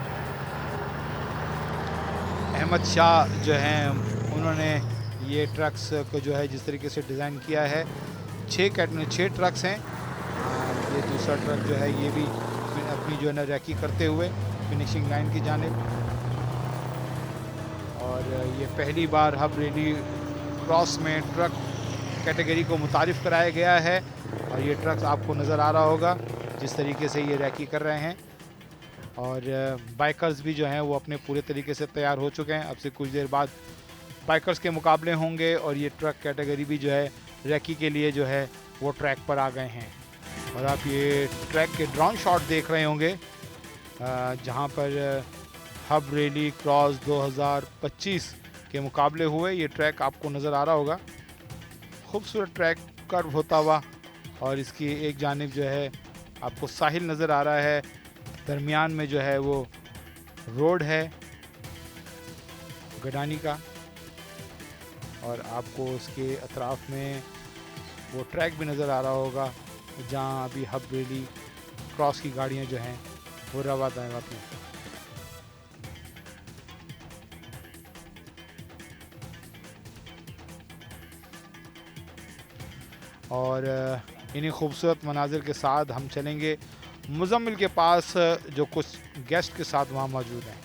अहमद शाह जो हैं उन्होंने ये ट्रक्स को जो है जिस तरीके से डिज़ाइन किया है, 6 ट्रक्स हैं। ये दूसरा ट्रक जो है ये भी अपनी जो है ना रैकी करते हुए फिनिशिंग लाइन की जानिब। और ये पहली बार हब रेली क्रॉस में ट्रक कैटेगरी को मुतारिफ़ कराया गया है और ये ट्रक्स आपको नज़र आ रहा होगा जिस तरीके से ये रैकी कर रहे हैं। और बाइकर्स भी जो हैं वो अपने पूरे तरीके से तैयार हो चुके हैं। अब से कुछ देर बाद बाइकर्स के मुकाबले होंगे और ये ट्रक कैटेगरी भी जो है रैकी के लिए जो है वो ट्रैक पर आ गए हैं। और आप ये ट्रैक के ड्रोन शॉट देख रहे होंगे जहां पर हब रेली क्रॉस 2025 के मुकाबले हुए। ये ट्रैक आपको नज़र आ रहा होगा, खूबसूरत ट्रैक कर्व होता हुआ, और इसकी एक जानिब जो है आपको साहिल नज़र आ रहा है, दरमियान में जो है वो रोड है गडानी का, और आपको उसके अतराफ में वो ट्रैक भी नज़र आ रहा होगा जहाँ अभी हब रेली क्रॉस की गाड़ियाँ जो हैं वो रवा दावा की। और इन्हीं खूबसूरत मनाजिर के साथ हम चलेंगे मुजम्मिल के पास जो कुछ गेस्ट के साथ वहाँ मौजूद हैं।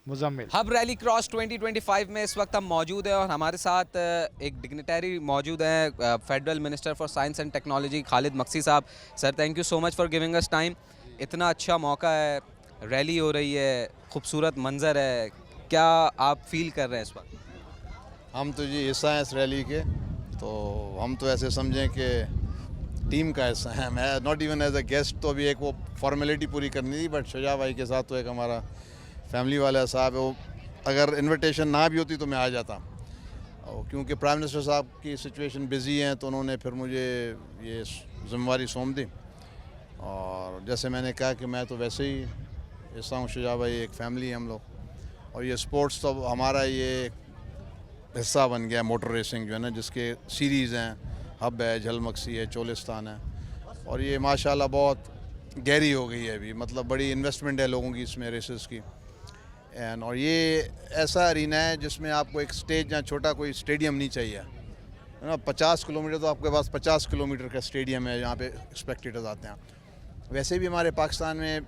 मुजम्मिल, हब रैली क्रॉस 2025 में इस वक्त हम मौजूद हैं और हमारे साथ एक डिग्निटरी मौजूद हैं, federal minister for science and technology Khalid Maqsi साहब। Sir, thank you so much for giving us time. इतना अच्छा मौका है, रैली हो रही है, खूबसूरत मंजर है, क्या आप फील कर रहे हैं इस वक्त? हम तो जी हिस्सा हैं इस रैली के, तो हम तो ऐसे समझें कि टीम का हिस्सा है। मैं not even as a guest, तो अभी एक वो फॉर्मेलिटी पूरी करनी थी, बट शुजा भाई के साथ तो एक हमारा फैमिली वाला साहब है, वो अगर इनविटेशन ना भी होती तो मैं आ जाता, और क्योंकि प्राइम मिनिस्टर साहब की सिचुएशन बिज़ी हैं तो उन्होंने फिर मुझे ये जिम्मेवारी सौंप दी। और जैसे मैंने कहा कि मैं तो वैसे ही हिस्सा हूँ, शुजा भाई एक फैमिली है हम लोग, और ये स्पोर्ट्स तो हमारा ये हिस्सा बन गया, मोटर रेसिंग जो है ना, जिसके सीरीज़ हैं, हब है, झलमक्सी है, चोलिस्तान है, और ये माशाल्लाह बहुत गहरी हो गई है अभी, मतलब बड़ी इन्वेस्टमेंट है लोगों की इसमें रेसेस की। एंड और ये ऐसा अरीना है जिसमें आपको एक स्टेज या छोटा कोई स्टेडियम नहीं चाहिए, है ना। 50 किलोमीटर तो आपके पास 50 किलोमीटर का स्टेडियम है जहाँ पे स्पेक्टेटर्स आते हैं। वैसे भी हमारे पाकिस्तान में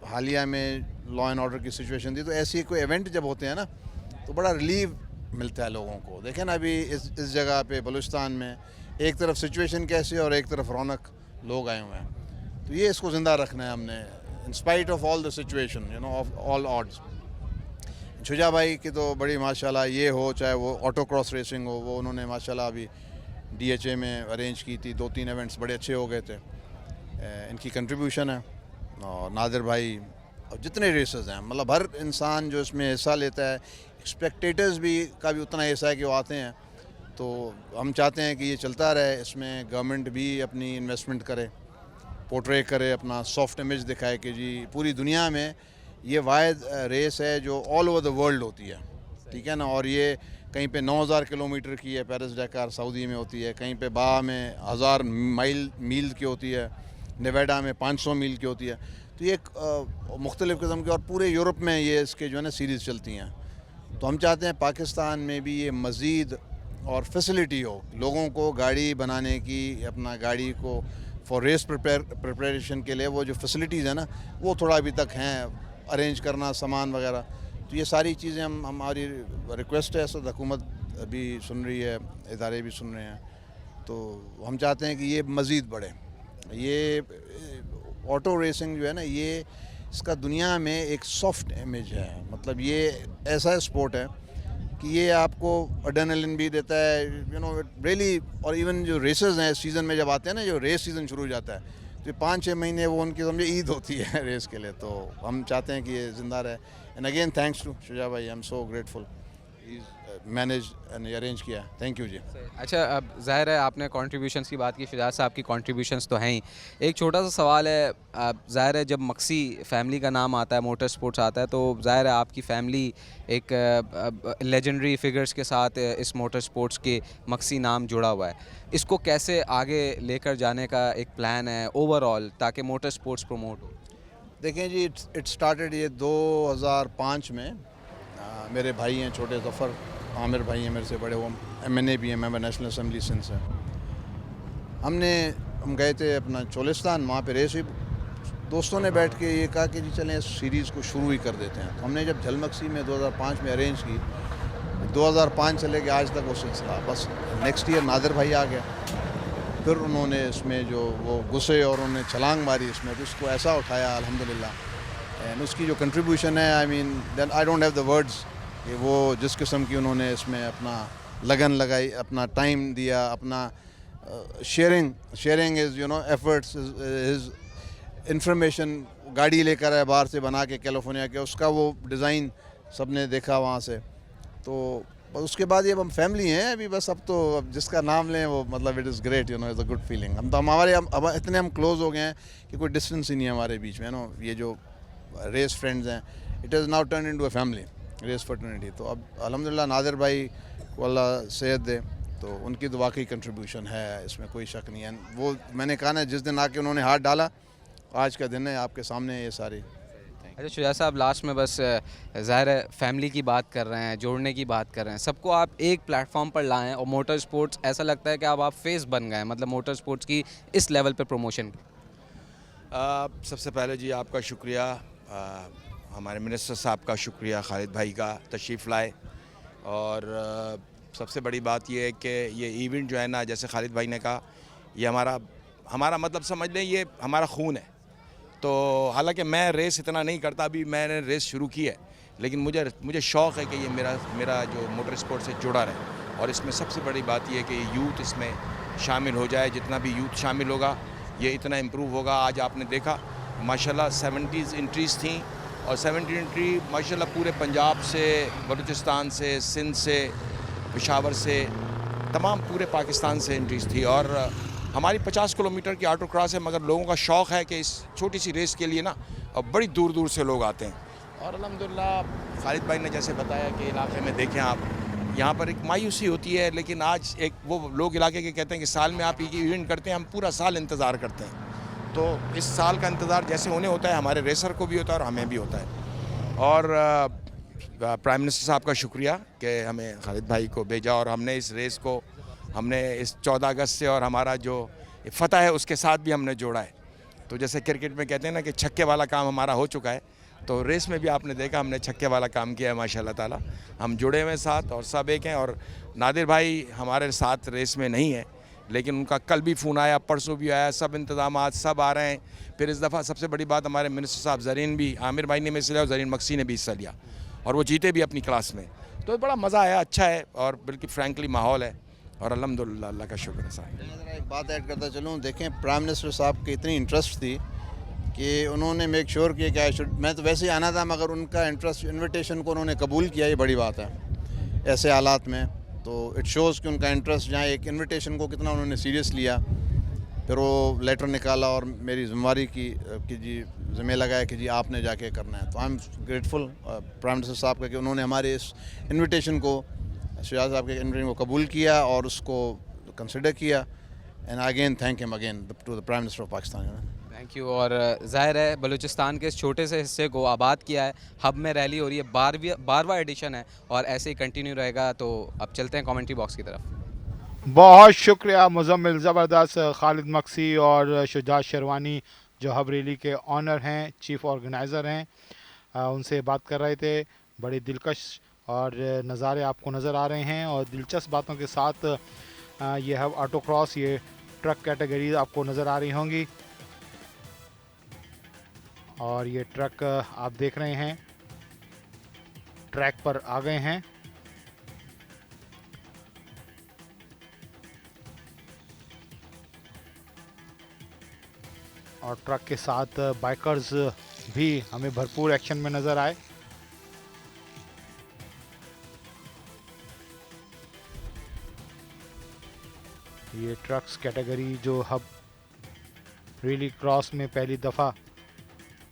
हालिया में लॉ एंड ऑर्डर की सिचुएशन थी, तो ऐसी कोई इवेंट जब होते हैं ना तो बड़ा रिलीव मिलता है लोगों को। देखें ना अभी इस जगह पे बलूचिस्तान में एक तरफ सिचुएशन कैसी है और एक तरफ रौनक, लोग आए हुए हैं, तो ये इसको ज़िंदा रखना है हमने, in spite of all the situation, you know, of all odds. Shuja भाई की तो बड़ी माशाल्लाह ये हो, चाहे वो ऑटो क्रॉस रेसिंग हो, वो उन्होंने माशाल्लाह अभी DHA में अरेंज की थी, 2-3 इवेंट्स बड़े अच्छे हो गए थे, इनकी कंट्रीब्यूशन है। और नादिर भाई और जितने रेसेस हैं, मतलब हर इंसान जो इसमें हिस्सा लेता है, स्पेक्टेटर्स भी का भी उतना हिस्सा है कि वो आते हैं, तो हम चाहते हैं कि ये चलता रहे। इसमें गवर्नमेंट भी अपनी इन्वेस्टमेंट करे, पोर्ट्रे करे, अपना सॉफ्ट इमेज दिखाए कि जी पूरी दुनिया में ये वाहिद रेस है जो ऑल ओवर द वर्ल्ड होती है, ठीक है ना। और ये कहीं पे 9000 किलोमीटर की है, पेरिस डैकार सऊदी में होती है, कहीं पे बाह में 1000 मील की होती है, नेवाडा में 500 मील की होती है, तो ये एक मुख्तलिफ़ किस्म के, और पूरे यूरोप में ये इसके जो है ना सीरीज़ चलती हैं। तो हम चाहते हैं पाकिस्तान में भी ये मज़ीद और फैसिलिटी हो लोगों को गाड़ी बनाने की, अपना गाड़ी को फॉर रेस प्रिपरेशन के लिए वो जो फैसिलिटीज़ है ना वो थोड़ा अभी तक हैं, अरेंज करना सामान वगैरह। तो ये सारी चीज़ें हमारी रिक्वेस्ट है, सब हुकूमत भी सुन रही है, इदारे भी सुन रहे हैं, तो हम चाहते हैं कि ये मज़ीद बढ़े। ये ऑटो रेसिंग जो है ना, ये इसका दुनिया में एक सॉफ्ट इमेज है, मतलब ये ऐसा स्पोर्ट है कि ये आपको एड्रेनलिन भी देता है, यू नो रियली। और इवन जो रेसेस हैं सीज़न में जब आते हैं ना, जो रेस सीज़न शुरू हो जाता है, तो 5-6 महीने वो उनकी समझे ईद होती है रेस के लिए। तो हम चाहते हैं कि ये ज़िंदा रहे। And again thanks to Shuja भाई, I am so grateful, manage and arrange किया। थैंक यू जी। अच्छा, अब ज़ाहिर है आपने कंट्रीब्यूशंस की बात की, शुजात साहब की कंट्रीब्यूशंस तो हैं ही। एक छोटा सा सवाल है, ज़ाहिर है जब मक्सी फैमिली का नाम आता है, मोटर स्पोर्ट्स आता है, तो ज़ाहिर है आपकी फैमिली एक लेजेंडरी फिगर्स के साथ इस मोटर स्पोर्ट्स के मक्सी नाम जुड़ा हुआ है। इसको कैसे आगे लेकर जाने का एक प्लान है ओवरऑल, ताकि मोटर स्पोर्ट्स प्रमोट हो? देखें जी, इट स्टार्टेड ये 2005 में। मेरे भाई हैं छोटे ज़फ़र आमिर भाई हैं मेरे से बड़े, वो MNA भी हैं, मेंबर नेशनल असेंबली सिंध से। हम गए थे अपना चोलिस्तान, वहाँ पे रेस हुई। दोस्तों ने बैठ के ये कहा कि जी चलें इस सीरीज़ को शुरू ही कर देते हैं। तो हमने जब झलमक्सी में 2005 में अरेंज की, 2005 से लेके आज तक वो सिलसिला, बस नेक्स्ट ईयर नादिर भाई आ गया, फिर उन्होंने इसमें जो वो घुसे और उन्होंने छलांग मारी इसमें, तो उसको ऐसा उठाया अल्हम्दुलिल्लाह। एंड उसकी जो कंट्रीब्यूशन है, I mean then I don't have the words कि वो जिस किस्म की उन्होंने इसमें अपना लगन लगाई, अपना टाइम दिया, अपना sharing is you know efforts is information. गाड़ी लेकर आए बाहर से बना के कैलिफोर्निया के, उसका वो डिज़ाइन सब ने देखा वहाँ से। तो बस उसके बाद ये हम फैमिली हैं अभी, बस अब तो अब जिसका नाम लें वो मतलब it is great, you know, is a good feeling. हम तो अब इतने हम क्लोज हो गए हैं कि कोई डिस्टेंस ही नहीं है हमारे बीच में, नो। ये जो रेस फ्रेंड्स हैं, it is now turn into a family, race fraternity. तो अब अल्हम्दुलिल्लाह नादिर भाई को अल्लाह सेहत दे, तो उनकी तो वाकई कंट्रीब्यूशन है, इसमें कोई शक नहीं है। वो मैंने कहा ना, जिस दिन आके उन्होंने हाथ डाला, आज का दिन है, आपके सामने ये सारी। अच्छा शुजा साहब, लास्ट में बस ज़ाहिर है फैमिली की बात कर रहे हैं, जोड़ने की बात कर रहे हैं, सबको आप एक प्लेटफॉर्म पर लाएं, और मोटर स्पोर्ट्स ऐसा लगता है कि अब आप फेस बन गए, मतलब मोटर स्पोर्ट्स की इस लेवल पे प्रमोशन। सबसे पहले जी आपका शुक्रिया, हमारे मिनिस्टर साहब का शुक्रिया, खालिद भाई का तशरीफ़ लाए। और सबसे बड़ी बात यह है कि ये इवेंट जो है ना, जैसे खालिद भाई ने कहा, ये हमारा मतलब समझ लें ये हमारा खून है। तो हालांकि मैं रेस इतना नहीं करता, अभी मैंने रेस शुरू की है, लेकिन मुझे शौक़ है कि ये मेरा जो मोटर स्पोर्ट से जुड़ा रहे। और इसमें सबसे बड़ी बात यह है कि यूथ इसमें शामिल हो जाए, जितना भी यूथ शामिल होगा ये इतना इम्प्रूव होगा। आज आपने देखा माशाल्लाह 70 एंट्रीज़ थी, और 70 एंट्री माशाल्लाह पूरे पंजाब से, बलूचिस्तान से, सिंध से, पेशावर से, तमाम पूरे पाकिस्तान से एंट्रीज़ थी। और हमारी 50 किलोमीटर की ऑटो क्रॉस है, मगर लोगों का शौक़ है कि इस छोटी सी रेस के लिए ना बड़ी दूर दूर से लोग आते हैं। और अल्हम्दुलिल्लाह खालिद भाई ने जैसे बताया कि इलाके में देखें आप, यहाँ पर एक मायूसी होती है, लेकिन आज एक वो लोग इलाके के कहते हैं कि साल में आप ये इवेंट करते हैं, हम पूरा साल इंतज़ार करते हैं। तो इस साल का इंतज़ार जैसे उन्हें होता है, हमारे रेसर को भी होता है और हमें भी होता है। और प्राइम मिनिस्टर साहब का शुक्रिया कि हमें खालिद भाई को भेजा, और हमने इस रेस को हमने इस 14 अगस्त से और हमारा जो फ़तह है उसके साथ भी हमने जोड़ा है। तो जैसे क्रिकेट में कहते हैं ना कि छक्के वाला काम हमारा हो चुका है, तो रेस में भी आपने देखा हमने छक्के वाला काम किया है माशाल्लाह ताला। हम जुड़े हुए साथ और सब एक हैं। और नादिर भाई हमारे साथ रेस में नहीं है, लेकिन उनका कल भी फ़ोन आया, परसों भी आया, सब इंतज़ामात सब आ रहे हैं। फिर इस दफ़ा सबसे बड़ी बात, हमारे मिनिस्टर साहब ज़रीन भी, आमिर भाई ने में हिस्सा लिया और ज़रीन मक्सी ने भी हिस्सा लिया, और वो जीते भी अपनी क्लास में। तो बड़ा मज़ा आया, अच्छा है और बिल्कुल फ्रैंकली माहौल है, और अल्हम्दुलिल्लाह अल्लाह का शुक्र है साहब। एक बात ऐड करता चलूँ, देखें प्राइम मिनिस्टर साहब की इतनी इंटरेस्ट थी कि उन्होंने मेक श्योर किया कि मैं तो वैसे ही आना था, मगर उनका इंटरेस्ट, इन्विटेशन को उन्होंने कबूल किया, ये बड़ी बात है ऐसे हालात में। तो इट शोज़ कि उनका इंटरेस्ट, जहाँ एक इन्विटेशन को कितना उन्होंने सीरियस लिया। फिर वो लेटर निकाला और मेरी ज़िम्मेवारी की कि जी ज़िम्मे लगाया कि जी आपने जाके करना है। तो I am grateful prime minister साहब का कि उन्होंने हमारे इस इन्विटेशन को, शुजा साहब के इन्विटेशन को कबूल किया और उसको कंसिडर किया। And again thank him again to the prime minister of Pakistan. Thank you. और ज़ाहिर है बलूचिस्तान के इस छोटे से हिस्से को आबाद किया है, हब में रैली हो रही है, 12वां एडिशन है और ऐसे ही कंटिन्यू रहेगा। तो अब चलते हैं कमेंट्री बॉक्स की तरफ। बहुत शुक्रिया मुजम्मिल, ज़बरदस्त। खालिद मक्सी और शुजा शेरवानी जो हब रैली के ऑनर हैं, चीफ ऑर्गेनाइज़र हैं, उनसे बात कर रहे थे। बड़े दिलकश और नज़ारे आपको नज़र आ रहे हैं और दिलचस्प बातों के साथ ये हब ऑटो क्रॉस, ये ट्रक कैटेगरी आपको नज़र आ रही होंगी। और ये ट्रक आप देख रहे हैं ट्रैक पर आ गए हैं। और ट्रक के साथ बाइकर्स भी हमें भरपूर एक्शन में नज़र आए। ये ट्रक्स कैटेगरी जो हब रैली क्रॉस में पहली दफ़ा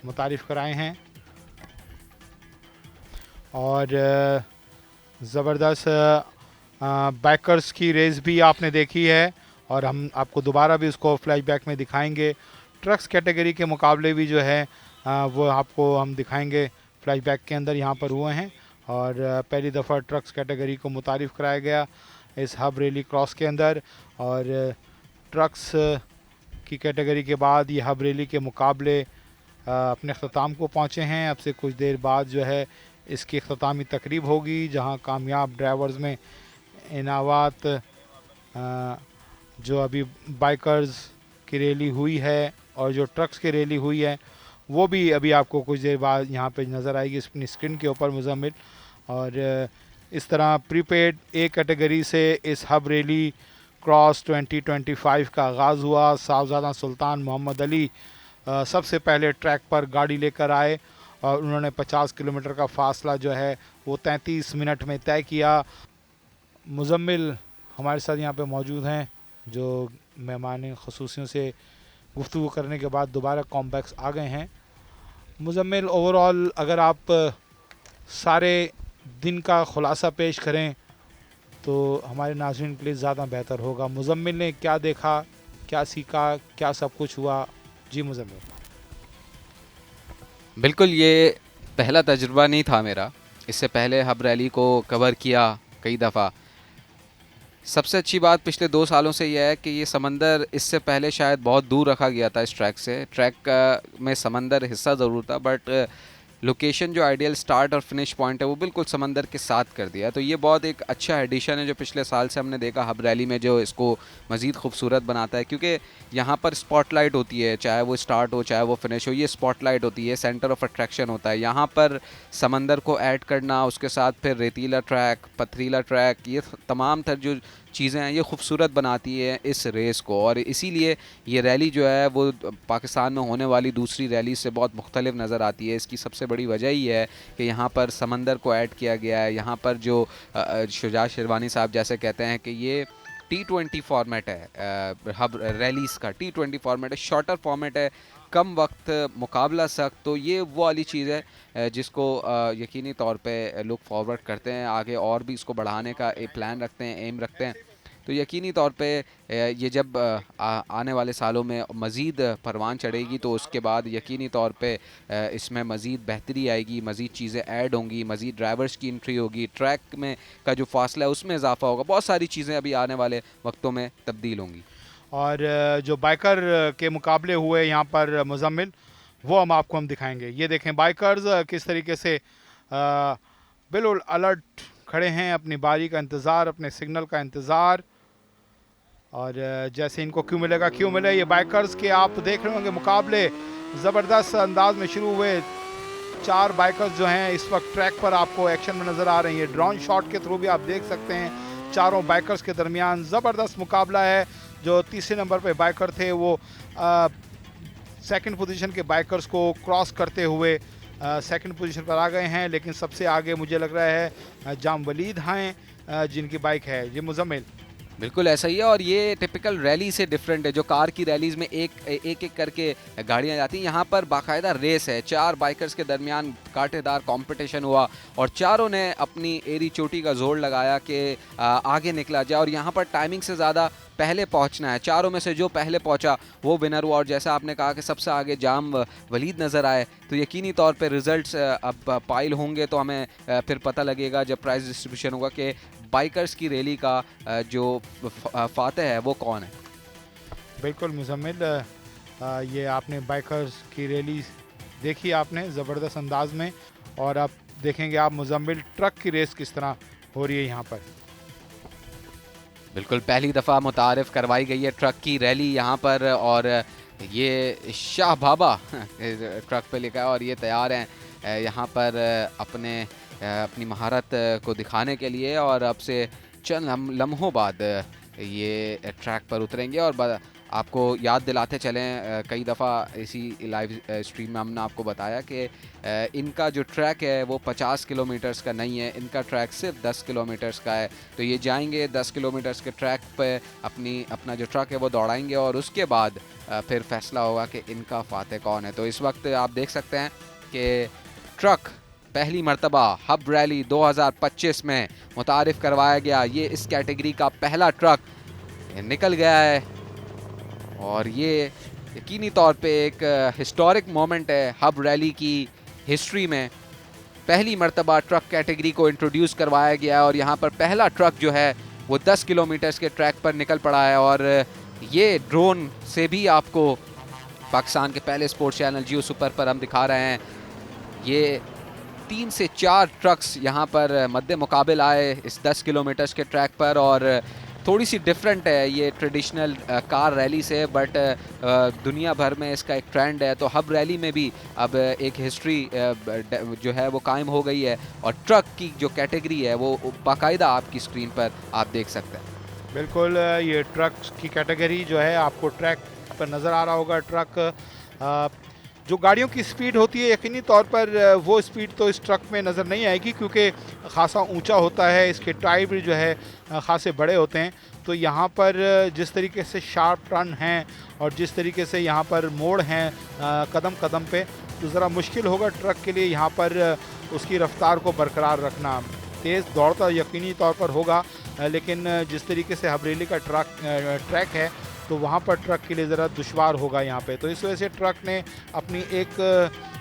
मुतारिफ कराए हैं और ज़बरदस्त बाइकर्स की रेस भी आपने देखी है और हम आपको दोबारा भी उसको फ्लैशबैक में दिखाएंगे। ट्रक्स कैटेगरी के मुकाबले भी जो है वो आपको हम दिखाएंगे फ्लैशबैक के अंदर यहाँ पर हुए हैं और पहली दफ़ा ट्रक्स कैटेगरी को मुतारिफ कराया गया इस हब रैली क्रॉस के अंदर। और ट्रक्स की कैटेगरी के बाद ये हब रैली के मुकाबले अपने अख्ताम को पहुँचे हैं। अब से कुछ देर बाद जो है इसकी अख्तामी तकरीब होगी जहाँ कामयाब ड्राइवर्स में इनावात जो अभी बाइकर्स की रैली हुई है और जो ट्रक्स की रैली हुई है वो भी अभी आपको कुछ देर बाद यहाँ पे नज़र आएगी अपनी स्क्रीन के ऊपर मुजम्मिल। और इस तरह प्रीपेड ए कैटेगरी से इस हब रैली क्रॉस 2025 का आगाज़ हुआ। साहबजादा सुल्तान मोहम्मद अली सबसे पहले ट्रैक पर गाड़ी लेकर आए और उन्होंने 50 किलोमीटर का फासला जो है वो 33 मिनट में तय किया। मुजम्मिल हमारे साथ यहाँ पे मौजूद हैं जो मेहमान ख़ुसूसियों से गुफ्तगू करने के बाद दोबारा कॉम्बैक्स आ गए हैं। मुजम्मिल, ओवरऑल अगर आप सारे दिन का ख़ुलासा पेश करें तो हमारे नाज़रीन के लिए ज़्यादा बेहतर होगा। मुजम्मिल ने क्या देखा, क्या सीखा, क्या सब कुछ हुआ? जी मुजम्मिल। बिल्कुल, ये पहला तजुर्बा नहीं था मेरा। इससे पहले हब रैली को कवर किया कई दफ़ा। सबसे अच्छी बात पिछले 2 सालों से यह है कि ये समंदर इससे पहले शायद बहुत दूर रखा गया था इस ट्रैक से। ट्रैक में समंदर हिस्सा ज़रूर था बट लोकेशन जो आइडियल स्टार्ट और फिनिश पॉइंट है वो बिल्कुल समंदर के साथ कर दिया। तो ये बहुत एक अच्छा एडिशन है जो पिछले साल से हमने देखा हब रैली में, जो इसको मज़ीद खूबसूरत बनाता है क्योंकि यहाँ पर स्पॉटलाइट होती है, चाहे वो स्टार्ट हो चाहे वो फिनिश हो, ये स्पॉटलाइट होती है, सेंटर ऑफ अट्रैक्शन होता है। यहाँ पर समंदर को ऐड करना, उसके साथ फिर रेतीला ट्रैक, पथरीला ट्रैक, ये तमाम तर जो चीज़ें हैं ये खूबसूरत बनाती है इस रेस को। और इसीलिए ये रैली जो है वो पाकिस्तान में होने वाली दूसरी रैली से बहुत मुख्तलिफ नज़र आती है। इसकी सबसे बड़ी वजह ही है कि यहाँ पर समंदर को ऐड किया गया है। यहाँ पर जो शुजा शेरवानी साहब जैसे कहते हैं कि ये T20 फॉर्मेट है, हब रैलीज़ का T20 फॉर्मेट है, शॉर्टर फॉर्मेट है, कम वक्त मुकाबला सख्त। तो ये वो वाली चीज़ है जिसको यकीनी तौर पे लुक फॉरवर्ड करते हैं, आगे और भी इसको बढ़ाने का एक प्लान रखते हैं, एम रखते हैं। तो यकीनी तौर पे ये जब आने वाले सालों में मज़ीद परवान चढ़ेगी तो उसके बाद यकीनी तौर पे इसमें मज़ीद बेहतरी आएगी, मज़ीद चीज़ें ऐड होंगी, मज़ीद ड्राइवर्स की एंट्री होगी, ट्रैक में का जो फासला है उसमें इजाफा होगा, बहुत सारी चीज़ें अभी आने वाले वक्तों में तब्दील होंगी। और जो बाइकर के मुकाबले हुए यहाँ पर मुजम्मिल, वो हम दिखाएंगे। ये देखें बाइकर्स किस तरीके से बिल्कुल अलर्ट खड़े हैं, अपनी बारी का इंतज़ार, अपने सिग्नल का इंतज़ार। और जैसे इनको क्यों मिलेगा क्यों मिले, ये बाइकर्स के आप देख रहे होंगे मुकाबले ज़बरदस्त अंदाज में शुरू हुए। 4 बाइकर्स जो हैं इस वक्त ट्रैक पर आपको एक्शन में नज़र आ रही हैं। ड्रोन शॉट के थ्रू भी आप देख सकते हैं चारों बाइकर्स के दरमियान ज़बरदस्त मुकाबला है। जो तीसरे नंबर पे बाइकर थे वो सेकंड पोजीशन के बाइकर्स को क्रॉस करते हुए सेकंड पोजीशन पर आ गए हैं। लेकिन सबसे आगे मुझे लग रहा है जाम वलीद हैं जिनकी बाइक है। ये मुजम्मिल बिल्कुल ऐसा ही है और ये टिपिकल रैली से डिफरेंट है। जो कार की रैलीज़ में एक करके गाड़ियां जाती हैं, यहाँ पर बाकायदा रेस है। 4 बाइकर्स के दरमियान कांटेदार कंपटीशन हुआ और चारों ने अपनी एरी चोटी का जोर लगाया कि आगे निकला जाए। और यहाँ पर टाइमिंग से ज़्यादा पहले पहुंचना है। चारों में से जो पहले पहुंचा वो विनर हुआ। और जैसा आपने कहा कि सबसे आगे जाम वलीद नज़र आए, तो यकीनी तौर पे रिजल्ट्स अब पाइल होंगे तो हमें फिर पता लगेगा जब प्राइस डिस्ट्रीब्यूशन होगा कि बाइकर्स की रैली का जो फातह है वो कौन है। बिल्कुल मुजम्मिल, ये आपने बाइकर्स की रैली देखी आपने ज़बरदस्त अंदाज में, और अब देखेंगे आप मुजम्मिल ट्रक की रेस किस तरह हो रही है यहाँ पर। बिल्कुल पहली दफ़ा मुतारिफ करवाई गई है ट्रक की रैली यहाँ पर, और ये शाह बाबा ट्रक पे लिखा है और ये तैयार हैं यहाँ पर अपनी महारत को दिखाने के लिए। और अब से चंद लम्हों बाद ये ट्रैक पर उतरेंगे। और आपको याद दिलाते चलें, कई दफ़ा इसी लाइव स्ट्रीम में हमने आपको बताया कि इनका जो ट्रैक है वो 50 किलोमीटर्स का नहीं है, इनका ट्रैक सिर्फ 10 किलोमीटर्स का है। तो ये जाएंगे 10 किलोमीटर्स के ट्रैक पे अपना जो ट्रक है वो दौड़ाएंगे और उसके बाद फिर फैसला होगा कि इनका फातह कौन है। तो इस वक्त आप देख सकते हैं कि ट्रक पहली मर्तबा हब रैली 2025 में मुतारिफ करवाया गया। ये इस कैटेगरी का पहला ट्रक निकल गया है और ये यकीनी तौर पे एक हिस्टोरिक मोमेंट है हब रैली की हिस्ट्री में। पहली मर्तबा ट्रक कैटेगरी को इंट्रोड्यूस करवाया गया है और यहाँ पर पहला ट्रक जो है वो 10 किलोमीटर्स के ट्रैक पर निकल पड़ा है। और ये ड्रोन से भी आपको पाकिस्तान के पहले स्पोर्ट्स चैनल जियो सुपर पर हम दिखा रहे हैं। ये 3 से 4 ट्रक्स यहाँ पर मद्दे मुकाबिल आए इस 10 किलोमीटर्स के ट्रैक पर, और थोड़ी सी डिफरेंट है ये ट्रेडिशनल कार रैली से, बट दुनिया भर में इसका एक ट्रेंड है। तो हब रैली में भी अब एक हिस्ट्री जो है वो कायम हो गई है और ट्रक की जो कैटेगरी है वो बाकायदा आपकी स्क्रीन पर आप देख सकते हैं। बिल्कुल, ये ट्रक की कैटेगरी जो है आपको ट्रैक पर नज़र आ रहा होगा। ट्रक जो गाड़ियों की स्पीड होती है यकीनी तौर पर वो स्पीड तो इस ट्रक में नज़र नहीं आएगी क्योंकि ख़ासा ऊंचा होता है, इसके टायर भी जो है ख़ासे बड़े होते हैं। तो यहाँ पर जिस तरीके से शार्प टर्न हैं और जिस तरीके से यहाँ पर मोड़ हैं कदम कदम पे, तो ज़रा मुश्किल होगा ट्रक के लिए यहाँ पर उसकी रफ्तार को बरकरार रखना। तेज़ दौड़ता यकीनी तौर पर होगा, लेकिन जिस तरीके से हबरेली का ट्रैक है तो वहाँ पर ट्रक के लिए ज़रा दुश्वार होगा यहाँ पे। तो इस वजह से ट्रक ने अपनी एक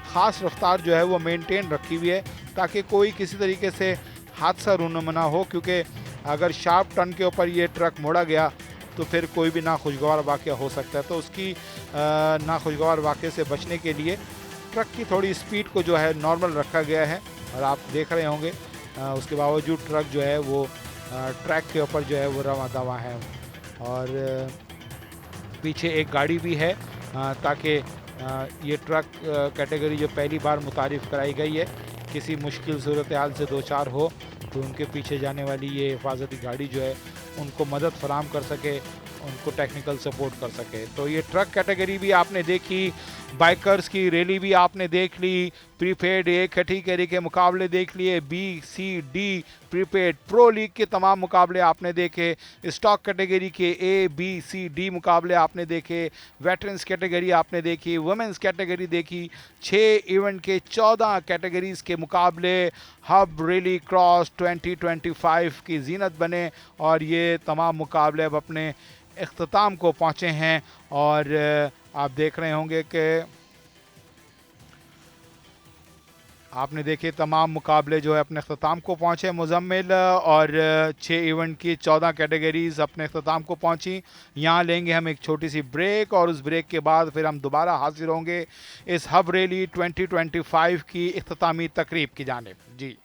ख़ास रफ्तार जो है वो मेंटेन रखी हुई है ताकि कोई किसी तरीके से हादसा रूनुमा हो, क्योंकि अगर शार्प टर्न के ऊपर ये ट्रक मोड़ा गया तो फिर कोई भी नाखुशगवार वाक़या हो सकता है। तो उसकी नाखुशगवार वाक़े से बचने के लिए ट्रक की थोड़ी स्पीड को जो है नॉर्मल रखा गया है और आप देख रहे होंगे उसके बावजूद ट्रक जो है वो ट्रैक के ऊपर जो है वो रवा दवा है। और पीछे एक गाड़ी भी है ताकि ये ट्रक कैटेगरी जो पहली बार मुतारिफ़ कराई गई है किसी मुश्किल सूरत हाल से दो चार हो तो उनके पीछे जाने वाली ये हिफाजती गाड़ी जो है उनको मदद फराम कर सके, उनको टेक्निकल सपोर्ट कर सके। तो ये ट्रक कैटेगरी भी आपने देखी, बाइकर्स की रैली भी आपने देख ली, प्रीपेड ए कैटेगरी के मुकाबले देख लिए, B C D prepaid pro league के तमाम मुकाबले आपने देखे, स्टॉक कैटेगरी के ए बी सी डी मुकाबले आपने देखे, वेटरन्स कैटेगरी आपने देखी, वुमेंस कैटेगरी देखी, 6 इवेंट के 14 कैटेगरीज़ के मुकाबले हब रैली क्रॉस 2025 की जीनत बने और ये तमाम मुकाबले अब अपने इख्तिताम को पहुँचे हैं। और आप देख रहे होंगे कि आपने देखे तमाम मुकाबले जो है अपने इख्तिताम को पहुँचे मुजम्मिल, और 6 इवेंट की 14 कैटेगरीज़ अपने इख्तिताम को पहुँची। यहाँ लेंगे हम एक छोटी सी ब्रेक और उस ब्रेक के बाद फिर हम दोबारा हाजिर होंगे इस हब रैली 2025 की इख्तितामी तकरीब की जानिब। जी।